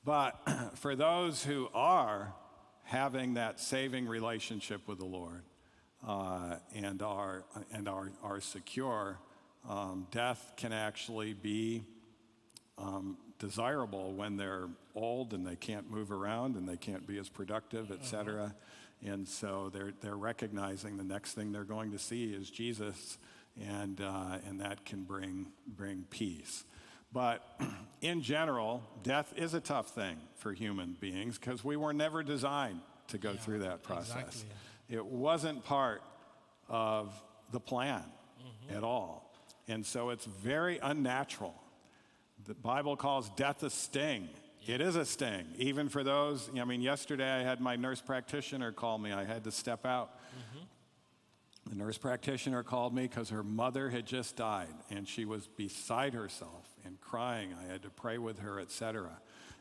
But for those who are having that saving relationship with the Lord and are secure, death can actually be desirable when they're old and they can't move around and they can't be as productive, etc. And so they're recognizing the next thing they're going to see is Jesus, and that can bring peace. But in general, death is a tough thing for human beings because we were never designed to go through that process. Exactly. It wasn't part of the plan at all. And so it's very unnatural. The Bible calls death a sting. It is a sting, even for those, yesterday I had my nurse practitioner call me. I had to step out. The nurse practitioner called me because her mother had just died, and she was beside herself and crying. I had to pray with her, etc.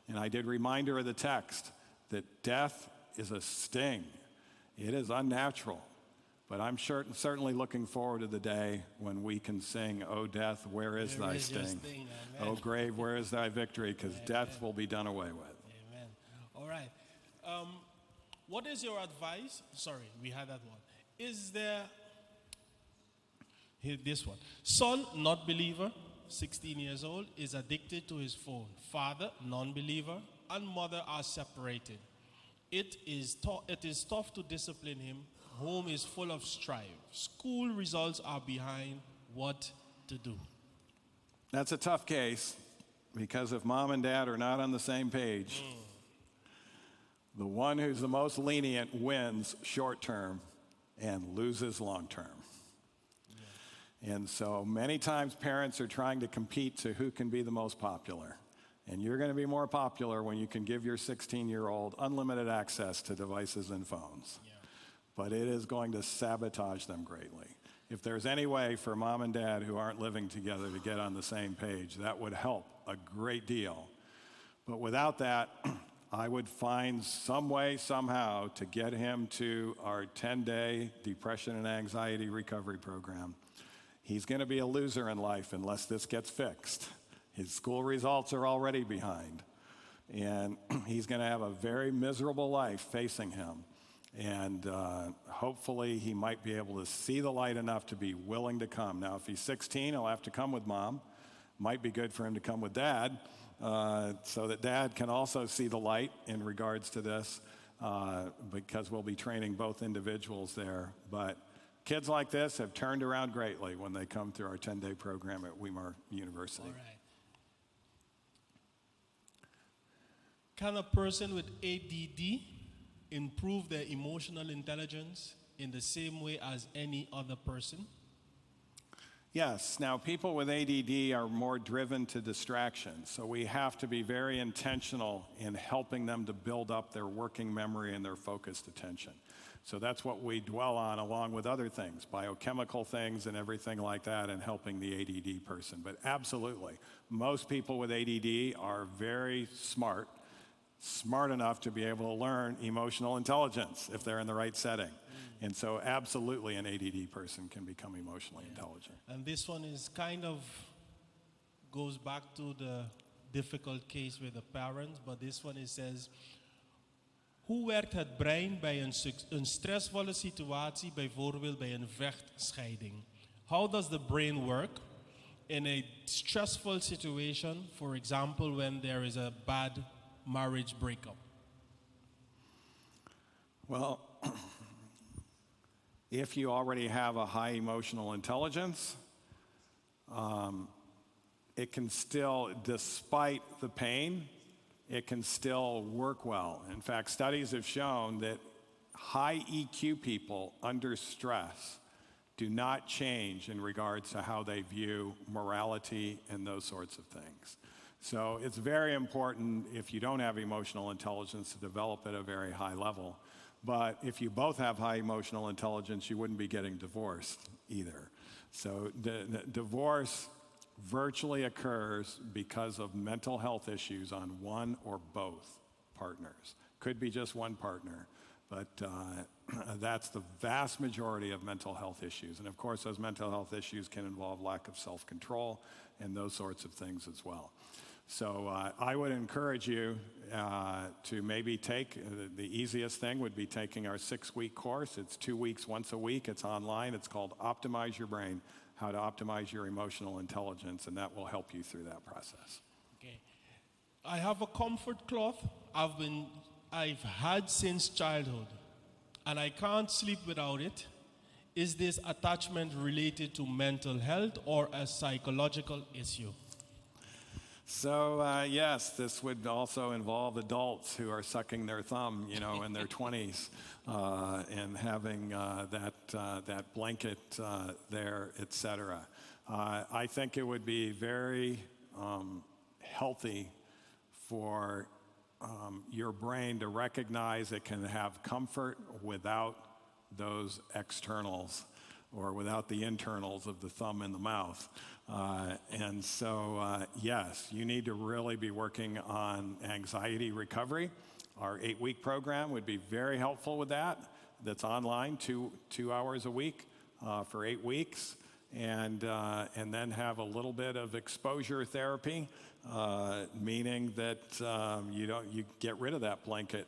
And I did remind her of the text that death is a sting. It is unnatural. But I'm certainly looking forward to the day when we can sing, "O death, where is thy sting? O grave, where is thy victory?" Because death will be done away with. Amen. All right. What is your advice? Sorry, we had that one. Is there... Here, this one. Son, not believer, 16 years old, is addicted to his phone. Father, non-believer, and mother are separated. It is tough to discipline him. Home is full of strife. School results are behind. What to do? That's a tough case because if mom and dad are not on the same page, the one who's the most lenient wins short term and loses long term. And so many times parents are trying to compete to who can be the most popular. And you're going to be more popular when you can give your 16-year-old unlimited access to devices and phones. Yeah. But it is going to sabotage them greatly. If there's any way for mom and dad who aren't living together to get on the same page, that would help a great deal. But without that, I would find some way, somehow, to get him to our 10-day depression and anxiety recovery program. He's going to be a loser in life unless this gets fixed. His school results are already behind. And he's going to have a very miserable life facing him. And hopefully he might be able to see the light enough to be willing to come. Now, if he's 16, he'll have to come with mom. Might be good for him to come with dad, so that dad can also see the light in regards to this, because we'll be training both individuals there. But kids like this have turned around greatly when they come through our 10-day program at Weimar University. All right. Can a person with ADD improve their emotional intelligence in the same way as any other person? Yes. Now, people with ADD are more driven to distraction, so we have to be very intentional in helping them to build up their working memory and their focused attention. So that's what we dwell on, along with other things, biochemical things and everything like that, and helping the ADD person. But absolutely, most people with ADD are very smart enough to be able to learn emotional intelligence if they're in the right setting. And so absolutely an ADD person can become emotionally intelligent. And this one is kind of goes back to the difficult case with the parents, but this one it says, hoe werkt het brein bij een stressvolle situatie, bijvoorbeeld bij een vechtscheiding? How does the brain work in a stressful situation, for example, when there is a bad marriage breakup? Well, if you already have a high emotional intelligence, it can still, despite the pain, it can still work well. In fact, studies have shown that high EQ people under stress do not change in regards to how they view morality and those sorts of things. So it's very important, if you don't have emotional intelligence, to develop at a very high level. But if you both have high emotional intelligence, you wouldn't be getting divorced either. So the divorce virtually occurs because of mental health issues on one or both partners. Could be just one partner, but that's the vast majority of mental health issues. And of course, those mental health issues can involve lack of self-control and those sorts of things as well. So I would encourage you to maybe take, the easiest thing would be taking our 6-week course. It's 2 weeks, once a week. It's online. It's called Optimize Your Brain, How to Optimize Your Emotional Intelligence, and that will help you through that process. Okay. I have a comfort cloth I've had since childhood, and I can't sleep without it. Is this attachment related to mental health or a psychological issue? So yes, this would also involve adults who are sucking their thumb, in their 20s, and having that blanket there, etc. I think it would be very healthy for your brain to recognize it can have comfort without those externals, or without the internals of the thumb and the mouth. And so, yes, you need to really be working on anxiety recovery. Our 8-week program would be very helpful with that. That's online, 2 hours a week for 8 weeks. And then have a little bit of exposure therapy, meaning that you get rid of that blanket.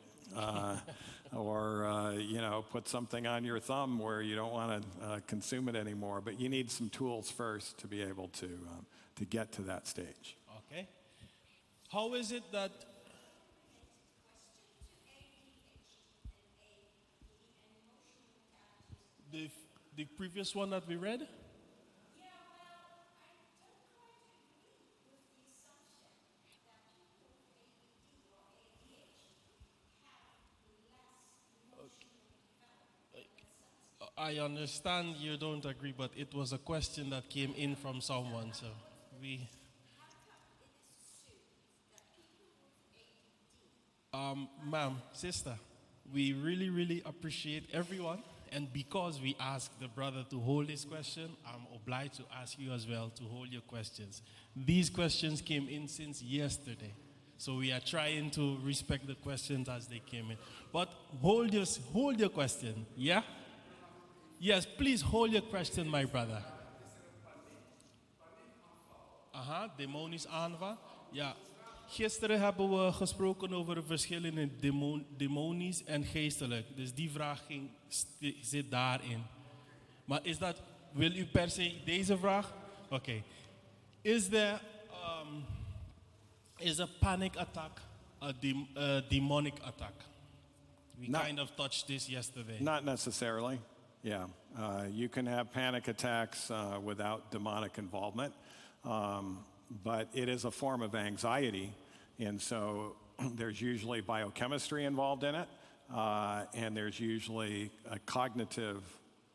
Or put something on your thumb where you don't want to consume it anymore. But you need some tools first to be able to get to that stage. Okay. How is it that The previous one that we read? I understand you don't agree, but it was a question that came in from someone, so we. Ma'am, sister, we really, really appreciate everyone, and because we asked the brother to hold his question, I'm obliged to ask you as well to hold your questions. These questions came in since yesterday, so we are trying to respect the questions as they came in. But hold your question, yeah? Yes, please hold your question, my brother. Demonisch aanval. Ja, gisteren hebben we gesproken over de verschillen in demonisch en geestelijk. Dus die vraag zit daarin. Maar wil u per se deze vraag? Oké. Is a panic attack a demonic attack? We kind of touched this yesterday. Not necessarily. Yeah, you can have panic attacks without demonic involvement, but it is a form of anxiety, and so there's usually biochemistry involved in it, and there's usually cognitive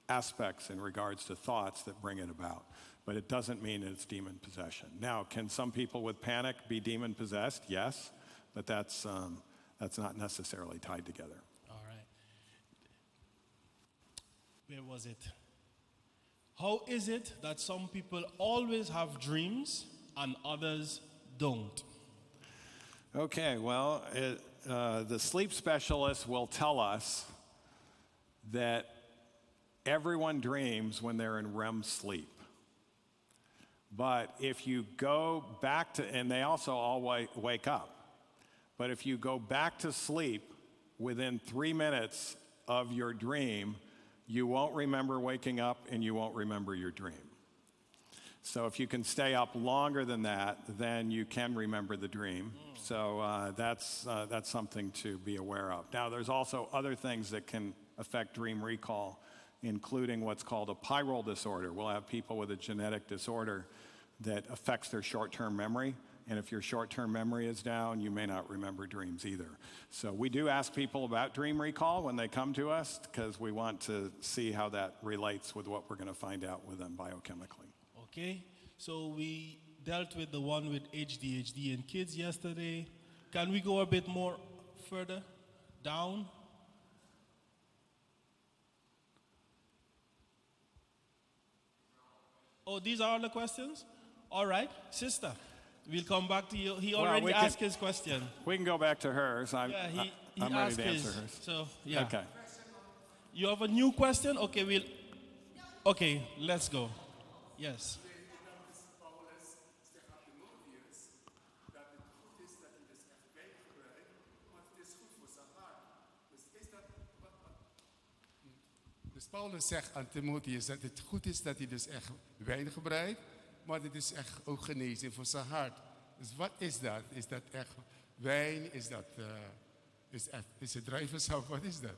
aspects in regards to thoughts that bring it about. But it doesn't mean it's demon possession. Now, can some people with panic be demon possessed? Yes, but that's not necessarily tied together. Where was it? How is it that some people always have dreams and others don't? Okay, well, the sleep specialist will tell us that everyone dreams when they're in REM sleep. But if you go back to, and they also all wake up, but if you go back to sleep within 3 minutes of your dream, you won't remember waking up and you won't remember your dream. So if you can stay up longer than that, then you can remember the dream. So that's something to be aware of. Now, there's also other things that can affect dream recall, including what's called a pyrrole disorder. We'll have people with a genetic disorder that affects their short-term memory. And if your short-term memory is down, you may not remember dreams either. So we do ask people about dream recall when they come to us because we want to see how that relates with what we're going to find out with them biochemically. Okay, so we dealt with the one with ADHD in kids yesterday. Can we go a bit more further down? Oh, these are all the questions? All right, sister. We'll come back to you. He already asked his question. We can go back to hers. He I'm ready asked to answer his. hers. So, yeah. Okay. You have a new question? Okay, let's go. Yes. Dus Paulus zegt aan Timotheus dat het goed is dat hij dus echt wijn gebruikt, maar dit is echt ook genezing voor zijn hart. Dus wat is dat? Is dat echt wijn? Is dat is het druivensap? Wat is dat?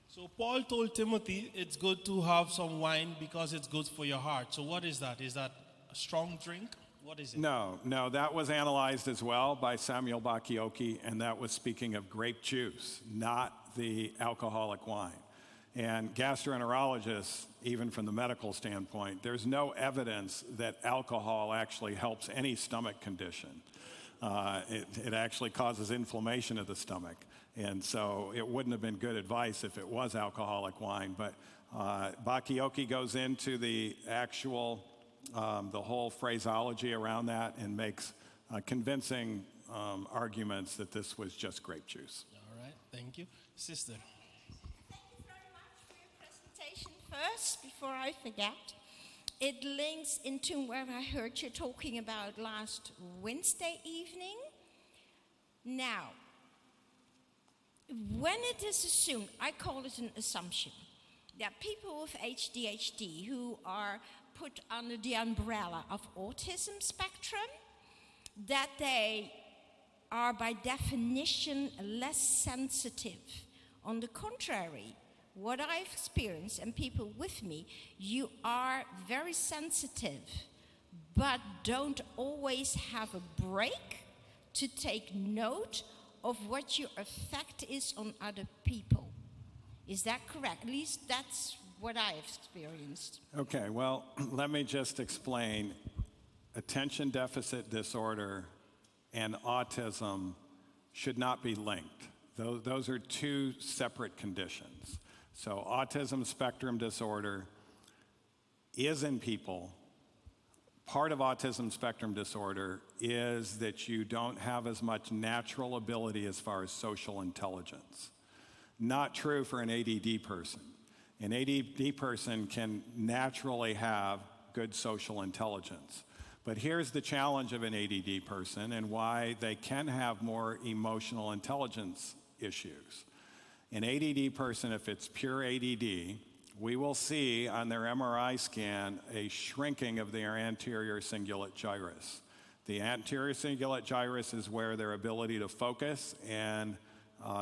So Paul told Timothy it's good to have some wine because it's good for your heart. So what is that? Is that a strong drink? What is it? No, that was analyzed as well by Samuel Bakioki, and that was speaking of grape juice, not the alcoholic wine. And gastroenterologists, even from the medical standpoint, there's no evidence that alcohol actually helps any stomach condition. It actually causes inflammation of the stomach. And so it wouldn't have been good advice if it was alcoholic wine. But Bakioki goes into the actual, the whole phraseology around that and makes convincing arguments that this was just grape juice. All right, thank you. Sister. First, before I forget, it links into what I heard you talking about last Wednesday evening. Now, when it is assumed, I call it an assumption, that people with ADHD who are put under the umbrella of autism spectrum, that they are by definition less sensitive. On the contrary, what I've experienced and people with me, you are very sensitive, but don't always have a break to take note of what your effect is on other people. Is that correct? At least that's what I've experienced. Okay, well, let me just explain. Attention deficit disorder and autism should not be linked. Those are two separate conditions. So autism spectrum disorder is in people. Part of autism spectrum disorder is that you don't have as much natural ability as far as social intelligence. Not true for an ADD person. An ADD person can naturally have good social intelligence. But here's the challenge of an ADD person and why they can have more emotional intelligence issues. An ADD person, if it's pure ADD, we will see on their MRI scan a shrinking of their anterior cingulate gyrus. The anterior cingulate gyrus is where their ability to focus and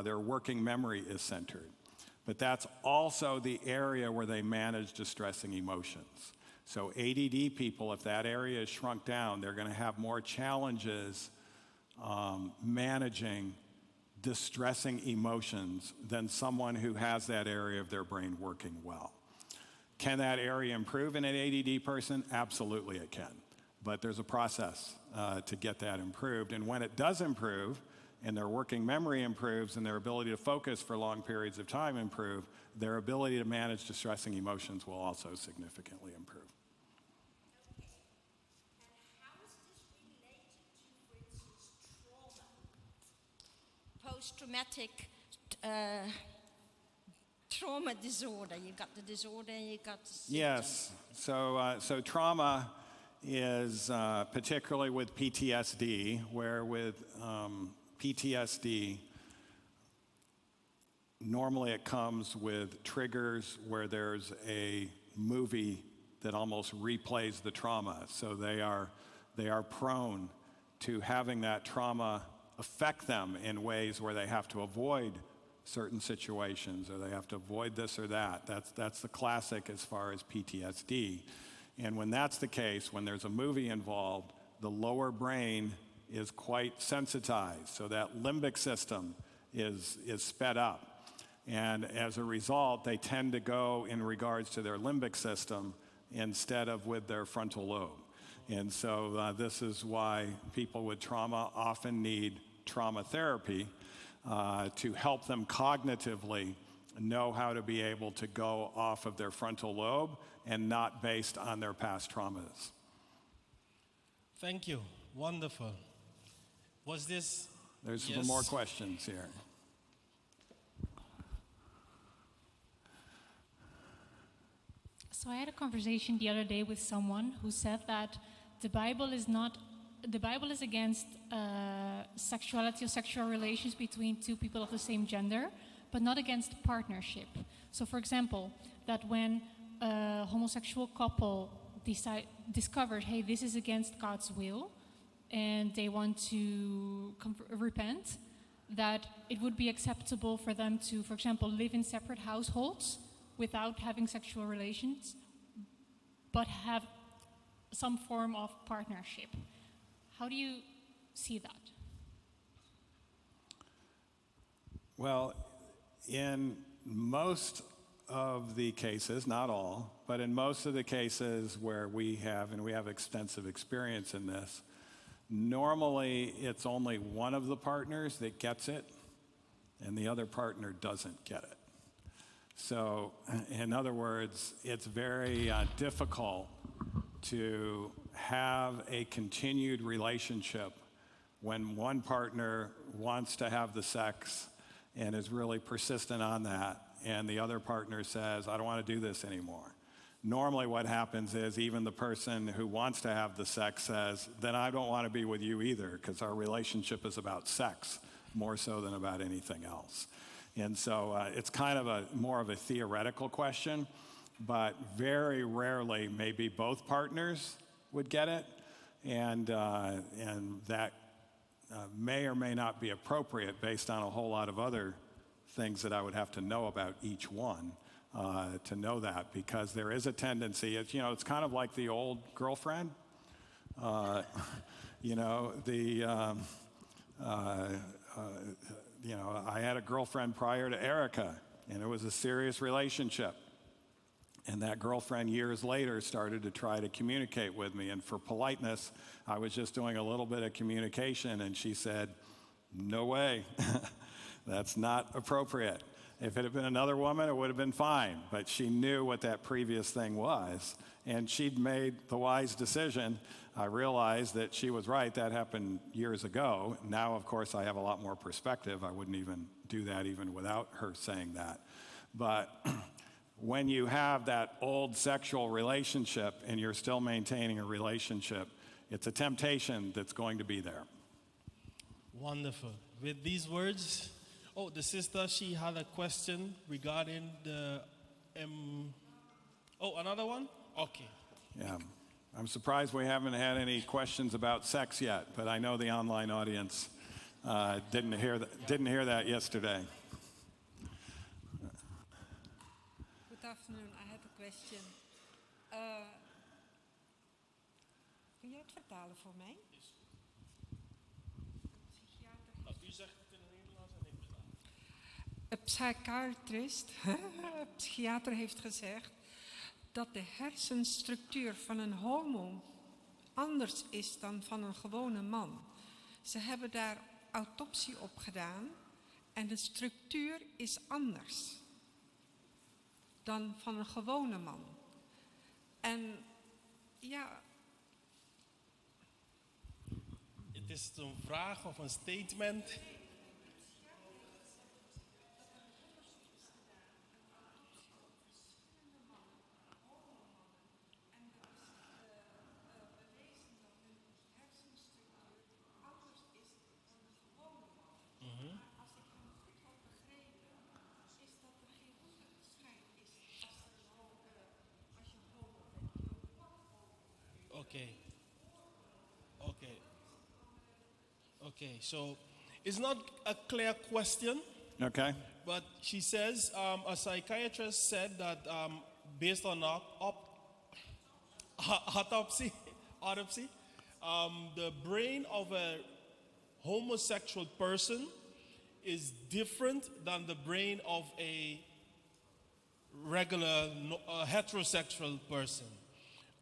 their working memory is centered. But that's also the area where they manage distressing emotions. So ADD people, if that area is shrunk down, they're going to have more challenges managing distressing emotions than someone who has that area of their brain working well. Can that area improve in an ADD person? Absolutely it can. But there's a process to get that improved. And when it does improve, and their working memory improves, and their ability to focus for long periods of time improve, their ability to manage distressing emotions will also significantly improve. Okay. And how is this related to, for instance, trauma? Post-traumatic trauma disorder. You've got the disorder and you've got the symptoms. Yes. So trauma is particularly with PTSD, where with PTSD, normally it comes with triggers where there's a movie that almost replays the trauma. So they are prone to having that trauma affect them in ways where they have to avoid certain situations, or they have to avoid this or that. That's the classic as far as PTSD. And when that's the case, when there's a movie involved, the lower brain is quite sensitized, so that limbic system is sped up. And as a result, they tend to go in regards to their limbic system instead of with their frontal lobe. And so this is why people with trauma often need trauma therapy to help them cognitively know how to be able to go off of their frontal lobe and not based on their past traumas. Thank you. Wonderful. Was this... There's Yes. some more questions here. So I had a conversation the other day with someone who said that the Bible is against sexuality or sexual relations between two people of the same gender, but not against partnership. So for example, that when a homosexual couple discovered, hey, this is against God's will, and they want to repent, that it would be acceptable for them to, for example, live in separate households without having sexual relations, but have some form of partnership. How do you see that? Well, in most of the cases, not all, but in most of the cases where we have extensive experience in this, normally it's only one of the partners that gets it and the other partner doesn't get it. So, in other words, it's very difficult to have a continued relationship when one partner wants to have the sex and is really persistent on that, and the other partner says, I don't want to do this anymore. Normally what happens is even the person who wants to have the sex says, then I don't want to be with you either, because our relationship is about sex more so than about anything else. And so it's kind of more of a theoretical question, but very rarely maybe both partners would get it, and that may or may not be appropriate based on a whole lot of other things that I would have to know about each one to know that, because there is a tendency, it's, you know, it's kind of like the old girlfriend. You know, you know, I had a girlfriend prior to Erica, and it was a serious relationship. And that girlfriend years later started to try to communicate with me. And for politeness, I was just doing a little bit of communication, and she said, "No way, that's not appropriate." If it had been another woman, it would have been fine. But she knew what that previous thing was, and she'd made the wise decision. I realized that she was right. That happened years ago. Now, of course, I have a lot more perspective. I wouldn't even do that even without her saying that. But when you have that old sexual relationship and you're still maintaining a relationship, it's a temptation that's going to be there. Wonderful. With these words, oh, the sister, she had a question regarding the, oh, another one? Okay. Yeah. I'm surprised we haven't had any questions about sex yet, but I know the online audience didn't hear that yesterday. Good afternoon. I have a question. Kun jij het vertalen voor mij? U zegt het in het Nederlands en ik vertaal. Een psychiatrist, een psychiater heeft gezegd dat de hersenstructuur van een homo anders is dan van een gewone man. Ze hebben daar autopsie op gedaan en de structuur is anders dan van een gewone man. En ja. Het is een vraag of een statement. Okay, so it's not a clear question. Okay. But she says a psychiatrist said that based on autopsy, the brain of a homosexual person is different than the brain of a regular heterosexual person.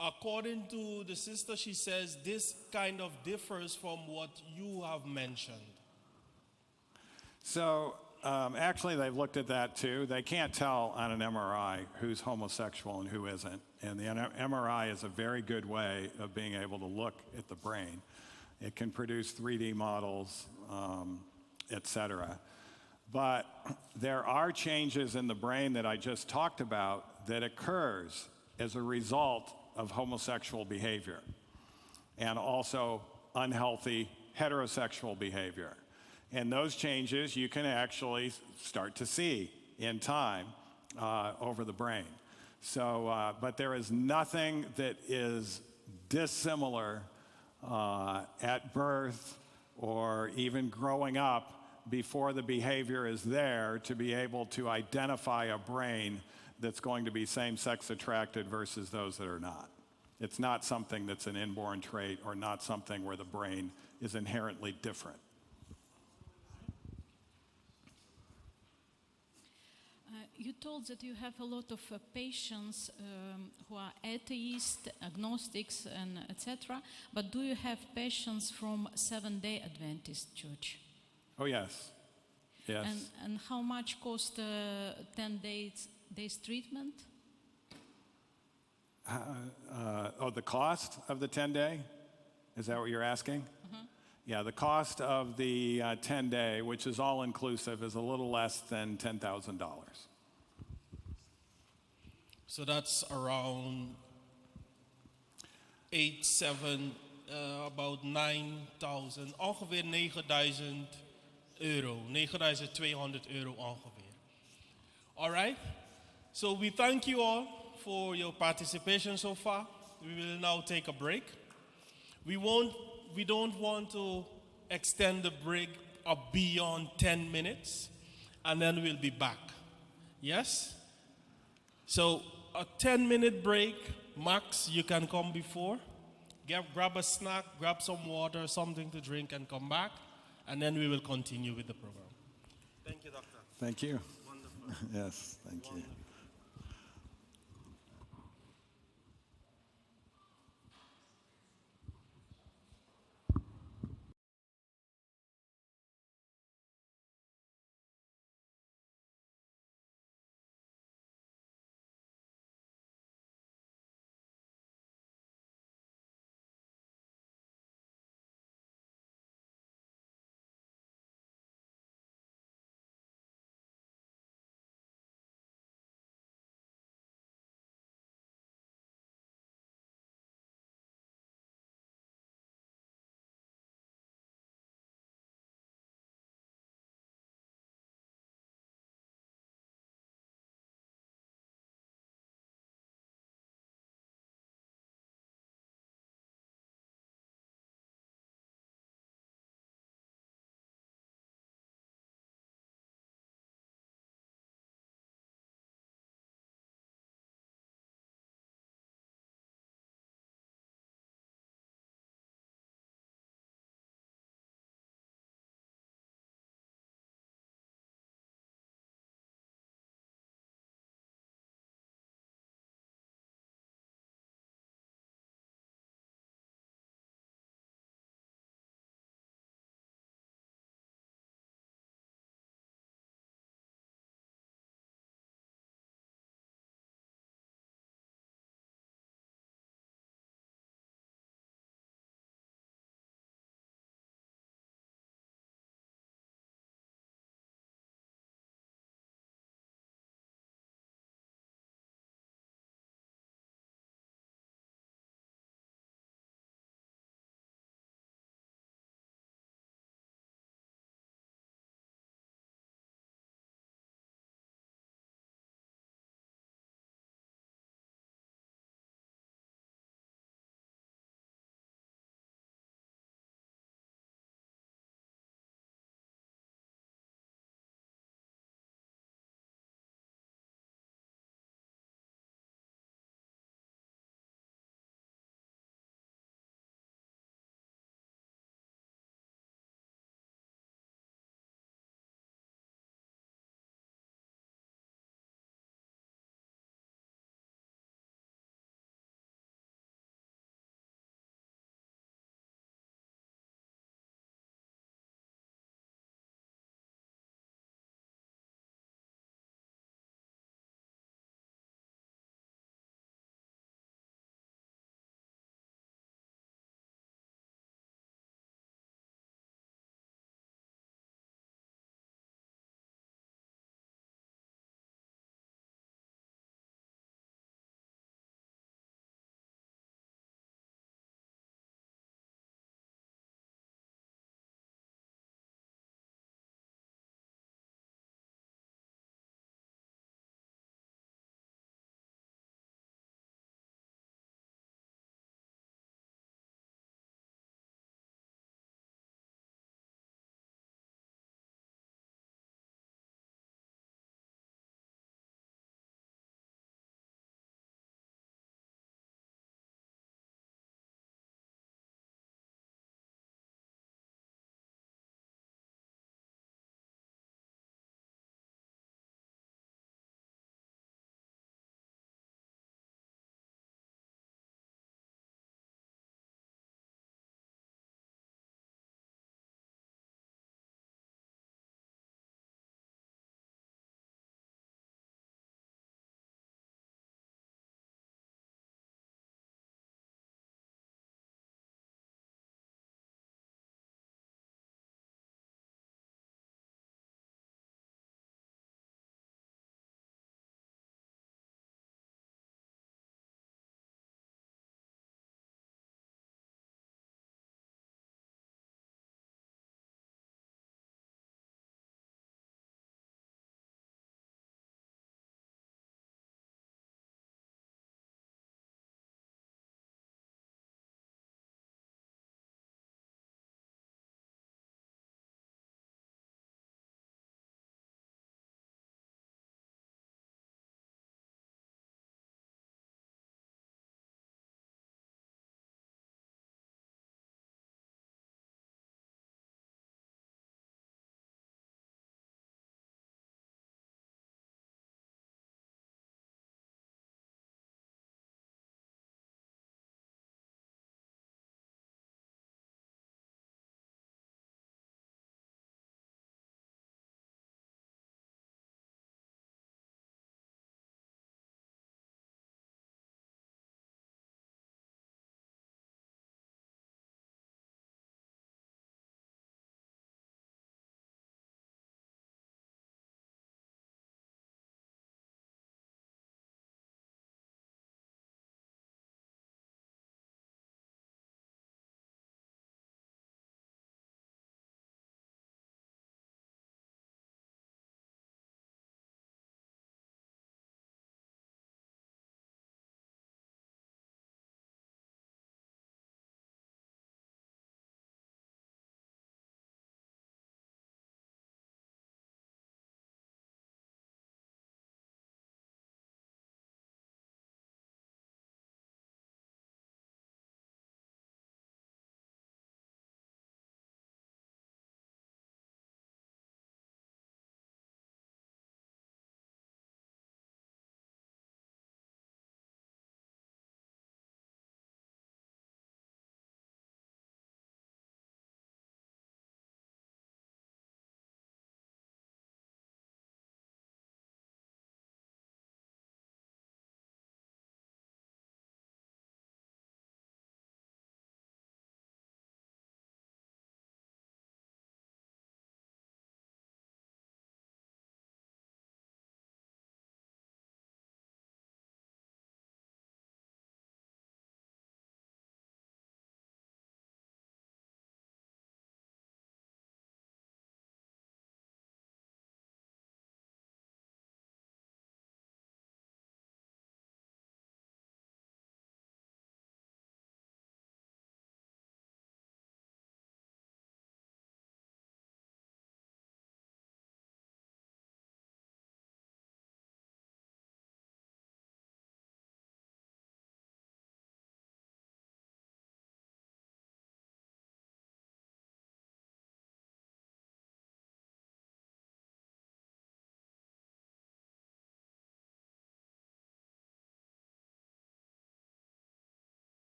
According to the sister, she says this kind of differs from what you have mentioned. So actually, they've looked at that too. They can't tell on an MRI who's homosexual and who isn't. And the MRI is a very good way of being able to look at the brain. It can produce 3D models, et cetera. But there are changes in the brain that I just talked about that occurs as a result of homosexual behavior and also unhealthy heterosexual behavior. And those changes you can actually start to see in time over the brain. So, but there is nothing that is dissimilar at birth or even growing up before the behavior is there to be able to identify a brain that's going to be same-sex attracted versus those that are not. It's not something that's an inborn trait or not something where the brain is inherently different. You told that you have a lot of patients who are atheists, agnostics, and etc. But do you have patients from Seventh-day Adventist Church? Oh, yes. Yes. And how much cost 10 days treatment? The cost of the 10-day? Is that what you're asking? Mm-hmm. Yeah, the cost of the 10-day, which is all-inclusive, is a little less than $10,000. So that's around about 9,000, ongeveer 9.000 euro, 9.200 euro ongeveer. All right? So we thank you all for your participation so far. We will now take a break. We don't want to extend the break beyond 10 minutes. and then we'll be back. Yes? So a 10-minute break, max, you can come before. Grab a snack, grab some water, something to drink, and come back. And then we will continue with the program. Thank you, Doctor. Thank you. Wonderful. Yes, thank you. Wonderful.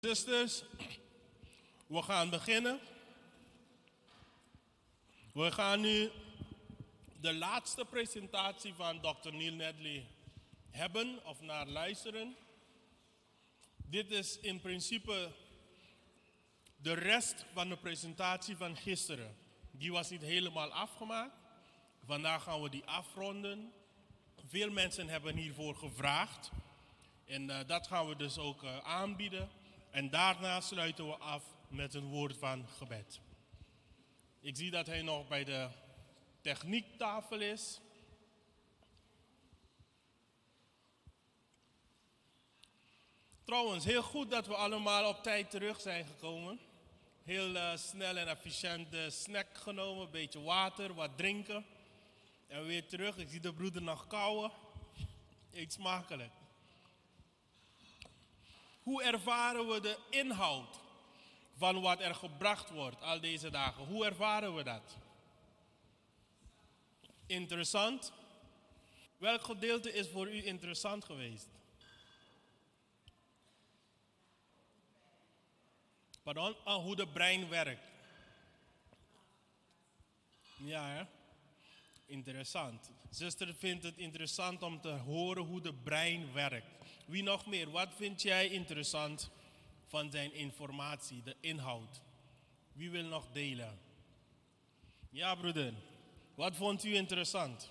Sisters, we gaan beginnen. We gaan nu de laatste presentatie van Dr. Neil Nedley hebben of naar luisteren. Dit is in principe de rest van de presentatie van gisteren. Die was niet helemaal afgemaakt. Vandaag gaan we die afronden. Veel mensen hebben hiervoor gevraagd. En dat gaan we dus ook aanbieden. En daarna sluiten we af met een woord van gebed. Ik zie dat hij nog bij de techniektafel is. Trouwens, heel goed dat we allemaal op tijd terug zijn gekomen. Heel snel en efficiënt de snack genomen, een beetje water, wat drinken. En weer terug. Ik zie de broeder nog kauwen. Eet smakelijk. Hoe ervaren we de inhoud van wat er gebracht wordt al deze dagen? Hoe ervaren we dat? Interessant. Welk gedeelte is voor u interessant geweest? Pardon? Oh, hoe de brein werkt. Ja, hè? Interessant. Zuster vindt het interessant om te horen hoe de brein werkt. Wie nog meer? Wat vind jij interessant van zijn informatie, de inhoud? Wie wil nog delen? Ja, broeder. Wat vond u interessant?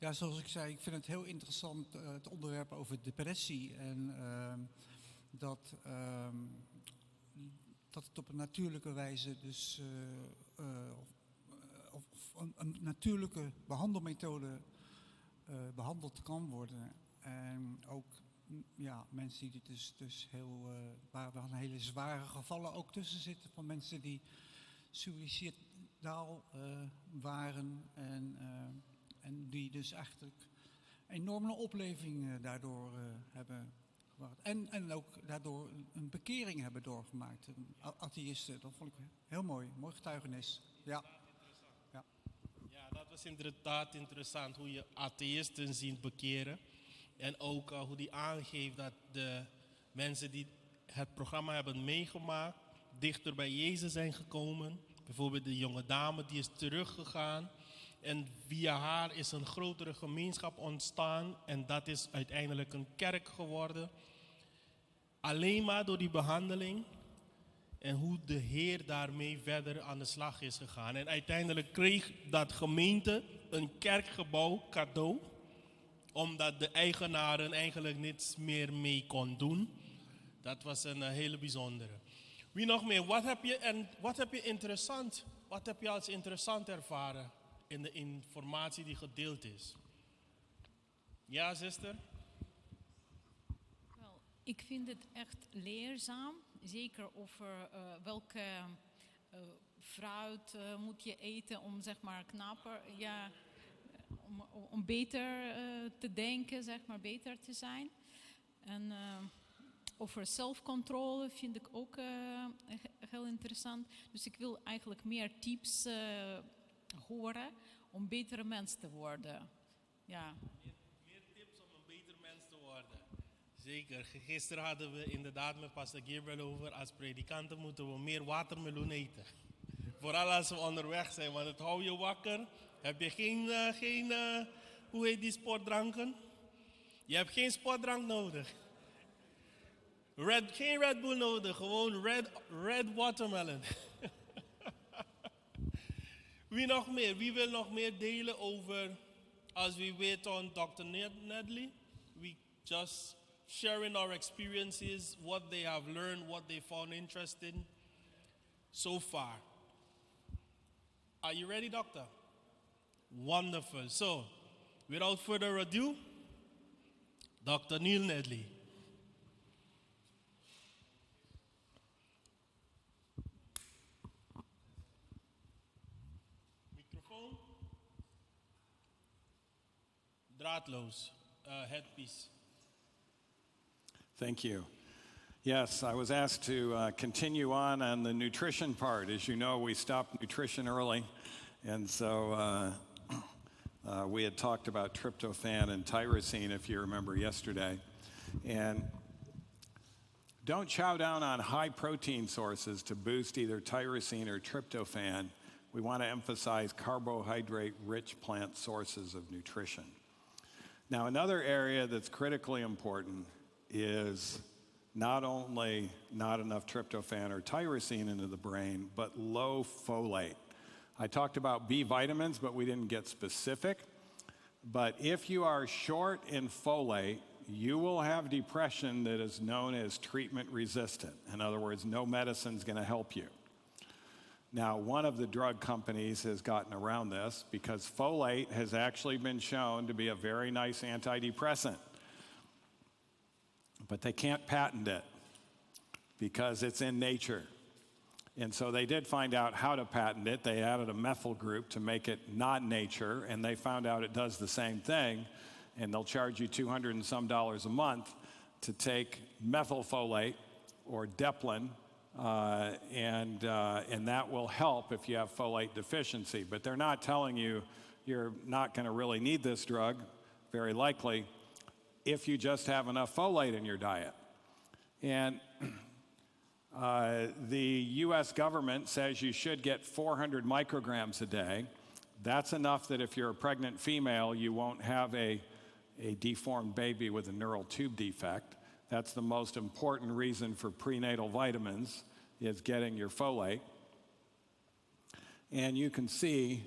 Ja, zoals ik zei, ik vind het heel interessant, het onderwerp over depressie. En dat het op een natuurlijke wijze, dus of een natuurlijke behandelmethode behandeld kan worden. En ook ja, mensen die dus heel, waar wel hele zware gevallen ook tussen zitten, van mensen die suïcidaal waren en die dus eigenlijk enorme opleving daardoor hebben gehad. En ook daardoor een bekering hebben doorgemaakt. Atheïsten, dat vond ik heel mooi. Mooi getuigenis. Ja. Ja. Ja, dat was inderdaad interessant hoe je atheïsten ziet bekeren. En ook hoe die aangeeft dat de mensen die het programma hebben meegemaakt dichter bij Jezus zijn gekomen. Bijvoorbeeld de jonge dame die is teruggegaan. En via haar is een grotere gemeenschap ontstaan. En dat is uiteindelijk een kerk geworden. Alleen maar door die behandeling. En hoe de Heer daarmee verder aan de slag is gegaan. En uiteindelijk kreeg dat gemeente een kerkgebouw cadeau. Omdat de eigenaren eigenlijk niets meer mee kon doen. Dat was een hele bijzondere. Wie nog meer? Wat heb je interessant? Wat heb je als interessant ervaren in de informatie die gedeeld is? Ja, zuster? Wel, ik vind het echt leerzaam. Zeker over welke fruit moet je eten om zeg maar knapper, ja, om beter te denken, zeg maar, beter te zijn. En over zelfcontrole vind ik ook heel interessant. Dus ik wil eigenlijk meer tips horen om betere mens te worden. Ja. Meer tips om een beter mens te worden. Zeker. Gisteren hadden we inderdaad met pastor Gabriel over, als predikanten moeten we meer watermeloen eten. Vooral als we onderweg zijn, want het houdt je wakker. Heb je geen hoe heet die sportdranken? Je hebt geen sportdrank nodig. Geen Red Bull nodig, gewoon red watermelon. Wie nog meer? Wie wil nog meer delen over, as we wait on Dr. Nedley, we just sharing our experiences, what they have learned, what they found interesting so far. Are you ready, doctor? Wonderful. So, without further ado, Dr. Neil Nedley. Microfoon. Raadloos, headpiece. Thank you. Yes, I was asked to continue on the nutrition part. As you know, we stopped nutrition early, and so we had talked about tryptophan and tyrosine, if you remember yesterday. And don't chow down on high protein sources to boost either tyrosine or tryptophan. We want to emphasize carbohydrate-rich plant sources of nutrition. Now, another area that's critically important is not only not enough tryptophan or tyrosine into the brain, but low folate. I talked about B vitamins, but we didn't get specific. But if you are short in folate, you will have depression that is known as treatment resistant. In other words, no medicine's going to help you. Now, one of the drug companies has gotten around this because folate has actually been shown to be a very nice antidepressant. But they can't patent it because it's in nature. And so they did find out how to patent it. They added a methyl group to make it not nature, and they found out it does the same thing, and they'll charge you $200 and some a month to take methylfolate or Deplin, and that will help if you have folate deficiency. But they're not telling you you're not going to really need this drug, very likely, if you just have enough folate in your diet. And the U.S. government says you should get 400 micrograms a day. That's enough that if you're a pregnant female, you won't have a deformed baby with a neural tube defect. That's the most important reason for prenatal vitamins, is getting your folate. And you can see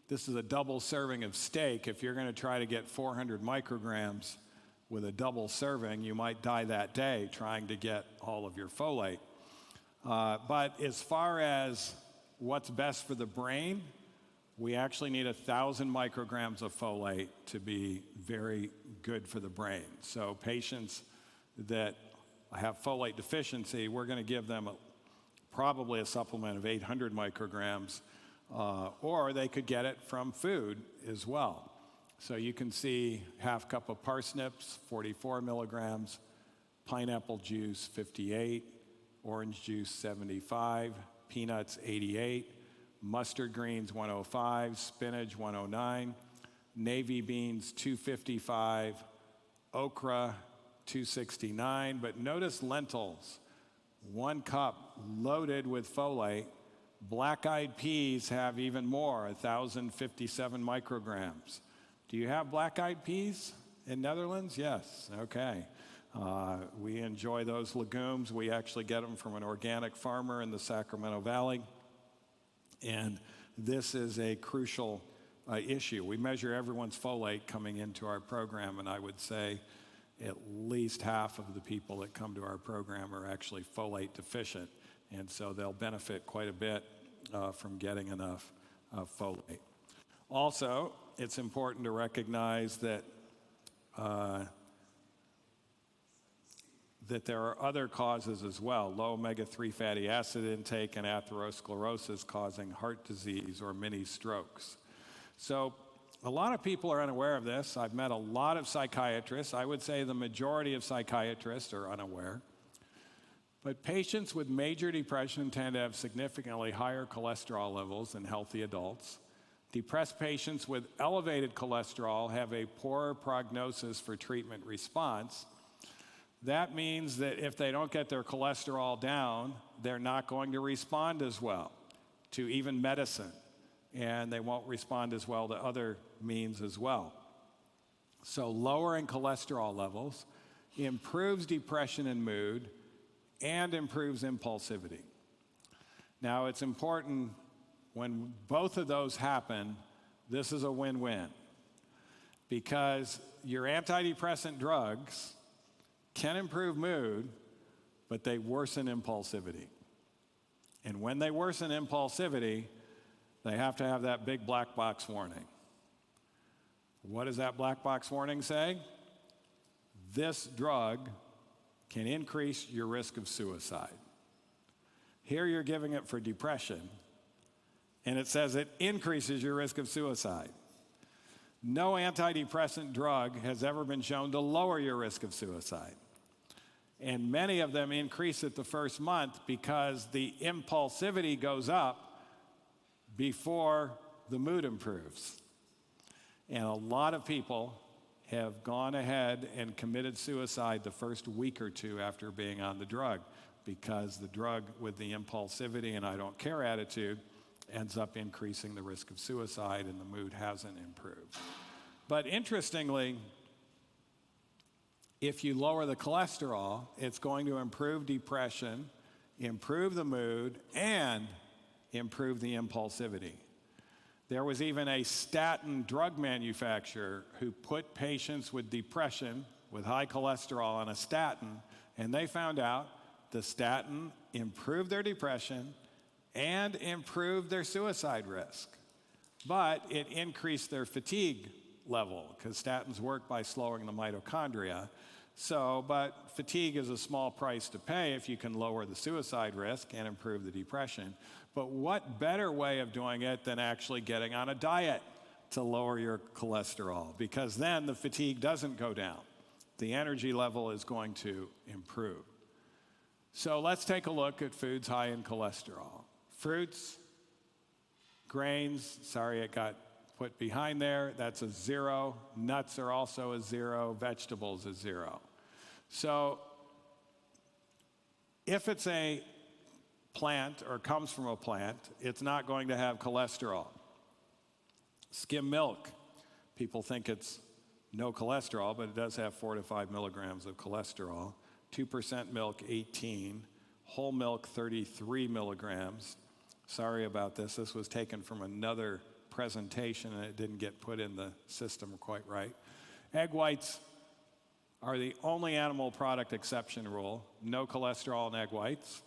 this is a double serving of steak. If you're going to try to get 400 micrograms with a double serving, you might die that day trying to get all of your folate. But as far as what's best for the brain, we actually need 1,000 micrograms of folate to be very good for the brain. So patients that have folate deficiency, we're going to give them probably a supplement of 800 micrograms, or they could get it from food as well. So you can see half cup of parsnips, 44 milligrams, pineapple juice, 58, orange juice, 75, peanuts, 88, mustard greens, 105, spinach, 109, navy beans, 255, okra, 269. But notice lentils, 1 cup loaded with folate. Black-eyed peas have even more, 1,057 micrograms. Do you have black-eyed peas in Netherlands? Yes, okay. We enjoy those legumes. We actually get them from an organic farmer in the Sacramento Valley. And this is a crucial issue. We measure everyone's folate coming into our program, and I would say at least half of the people that come to our program are actually folate deficient. And so they'll benefit quite a bit from getting enough folate. Also, it's important to recognize that that there are other causes as well, low omega-3 fatty acid intake and atherosclerosis causing heart disease or mini strokes. So a lot of people are unaware of this. I've met a lot of psychiatrists. I would say the majority of psychiatrists are unaware. But patients with major depression tend to have significantly higher cholesterol levels than healthy adults. Depressed patients with elevated cholesterol have a poorer prognosis for treatment response. That means that if they don't get their cholesterol down, they're not going to respond as well to even medicine, and they won't respond as well to other means as well. So lowering cholesterol levels improves depression and mood and improves impulsivity. Now, it's important when both of those happen, this is a win-win, because your antidepressant drugs can improve mood, but they worsen impulsivity. And when they worsen impulsivity, they have to have that big black box warning. What does that black box warning say? This drug can increase your risk of suicide. Here you're giving it for depression, and it says it increases your risk of suicide. No antidepressant drug has ever been shown to lower your risk of suicide. And many of them increase it the first month because the impulsivity goes up before the mood improves. And a lot of people have gone ahead and committed suicide the first week or two after being on the drug, because the drug with the impulsivity and I don't care attitude ends up increasing the risk of suicide and the mood hasn't improved. But interestingly, if you lower the cholesterol, it's going to improve depression, improve the mood, and improve the impulsivity. There was even a statin drug manufacturer who put patients with depression with high cholesterol on a statin, and they found out the statin improved their depression and improved their suicide risk. But it increased their fatigue level, because statins work by slowing the mitochondria. But fatigue is a small price to pay if you can lower the suicide risk and improve the depression. But what better way of doing it than actually getting on a diet to lower your cholesterol? Because then the fatigue doesn't go down. The energy level is going to improve. So let's take a look at foods high in cholesterol. Fruits, grains, sorry it got put behind there, that's a 0. Nuts are also a 0. Vegetables a 0. So if it's a plant or comes from a plant, it's not going to have cholesterol. Skim milk, people think it's no cholesterol, but it does have 4 to 5 milligrams of cholesterol. 2% milk, 18. Whole milk, 33 milligrams. Sorry about this. This was taken from another presentation and it didn't get put in the system quite right. Egg whites are the only animal product exception rule. No cholesterol in egg whites.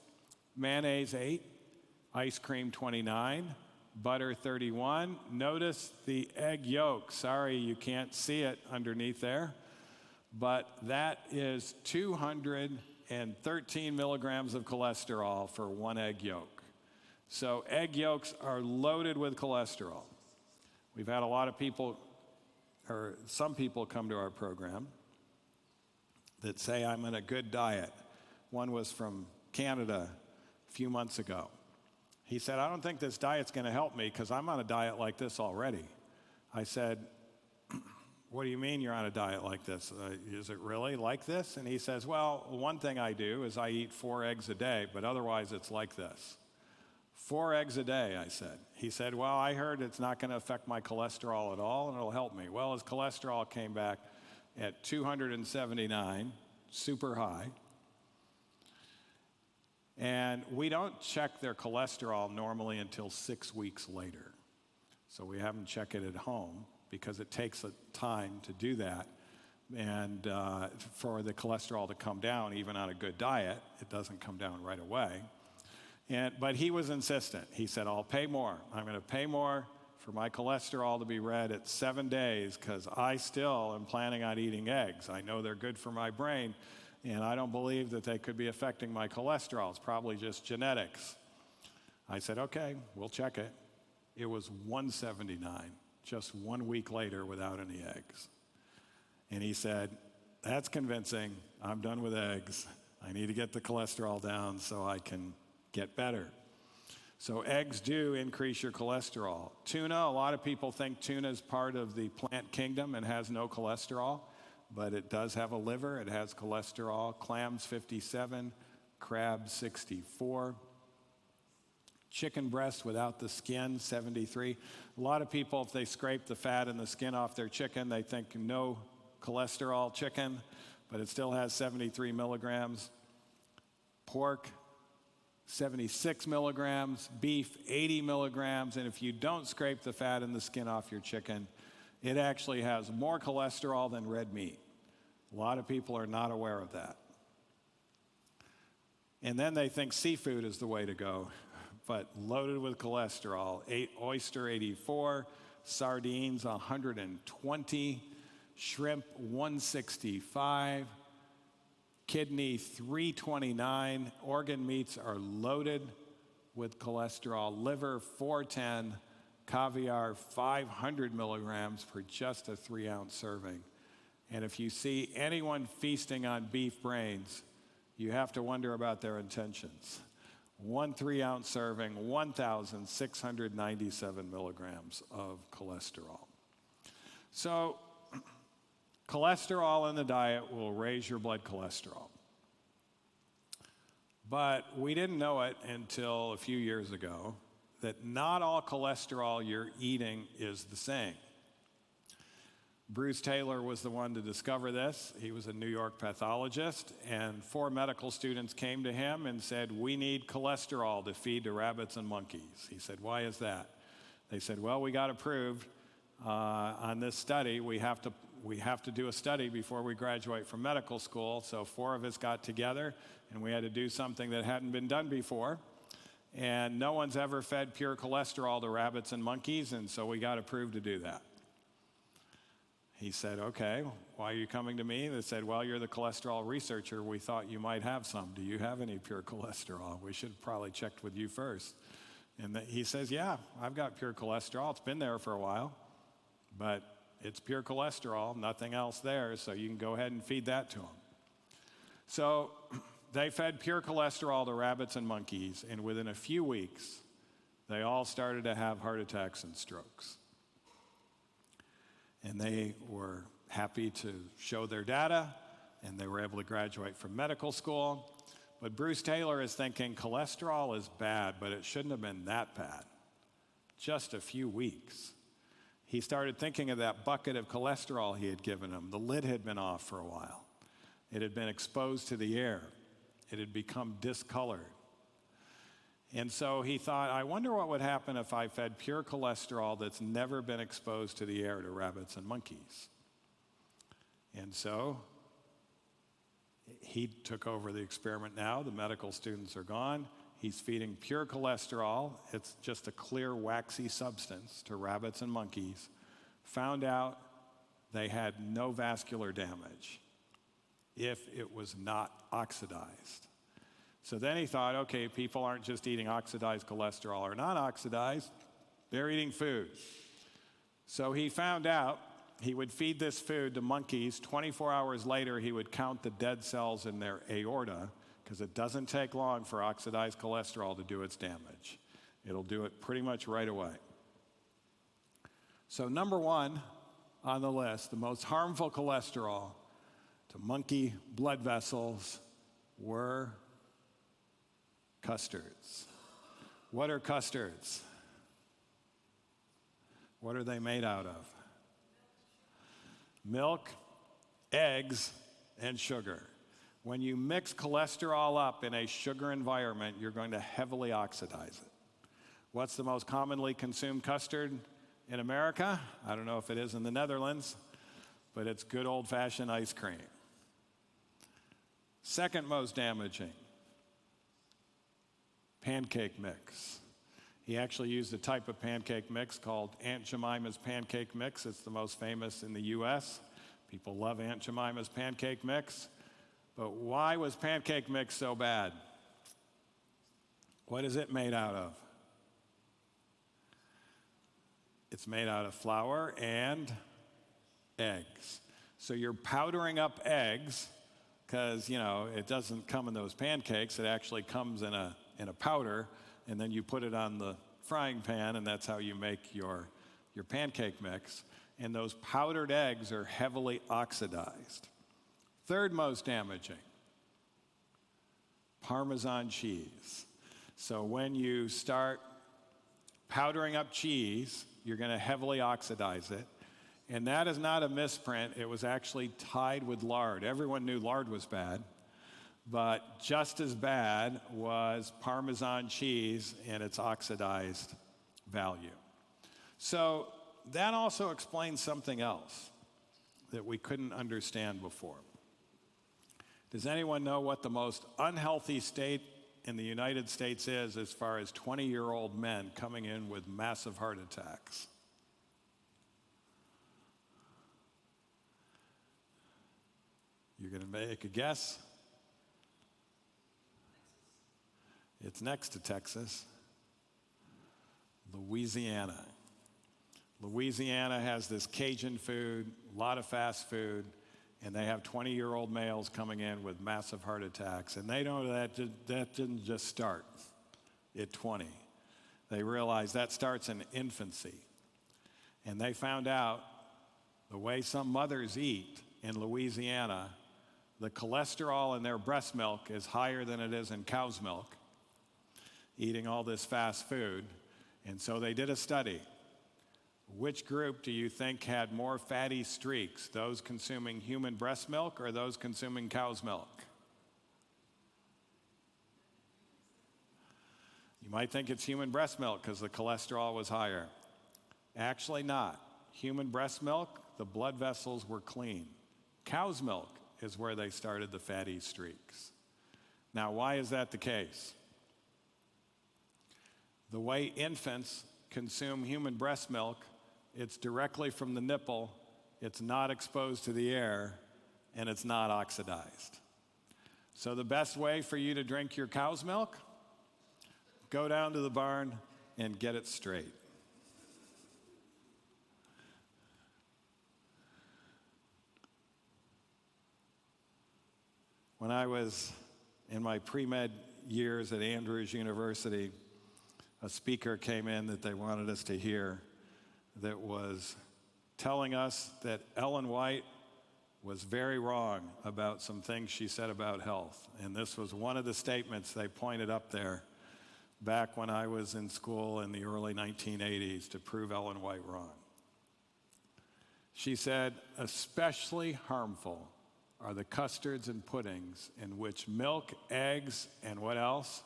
Mayonnaise 8, ice cream 29, butter 31. Notice the egg yolk. Sorry, you can't see it underneath there, but that is 213 milligrams of cholesterol for one egg yolk. So egg yolks are loaded with cholesterol. We've had a lot of people, or some people come to our program that say, I'm on a good diet. One was from Canada a few months ago. He said, I don't think this diet's going to help me because I'm on a diet like this already. I said, what do you mean you're on a diet like this? Is it really like this? And he says, well, one thing I do is I eat 4 eggs a day, but otherwise it's like this. 4 eggs a day, I said. He said, well, I heard it's not going to affect my cholesterol at all and it'll help me. Well, his cholesterol came back at 279, super high. And we don't check their cholesterol normally until 6 weeks later. So we have them check it at home because it takes a time to do that. And for the cholesterol to come down, even on a good diet, it doesn't come down right away. But he was insistent. He said, I'll pay more. I'm going to pay more for my cholesterol to be read at 7 days because I still am planning on eating eggs. I know they're good for my brain, and I don't believe that they could be affecting my cholesterol. It's probably just genetics. I said, okay, we'll check it. It was 179, just 1 week later without any eggs. And he said, that's convincing. I'm done with eggs. I need to get the cholesterol down so I can get better. So eggs do increase your cholesterol. Tuna, a lot of people think tuna is part of the plant kingdom and has no cholesterol, but it does have a liver. It has cholesterol. Clams 57, crab 64. Chicken breast without the skin 73. A lot of people, if they scrape the fat and the skin off their chicken, they think no cholesterol chicken, but it still has 73 milligrams. Pork 76 milligrams, beef 80 milligrams, and if you don't scrape the fat and the skin off your chicken, it actually has more cholesterol than red meat. A lot of people are not aware of that. And then they think seafood is the way to go, but loaded with cholesterol. Oyster 84, sardines 120, shrimp 165, kidney 329, organ meats are loaded with cholesterol, liver 410, caviar 500 milligrams for just a 3-ounce serving. And if you see anyone feasting on beef brains, you have to wonder about their intentions. 1 3-ounce serving, 1,697 milligrams of cholesterol. So, cholesterol in the diet will raise your blood cholesterol. But we didn't know it until a few years ago that not all cholesterol you're eating is the same. Bruce Taylor was the one to discover this. He was a New York pathologist, and 4 medical students came to him and said, "We need cholesterol to feed to rabbits and monkeys." He said, "Why is that?" They said, "Well, we got approved on this study. We have to do a study before we graduate from medical school." So 4 of us got together, and we had to do something that hadn't been done before. And no one's ever fed pure cholesterol to rabbits and monkeys, and so we got approved to do that. He said, "Okay, why are you coming to me?" They said, "Well, you're the cholesterol researcher. We thought you might have some. Do you have any pure cholesterol? We should have probably checked with you first." And he says, "Yeah, I've got pure cholesterol. It's been there for a while, but it's pure cholesterol, nothing else there, so you can go ahead and feed that to them." So they fed pure cholesterol to rabbits and monkeys, and within a few weeks, they all started to have heart attacks and strokes. And they were happy to show their data, and they were able to graduate from medical school. But Bruce Taylor is thinking cholesterol is bad, but it shouldn't have been that bad. Just a few weeks. He started thinking of that bucket of cholesterol he had given him. The lid had been off for a while. It had been exposed to the air. It had become discolored. And so he thought, I wonder what would happen if I fed pure cholesterol that's never been exposed to the air to rabbits and monkeys. And so he took over the experiment now. The medical students are gone. He's feeding pure cholesterol. It's just a clear, waxy substance to rabbits and monkeys. Found out they had no vascular damage if it was not oxidized. So then he thought, okay, people aren't just eating oxidized cholesterol or non-oxidized, they're eating food. So he found out he would feed this food to monkeys. 24 hours later, he would count the dead cells in their aorta, because it doesn't take long for oxidized cholesterol to do its damage. It'll do it pretty much right away. So number 1 on the list, the most harmful cholesterol to monkey blood vessels were custards. What are custards? What are they made out of? Milk, eggs, and sugar. When you mix cholesterol up in a sugar environment, you're going to heavily oxidize it. What's the most commonly consumed custard in America? I don't know if it is in the Netherlands, but it's good old-fashioned ice cream. Second most damaging, pancake mix. He actually used a type of pancake mix called Aunt Jemima's pancake mix. It's the most famous in the U.S. People love Aunt Jemima's pancake mix. But why was pancake mix so bad? What is it made out of? It's made out of flour and eggs. So you're powdering up eggs because, it doesn't come in those pancakes. It actually comes in a powder, and then you put it on the frying pan, and that's how you make your pancake mix. And those powdered eggs are heavily oxidized. Third most damaging, Parmesan cheese. So when you start powdering up cheese, you're going to heavily oxidize it. And that is not a misprint. It was actually tied with lard. Everyone knew lard was bad. But just as bad was Parmesan cheese and its oxidized value. So that also explains something else that we couldn't understand before. Does anyone know what the most unhealthy state in the United States is as far as 20-year-old men coming in with massive heart attacks? You're going to make a guess? It's next to Texas, Louisiana. Louisiana has this Cajun food, a lot of fast food, and they have 20-year-old males coming in with massive heart attacks. And they know that didn't just start at 20. They realize that starts in infancy. And they found out the way some mothers eat in Louisiana, the cholesterol in their breast milk is higher than it is in cow's milk, eating all this fast food. And so they did a study. Which group do you think had more fatty streaks, those consuming human breast milk or those consuming cow's milk? You might think it's human breast milk because the cholesterol was higher. Actually not. Human breast milk, the blood vessels were clean. Cow's milk is where they started the fatty streaks. Now, why is that the case? The way infants consume human breast milk, it's directly from the nipple, it's not exposed to the air, and it's not oxidized. So the best way for you to drink your cow's milk? Go down to the barn and get it straight. When I was in my pre-med years at Andrews University, a speaker came in that they wanted us to hear that was telling us that Ellen White was very wrong about some things she said about health. And this was one of the statements they pointed up there back when I was in school in the early 1980s to prove Ellen White wrong. She said, especially harmful are the custards and puddings in which milk, eggs, and what else?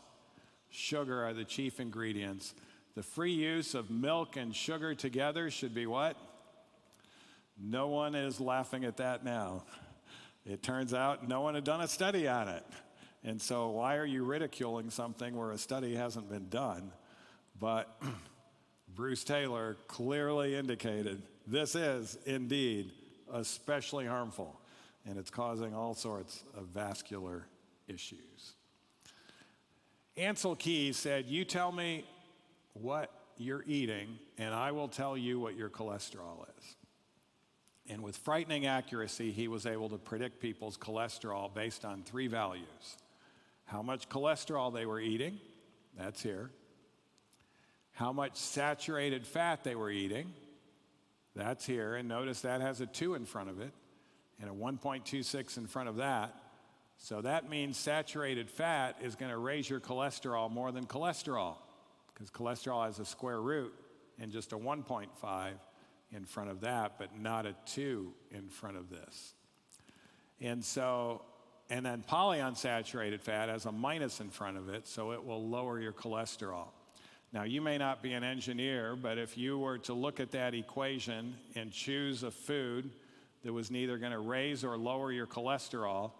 Sugar are the chief ingredients. The free use of milk and sugar together should be what? No one is laughing at that now. It turns out no one had done a study on it. And so why are you ridiculing something where a study hasn't been done? But Bruce Taylor clearly indicated this is indeed especially harmful, and it's causing all sorts of vascular issues. Ansel Keys said, you tell me what you're eating, and I will tell you what your cholesterol is. And with frightening accuracy, he was able to predict people's cholesterol based on 3 values. How much cholesterol they were eating, that's here. How much saturated fat they were eating, that's here. And notice that has a 2 in front of it and a 1.26 in front of that. So that means saturated fat is going to raise your cholesterol more than cholesterol, because cholesterol has a square root and just a 1.5 in front of that, but not a 2 in front of this. And then polyunsaturated fat has a minus in front of it, so it will lower your cholesterol. Now, you may not be an engineer, but if you were to look at that equation and choose a food that was neither going to raise or lower your cholesterol,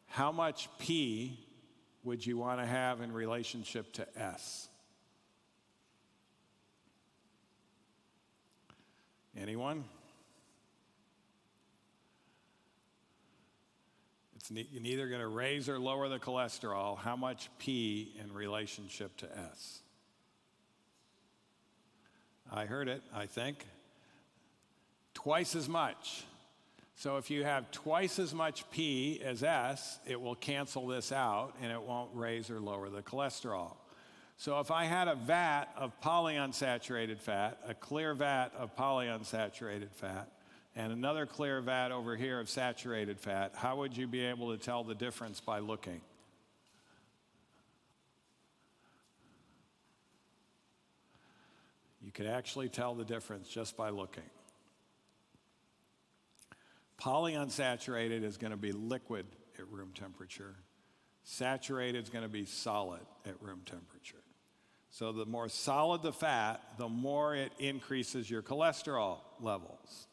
how much P would you want to have in relationship to S? Anyone? It's neither going to raise or lower the cholesterol. How much P in relationship to S? I heard it, I think. Twice as much. So if you have twice as much P as S, it will cancel this out and it won't raise or lower the cholesterol. So if I had a vat of polyunsaturated fat, a clear vat of polyunsaturated fat, and another clear vat over here of saturated fat, how would you be able to tell the difference by looking? You could actually tell the difference just by looking. Polyunsaturated is going to be liquid at room temperature. Saturated is going to be solid at room temperature. So the more solid the fat, the more it increases your cholesterol levels.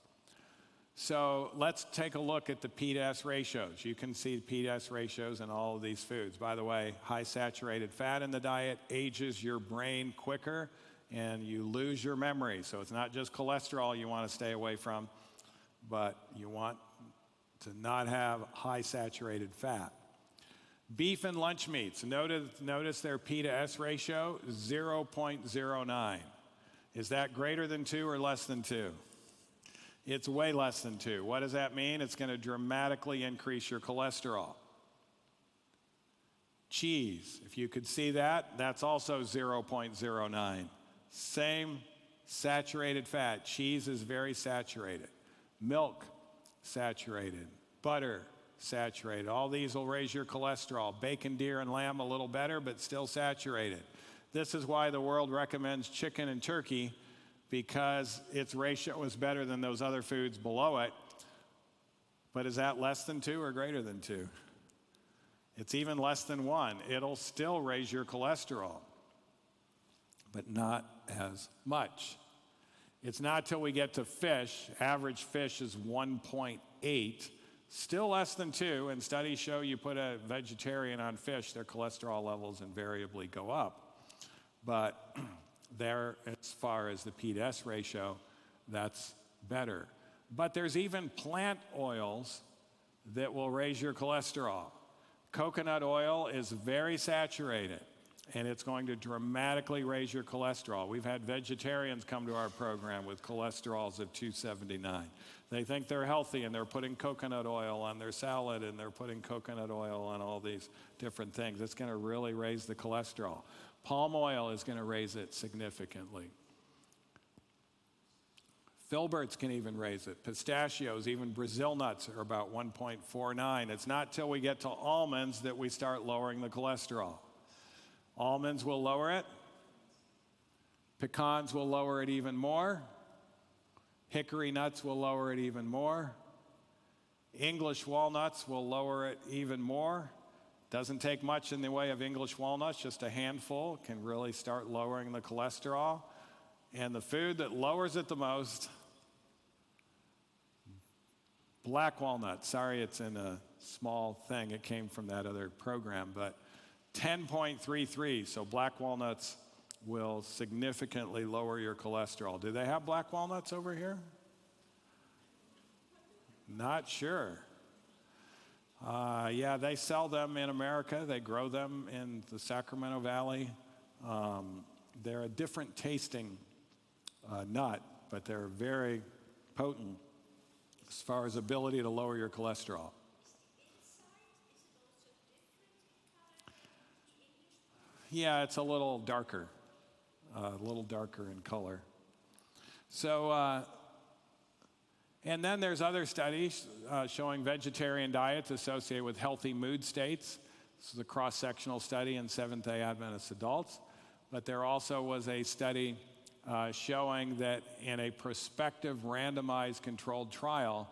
So let's take a look at the P to S ratios. You can see P to S ratios in all of these foods. By the way, high saturated fat in the diet ages your brain quicker and you lose your memory. So it's not just cholesterol you want to stay away from, but you want to not have high saturated fat. Beef and lunch meats, notice their P to S ratio, 0.09. Is that greater than 2 or less than 2? It's way less than 2. What does that mean? It's going to dramatically increase your cholesterol. Cheese, if you could see that, that's also 0.09. Same saturated fat. Cheese is very saturated. Milk, saturated. Butter, saturated. All these will raise your cholesterol. Bacon, deer, and lamb a little better, but still saturated. This is why the world recommends chicken and turkey, because its ratio is better than those other foods below it. But is that less than 2 or greater than 2? It's even less than 1. It'll still raise your cholesterol, but not as much. It's not till we get to fish. Average fish is 1.8, still less than 2, and studies show you put a vegetarian on fish, their cholesterol levels invariably go up. But there, as far as the P-to-S ratio, that's better. But there's even plant oils that will raise your cholesterol. Coconut oil is very saturated, and it's going to dramatically raise your cholesterol. We've had vegetarians come to our program with cholesterols of 279. They think they're healthy, and they're putting coconut oil on their salad, and they're putting coconut oil on all these different things. It's going to really raise the cholesterol. Palm oil is going to raise it significantly. Filberts can even raise it. Pistachios, even Brazil nuts are about 1.49. It's not till we get to almonds that we start lowering the cholesterol. Almonds will lower it. Pecans will lower it even more. Hickory nuts will lower it even more. English walnuts will lower it even more. Doesn't take much in the way of English walnuts, just a handful can really start lowering the cholesterol. And the food that lowers it the most, black walnut. Sorry, it's in a small thing. It came from that other program, but 10.33. So black walnuts will significantly lower your cholesterol. Do they have black walnuts over here? Not sure. Yeah, they sell them in America. They grow them in the Sacramento Valley. They're a different tasting nut, but they're very potent as far as ability to lower your cholesterol. Yeah, it's a little darker in color. So, and then there's other studies showing vegetarian diets associated with healthy mood states. This is a cross-sectional study in Seventh-day Adventist adults. But there also was a study showing that in a prospective randomized controlled trial,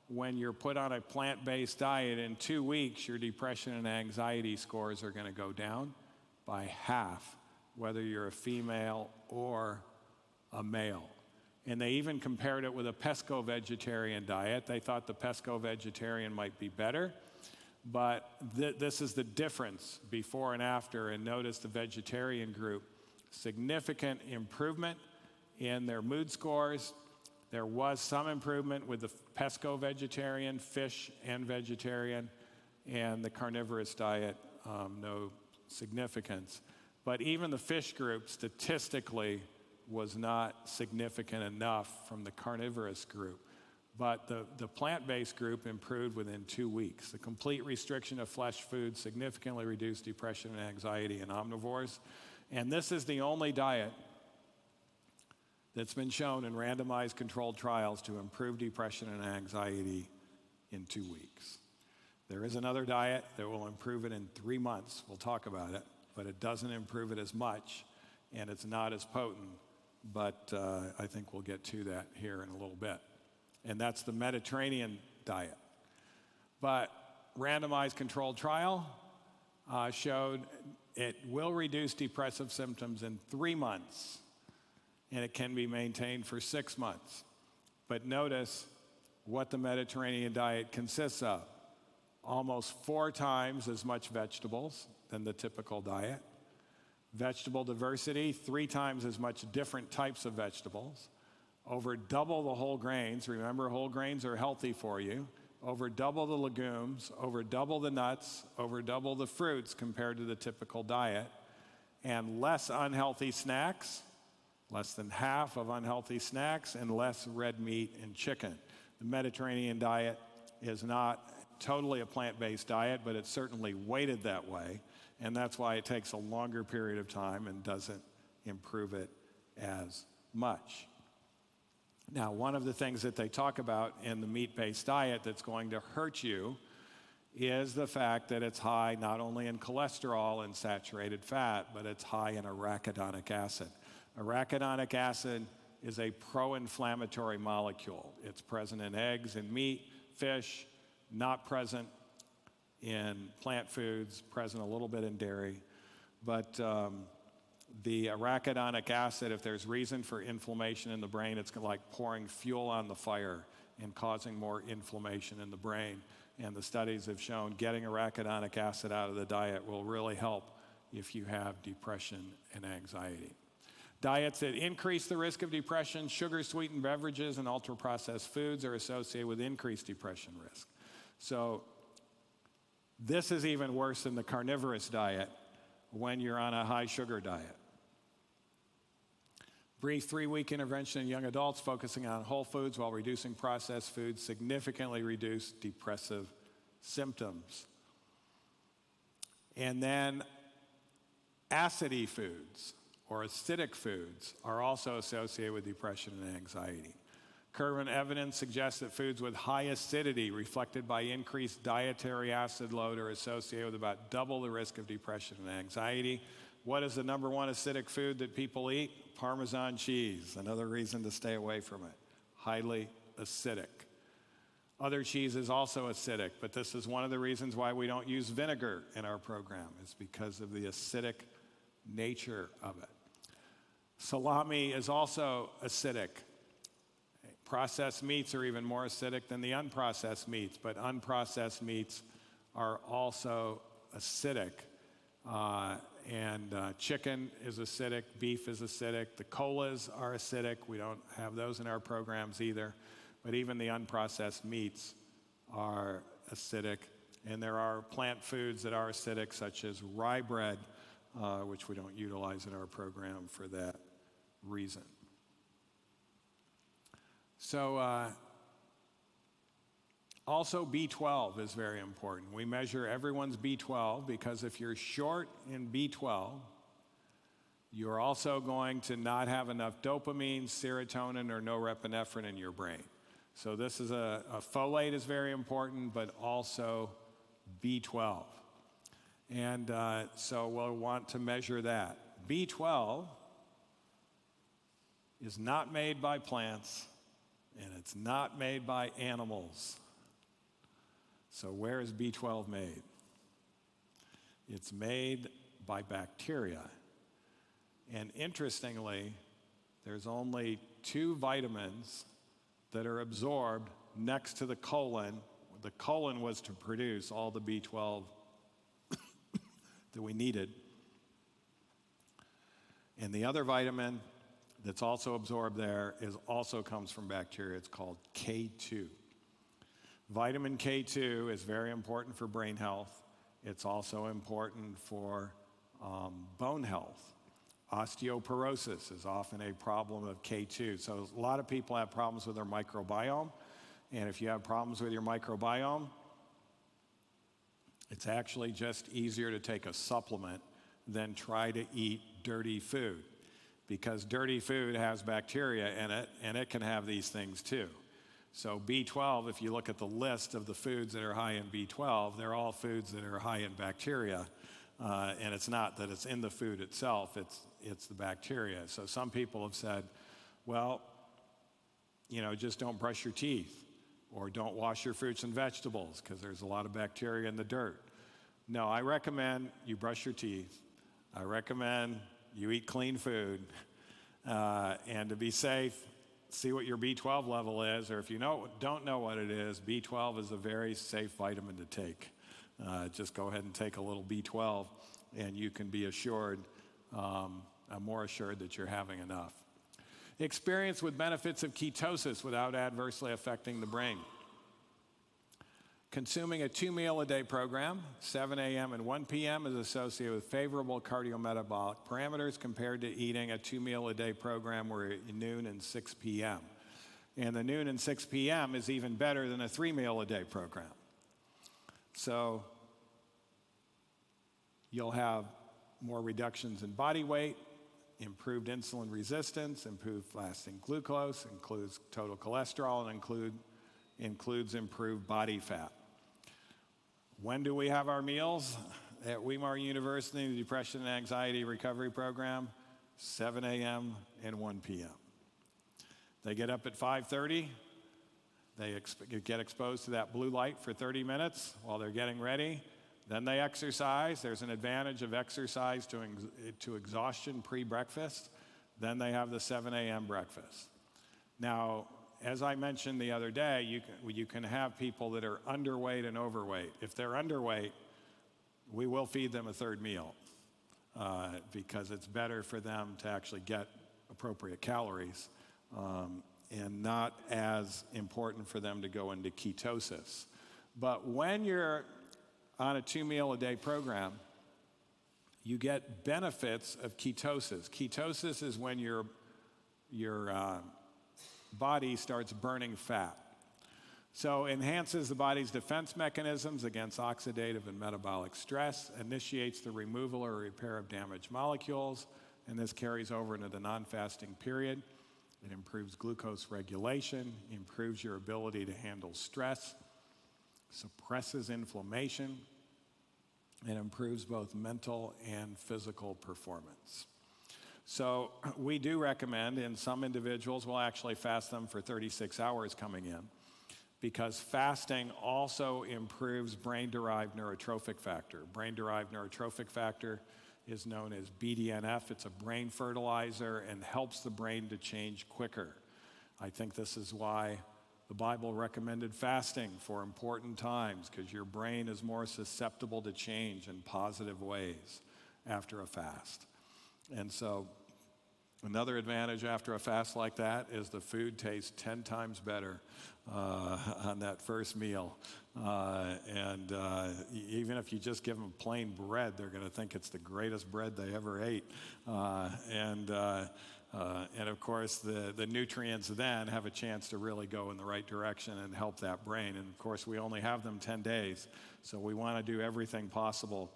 when you're put on a plant-based diet, in 2 weeks, your depression and anxiety scores are going to go down by half, whether you're a female or a male. And they even compared it with a pesco-vegetarian diet. They thought the pesco-vegetarian might be better, but this is the difference before and after. And notice the vegetarian group, significant improvement in their mood scores. There was some improvement with the pesco-vegetarian, fish and vegetarian, and the carnivorous diet, no significance. But even the fish group statistically was not significant enough from the carnivorous group. But the plant-based group improved within 2 weeks. The complete restriction of flesh food significantly reduced depression and anxiety in omnivores. And this is the only diet that's been shown in randomized controlled trials to improve depression and anxiety in 2 weeks. There is another diet that will improve it in 3 months. We'll talk about it, but it doesn't improve it as much, and it's not as potent. But I think we'll get to that here in a little bit. And that's the Mediterranean diet. But randomized controlled trial showed it will reduce depressive symptoms in 3 months, and it can be maintained for 6 months. But notice what the Mediterranean diet consists of. Almost 4 times as much vegetables than the typical diet. Vegetable diversity, 3 times as much different types of vegetables. Over double the whole grains. Remember, whole grains are healthy for you. Over double the legumes, over double the nuts, over double the fruits compared to the typical diet. And less unhealthy snacks less than half of unhealthy snacks, and less red meat and chicken. The Mediterranean diet is not totally a plant-based diet, but it's certainly weighted that way, and that's why it takes a longer period of time and doesn't improve it as much. Now, one of the things that they talk about in the meat-based diet that's going to hurt you is the fact that it's high not only in cholesterol and saturated fat, but it's high in arachidonic acid. Arachidonic acid is a pro-inflammatory molecule. It's present in eggs and meat, fish, not present in plant foods, present a little bit in dairy. But the arachidonic acid, if there's reason for inflammation in the brain, it's like pouring fuel on the fire and causing more inflammation in the brain. And the studies have shown getting arachidonic acid out of the diet will really help if you have depression and anxiety. Diets that increase the risk of depression, sugar-sweetened beverages, and ultra-processed foods are associated with increased depression risk. So this is even worse than the carnivorous diet when you're on a high-sugar diet. Brief 3-week intervention in young adults focusing on whole foods while reducing processed foods significantly reduce depressive symptoms. And then acidy foods or acidic foods are also associated with depression and anxiety. Current evidence suggests that foods with high acidity reflected by increased dietary acid load are associated with about double the risk of depression and anxiety. What is the number one acidic food that people eat? Parmesan cheese, another reason to stay away from it. Highly acidic. Other cheese is also acidic, but this is one of the reasons why we don't use vinegar in our program. It's because of the acidic nature of it. Salami is also acidic. Processed meats are even more acidic than the unprocessed meats, but unprocessed meats are also acidic. Chicken is acidic, beef is acidic, the colas are acidic. We don't have those in our programs either, but even the unprocessed meats are acidic. And there are plant foods that are acidic, such as rye bread, which we don't utilize in our program for that reason. So also B12 is very important. We measure everyone's B12 because if you're short in B12, you're also going to not have enough dopamine, serotonin, or norepinephrine in your brain. So this is a folate is very important, but also B12. And so we'll want to measure that. B12 is not made by plants, and it's not made by animals. So where is B12 made? It's made by bacteria. And interestingly, there's only 2 vitamins that are absorbed next to the colon. The colon was to produce all the B12 that we needed. And the other vitamin that's also absorbed there also comes from bacteria. It's called K2. Vitamin K2 is very important for brain health. It's also important for bone health. Osteoporosis is often a problem of K2. So a lot of people have problems with their microbiome. And if you have problems with your microbiome, it's actually just easier to take a supplement than try to eat dirty food. Because dirty food has bacteria in it, and it can have these things too. So B12, if you look at the list of the foods that are high in B12, they're all foods that are high in bacteria. And it's not that it's in the food itself, it's the bacteria. So some people have said, well, just don't brush your teeth, or don't wash your fruits and vegetables because there's a lot of bacteria in the dirt. No, I recommend you brush your teeth. I recommend you eat clean food. And to be safe, see what your B12 level is, or if you don't know what it is, B12 is a very safe vitamin to take. Just go ahead and take a little B12, and you can be assured, more assured that you're having enough. Experience with benefits of ketosis without adversely affecting the brain. Consuming a 2-meal-a-day program, 7 a.m. and 1 p.m., is associated with favorable cardiometabolic parameters compared to eating a 2-meal-a-day program where at noon and 6 p.m. And the noon and 6 p.m. is even better than a 3-meal-a-day program. So you'll have more reductions in body weight, improved insulin resistance, improved fasting glucose, includes total cholesterol, and includes improved body fat. When do we have our meals? At Weimar University, the Depression and Anxiety Recovery Program, 7 a.m. and 1 p.m. They get up at 5:30. They get exposed to that blue light for 30 minutes while they're getting ready. Then they exercise. There's an advantage of exercise to exhaustion pre-breakfast. Then they have the 7 a.m. breakfast. Now, as I mentioned the other day, you can have people that are underweight and overweight. If they're underweight, we will feed them a third meal because it's better for them to actually get appropriate calories and not as important for them to go into ketosis. But when you're on a 2-meal-a-day program, you get benefits of ketosis. Ketosis is when your body starts burning fat. So enhances the body's defense mechanisms against oxidative and metabolic stress, initiates the removal or repair of damaged molecules, and this carries over into the non-fasting period. It improves glucose regulation, improves your ability to handle stress, suppresses inflammation, and improves both mental and physical performance. So we do recommend, and some individuals will actually fast them for 36 hours coming in, because fasting also improves brain-derived neurotrophic factor. Brain-derived neurotrophic factor is known as BDNF. It's a brain fertilizer and helps the brain to change quicker. I think this is why the Bible recommended fasting for important times, because your brain is more susceptible to change in positive ways after a fast. And so another advantage after a fast like that is the food tastes 10 times better on that first meal. Even if you just give them plain bread, they're going to think it's the greatest bread they ever ate. And of course, the nutrients then have a chance to really go in the right direction and help that brain. And of course, we only have them 10 days, so we want to do everything possible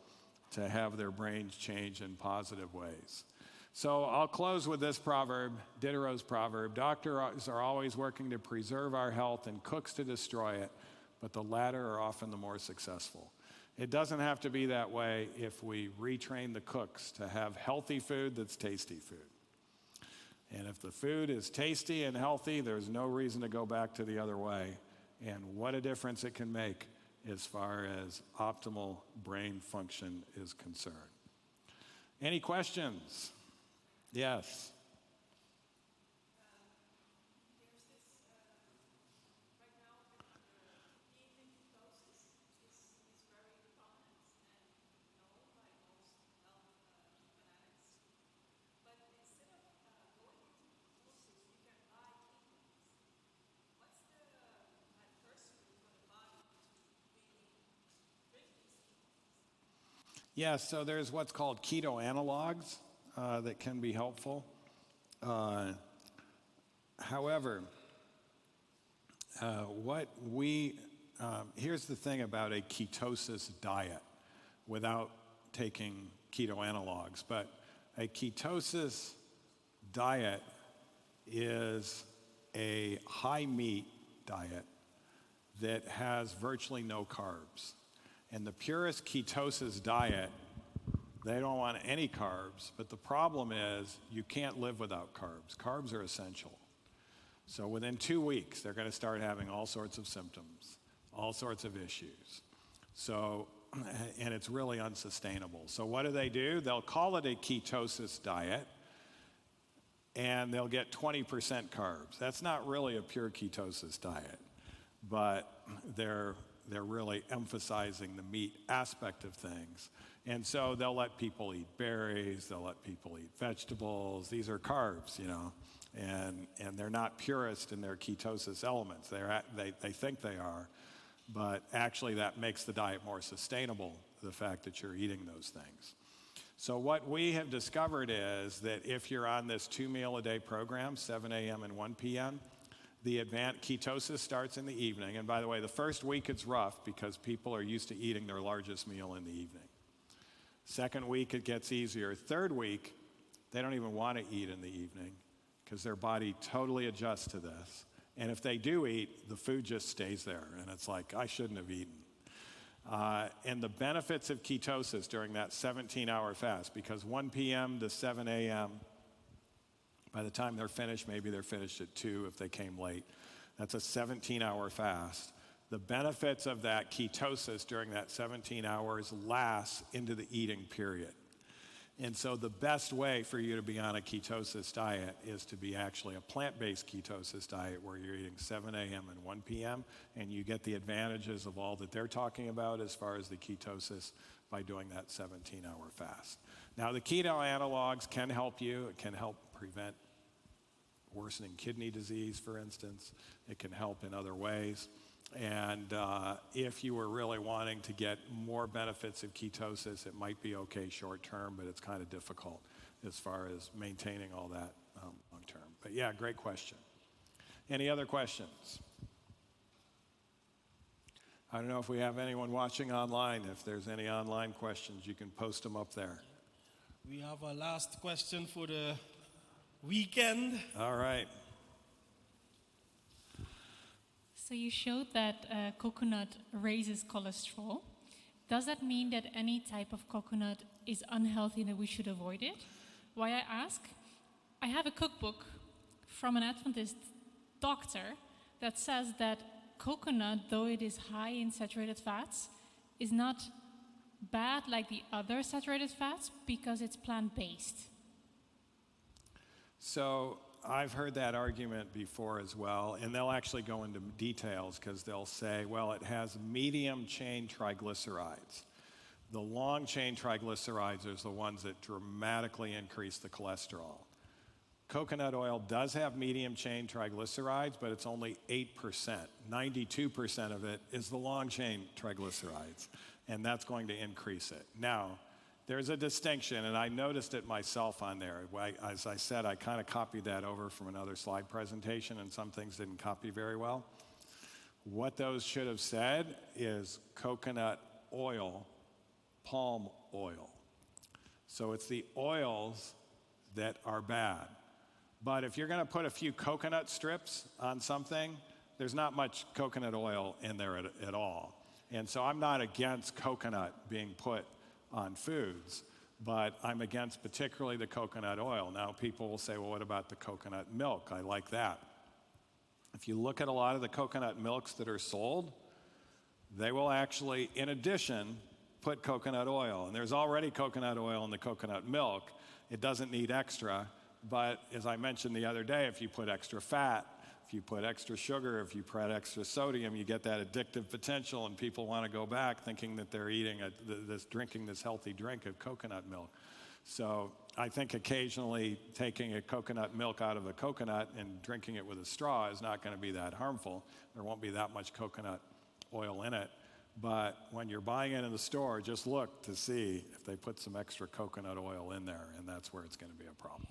to have their brains change in positive ways. So I'll close with this proverb, Diderot's proverb: doctors are always working to preserve our health and cooks to destroy it, but the latter are often the more successful. It doesn't have to be that way if we retrain the cooks to have healthy food that's tasty food. And if the food is tasty and healthy, there's no reason to go back to the other way. And what a difference it can make as far as optimal brain function is concerned. Any questions? Yes. Yes, so there's what's called keto analogs that can be helpful. However, here's the thing about a ketosis diet without taking keto analogs, but a ketosis diet is a high meat diet that has virtually no carbs. And the purest ketosis diet, they don't want any carbs, but the problem is you can't live without carbs. Carbs are essential. So within 2 weeks, they're going to start having all sorts of symptoms, all sorts of issues. So, and it's really unsustainable. So what do? They'll call it a ketosis diet, and they'll get 20% carbs. That's not really a pure ketosis diet, but they're really emphasizing the meat aspect of things. And so they'll let people eat berries, they'll let people eat vegetables. These are carbs, you know, and they're not purist in their ketosis elements. They think they are, But actually that makes the diet more sustainable, the fact that you're eating those things. So what we have discovered is that if you're on this 2-meal-a-day program, 7 a.m. and 1 p.m., the advanced ketosis starts in the evening. And by the way, the first week it's rough because people are used to eating their largest meal in the evening. Second week it gets easier. Third week, they don't even want to eat in the evening because their body totally adjusts to this. And if they do eat, the food just stays there. And it's like, I shouldn't have eaten. And the benefits of ketosis during that 17-hour fast, because 1 p.m. to 7 a.m., by the time they're finished, maybe they're finished at 2 if they came late. That's a 17-hour fast. The benefits of that ketosis during that 17 hours lasts into the eating period. And so the best way for you to be on a ketosis diet is to be actually a plant-based ketosis diet where you're eating 7 a.m. and 1 p.m. and you get the advantages of all that they're talking about as far as the ketosis by doing that 17-hour fast. Now, the keto analogs can help you. It can help prevent worsening kidney disease, for instance. It can help in other ways. And if you were really wanting to get more benefits of ketosis, it might be okay short term, but it's kind of difficult as far as maintaining all that long term. But yeah, great question. Any other questions? I don't know if we have anyone watching online. If there's any online questions, you can post them up there. We have a last question for the weekend. All right. So you showed that coconut raises cholesterol. Does that mean that any type of coconut is unhealthy and that we should avoid it? Why I ask? I have a cookbook from an Adventist doctor that says that coconut, though it is high in saturated fats, is not bad like the other saturated fats because it's plant-based. So I've heard that argument before as well, and they'll actually go into details because they'll say, well, it has medium-chain triglycerides. The long-chain triglycerides are the ones that dramatically increase the cholesterol. Coconut oil does have medium-chain triglycerides, but it's only 8%. 92% of it is the long-chain triglycerides, and that's going to increase it. Now, there's a distinction, and I noticed it myself on there. As I said, I kind of copied that over from another slide presentation, and some things didn't copy very well. What those should have said is coconut oil, palm oil. So it's the oils that are bad. But if you're going to put a few coconut strips on something, there's not much coconut oil in there at all. And so I'm not against coconut being put on foods, but I'm against particularly the coconut oil. Now people will say, well, what about the coconut milk? I like that. If you look at a lot of the coconut milks that are sold, they will actually, in addition, put coconut oil. And there's already coconut oil in the coconut milk. It doesn't need extra, but as I mentioned the other day, if you put extra fat, if you put extra sugar, if you put extra sodium, you get that addictive potential, and people want to go back thinking that they're drinking this healthy drink of coconut milk. So I think occasionally taking a coconut milk out of a coconut and drinking it with a straw is not going to be that harmful. There won't be that much coconut oil in it. But when you're buying it in the store, just look to see if they put some extra coconut oil in there, and that's where it's going to be a problem.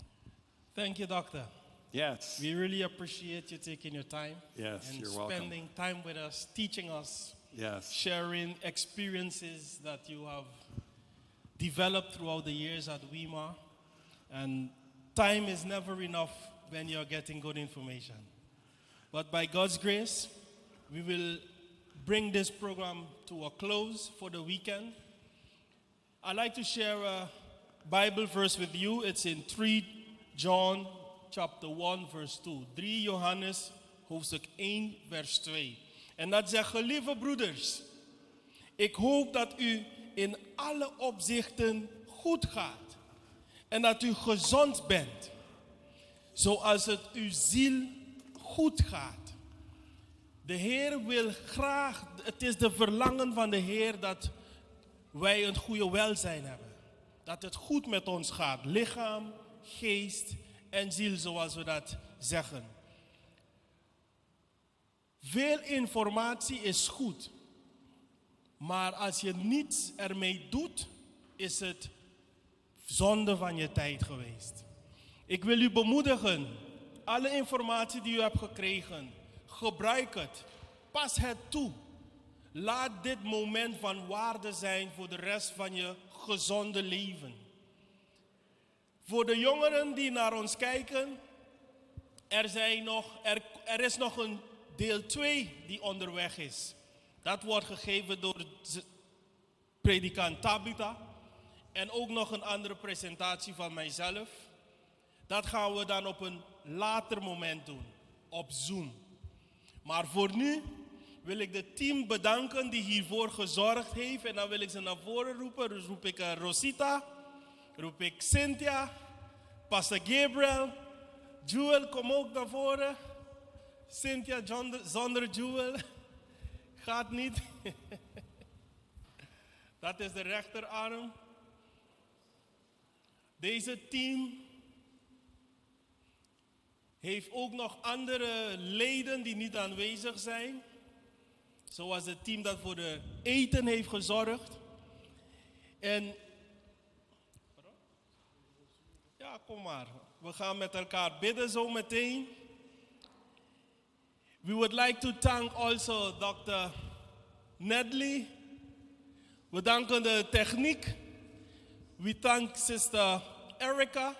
Thank you, Doctor. Yes. We really appreciate you taking your time. Yes, and you're welcome. spending time with us, teaching us, yes, sharing experiences that you have developed throughout the years at WEMA. And time is never enough when you're getting good information. But by God's grace, we will bring this program to a close for the weekend. I'd like to share a Bible verse with you. It's in 3 John chapter 1 verse 2. 3 Johannes hoofdstuk 1 vers 2. En dat zegt, lieve broeders, ik hoop dat u in alle opzichten goed gaat. En dat u gezond bent. Zoals het uw ziel goed gaat. De Heer wil graag, het is de verlangen van de Heer dat wij een goede welzijn hebben. Dat het goed met ons gaat. Lichaam, geest en ziel, zoals we dat zeggen. Veel informatie is goed. Maar als je niets ermee doet, is het zonde van je tijd geweest. Ik wil u bemoedigen. Alle informatie die u hebt gekregen, gebruik het. Pas het toe. Laat dit moment van waarde zijn voor de rest van je gezonde leven. Voor de jongeren die naar ons kijken, er is nog een deel 2 die onderweg is. Dat wordt gegeven door predikant Tabitha. En ook nog een andere presentatie van mijzelf. Dat gaan we dan op een later moment doen, op Zoom. Maar voor nu wil ik het team bedanken die hiervoor gezorgd heeft. En dan wil ik ze naar voren roepen. Dus roep ik Rosita, roep ik Cynthia, Pastor Gabriel, Jewel, kom ook naar voren. Cynthia zonder Jewel gaat niet. Dat is de rechterarm. Deze team heeft ook nog andere leden die niet aanwezig zijn. Zoals het team dat voor de eten heeft gezorgd. En ja, kom maar. We gaan met elkaar bidden zo meteen. We would like to thank also Dr. Nedley. We danken de techniek. We thank Sister Erica.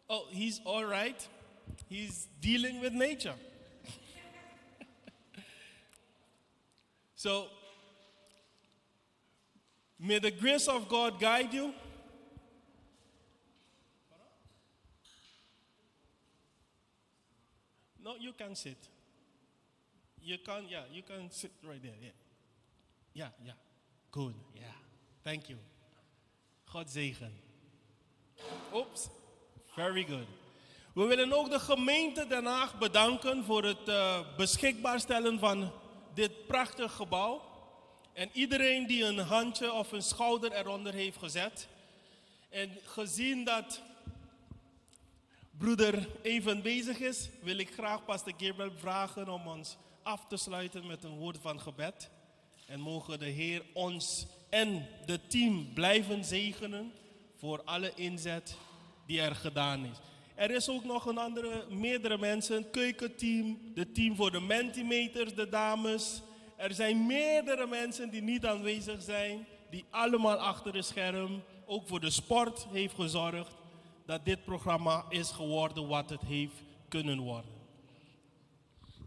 Oh, he's all right. He's dealing with nature. So, may the grace of God guide you. No, you can sit. You can sit right there. Yeah. Good, yeah. Thank you. God zegen. Oops. Very good. We willen ook de gemeente Den Haag bedanken voor het beschikbaar stellen van dit prachtig gebouw. En iedereen die een handje of een schouder eronder heeft gezet. En gezien dat broeder even bezig is, wil ik graag Pastor Gabriel vragen om ons af te sluiten met een woord van gebed. En mogen de Heer ons en het team blijven zegenen voor alle inzet die er gedaan is. Er is ook nog meerdere mensen, het keukenteam, het team voor de Mentimeters, de dames. Er zijn meerdere mensen die niet aanwezig zijn, die allemaal achter de scherm, ook voor de sport heeft gezorgd, dat dit programma is geworden wat het heeft kunnen worden.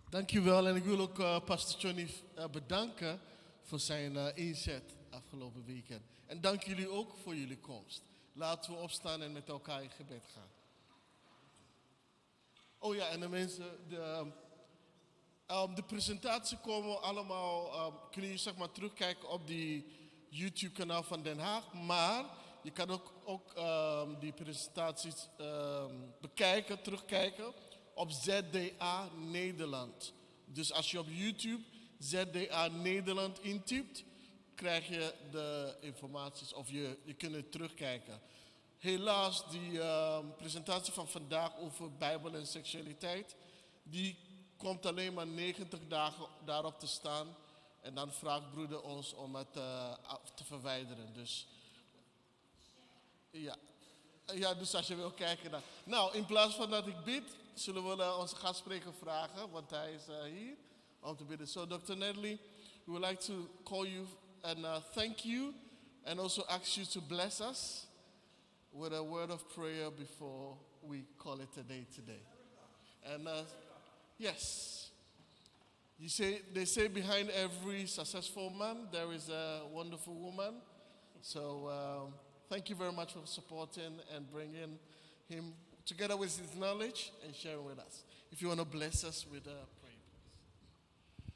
Dankjewel en ik wil ook Pastor Johnny bedanken voor zijn inzet afgelopen weekend. En dank jullie ook voor jullie komst. Laten we opstaan en met elkaar in gebed gaan. Oh ja, en de mensen, de presentatie komen allemaal, kun je zeg maar terugkijken op die YouTube kanaal van Den Haag. Maar je kan ook die presentaties bekijken, terugkijken op ZDA Nederland. Dus als je op YouTube ZDA Nederland intypt, krijg je de informaties of je kunt het terugkijken. Helaas, die presentatie van vandaag over Bijbel en seksualiteit, die komt alleen maar 90 dagen daarop te staan. En dan vraagt broeder ons om het te verwijderen. Dus ja, dus als je wil kijken dan. Nou, in plaats van dat ik bid, zullen we onze gastspreker vragen, want hij is hier om te bidden. So, Dr. Nedley, we would like to call you and thank you and also ask you to bless us with a word of prayer before we call it a day today. And yes, they say behind every successful man there is a wonderful woman. So thank you very much for supporting and bringing him together with his knowledge and sharing with us. If you want to bless us with a prayer, please.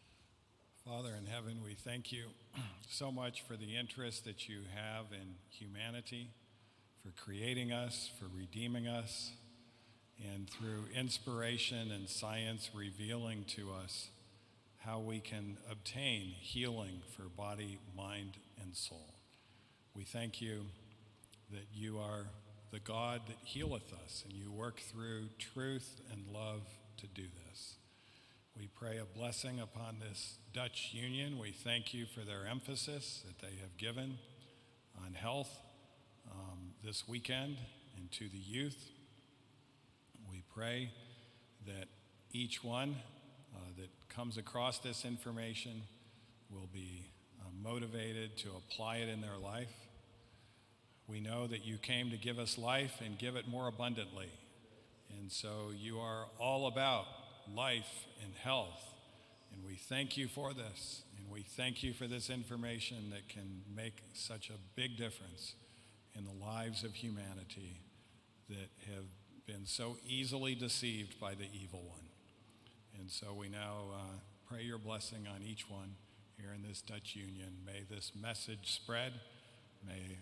Father in heaven, we thank you so much for the interest that you have in humanity, for creating us, for redeeming us, and through inspiration and science revealing to us how we can obtain healing for body, mind, and soul. We thank you that you are the God that healeth us, and you work through truth and love to do this. We pray a blessing upon this Dutch Union. We thank you for their emphasis that they have given on health this weekend and to the youth. We pray that each one that comes across this information will be motivated to apply it in their life. We know that you came to give us life and give it more abundantly. And so you are all about life and health. And we thank you for this. And we thank you for this information that can make such a big difference in the lives of humanity that have been so easily deceived by the evil one. And so we now pray your blessing on each one here in this Dutch Union. May this message spread. May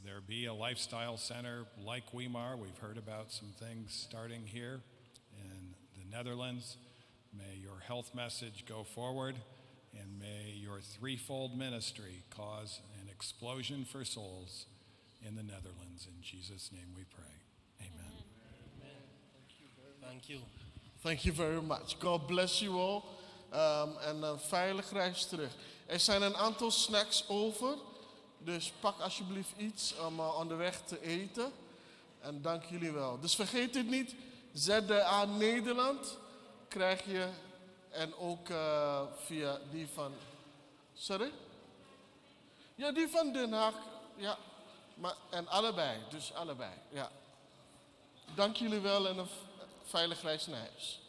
there be a lifestyle center like Weimar. We've heard about some things starting here in the Netherlands. May your health message go forward, and may your threefold ministry cause an explosion for souls in the Netherlands. In Jesus' name we pray. Amen. Thank you. Thank you very much. God bless you all. En een veilig reis terug. Er zijn een aantal snacks over. Dus pak alsjeblieft iets om onderweg te eten. En dank jullie wel. Dus vergeet dit niet. ZDA Nederland krijg je. En ook via die van... Sorry? Ja, die van Den Haag. Ja. Maar, en allebei. Dus allebei. Ja. Dank jullie wel en een veilig reis naar huis.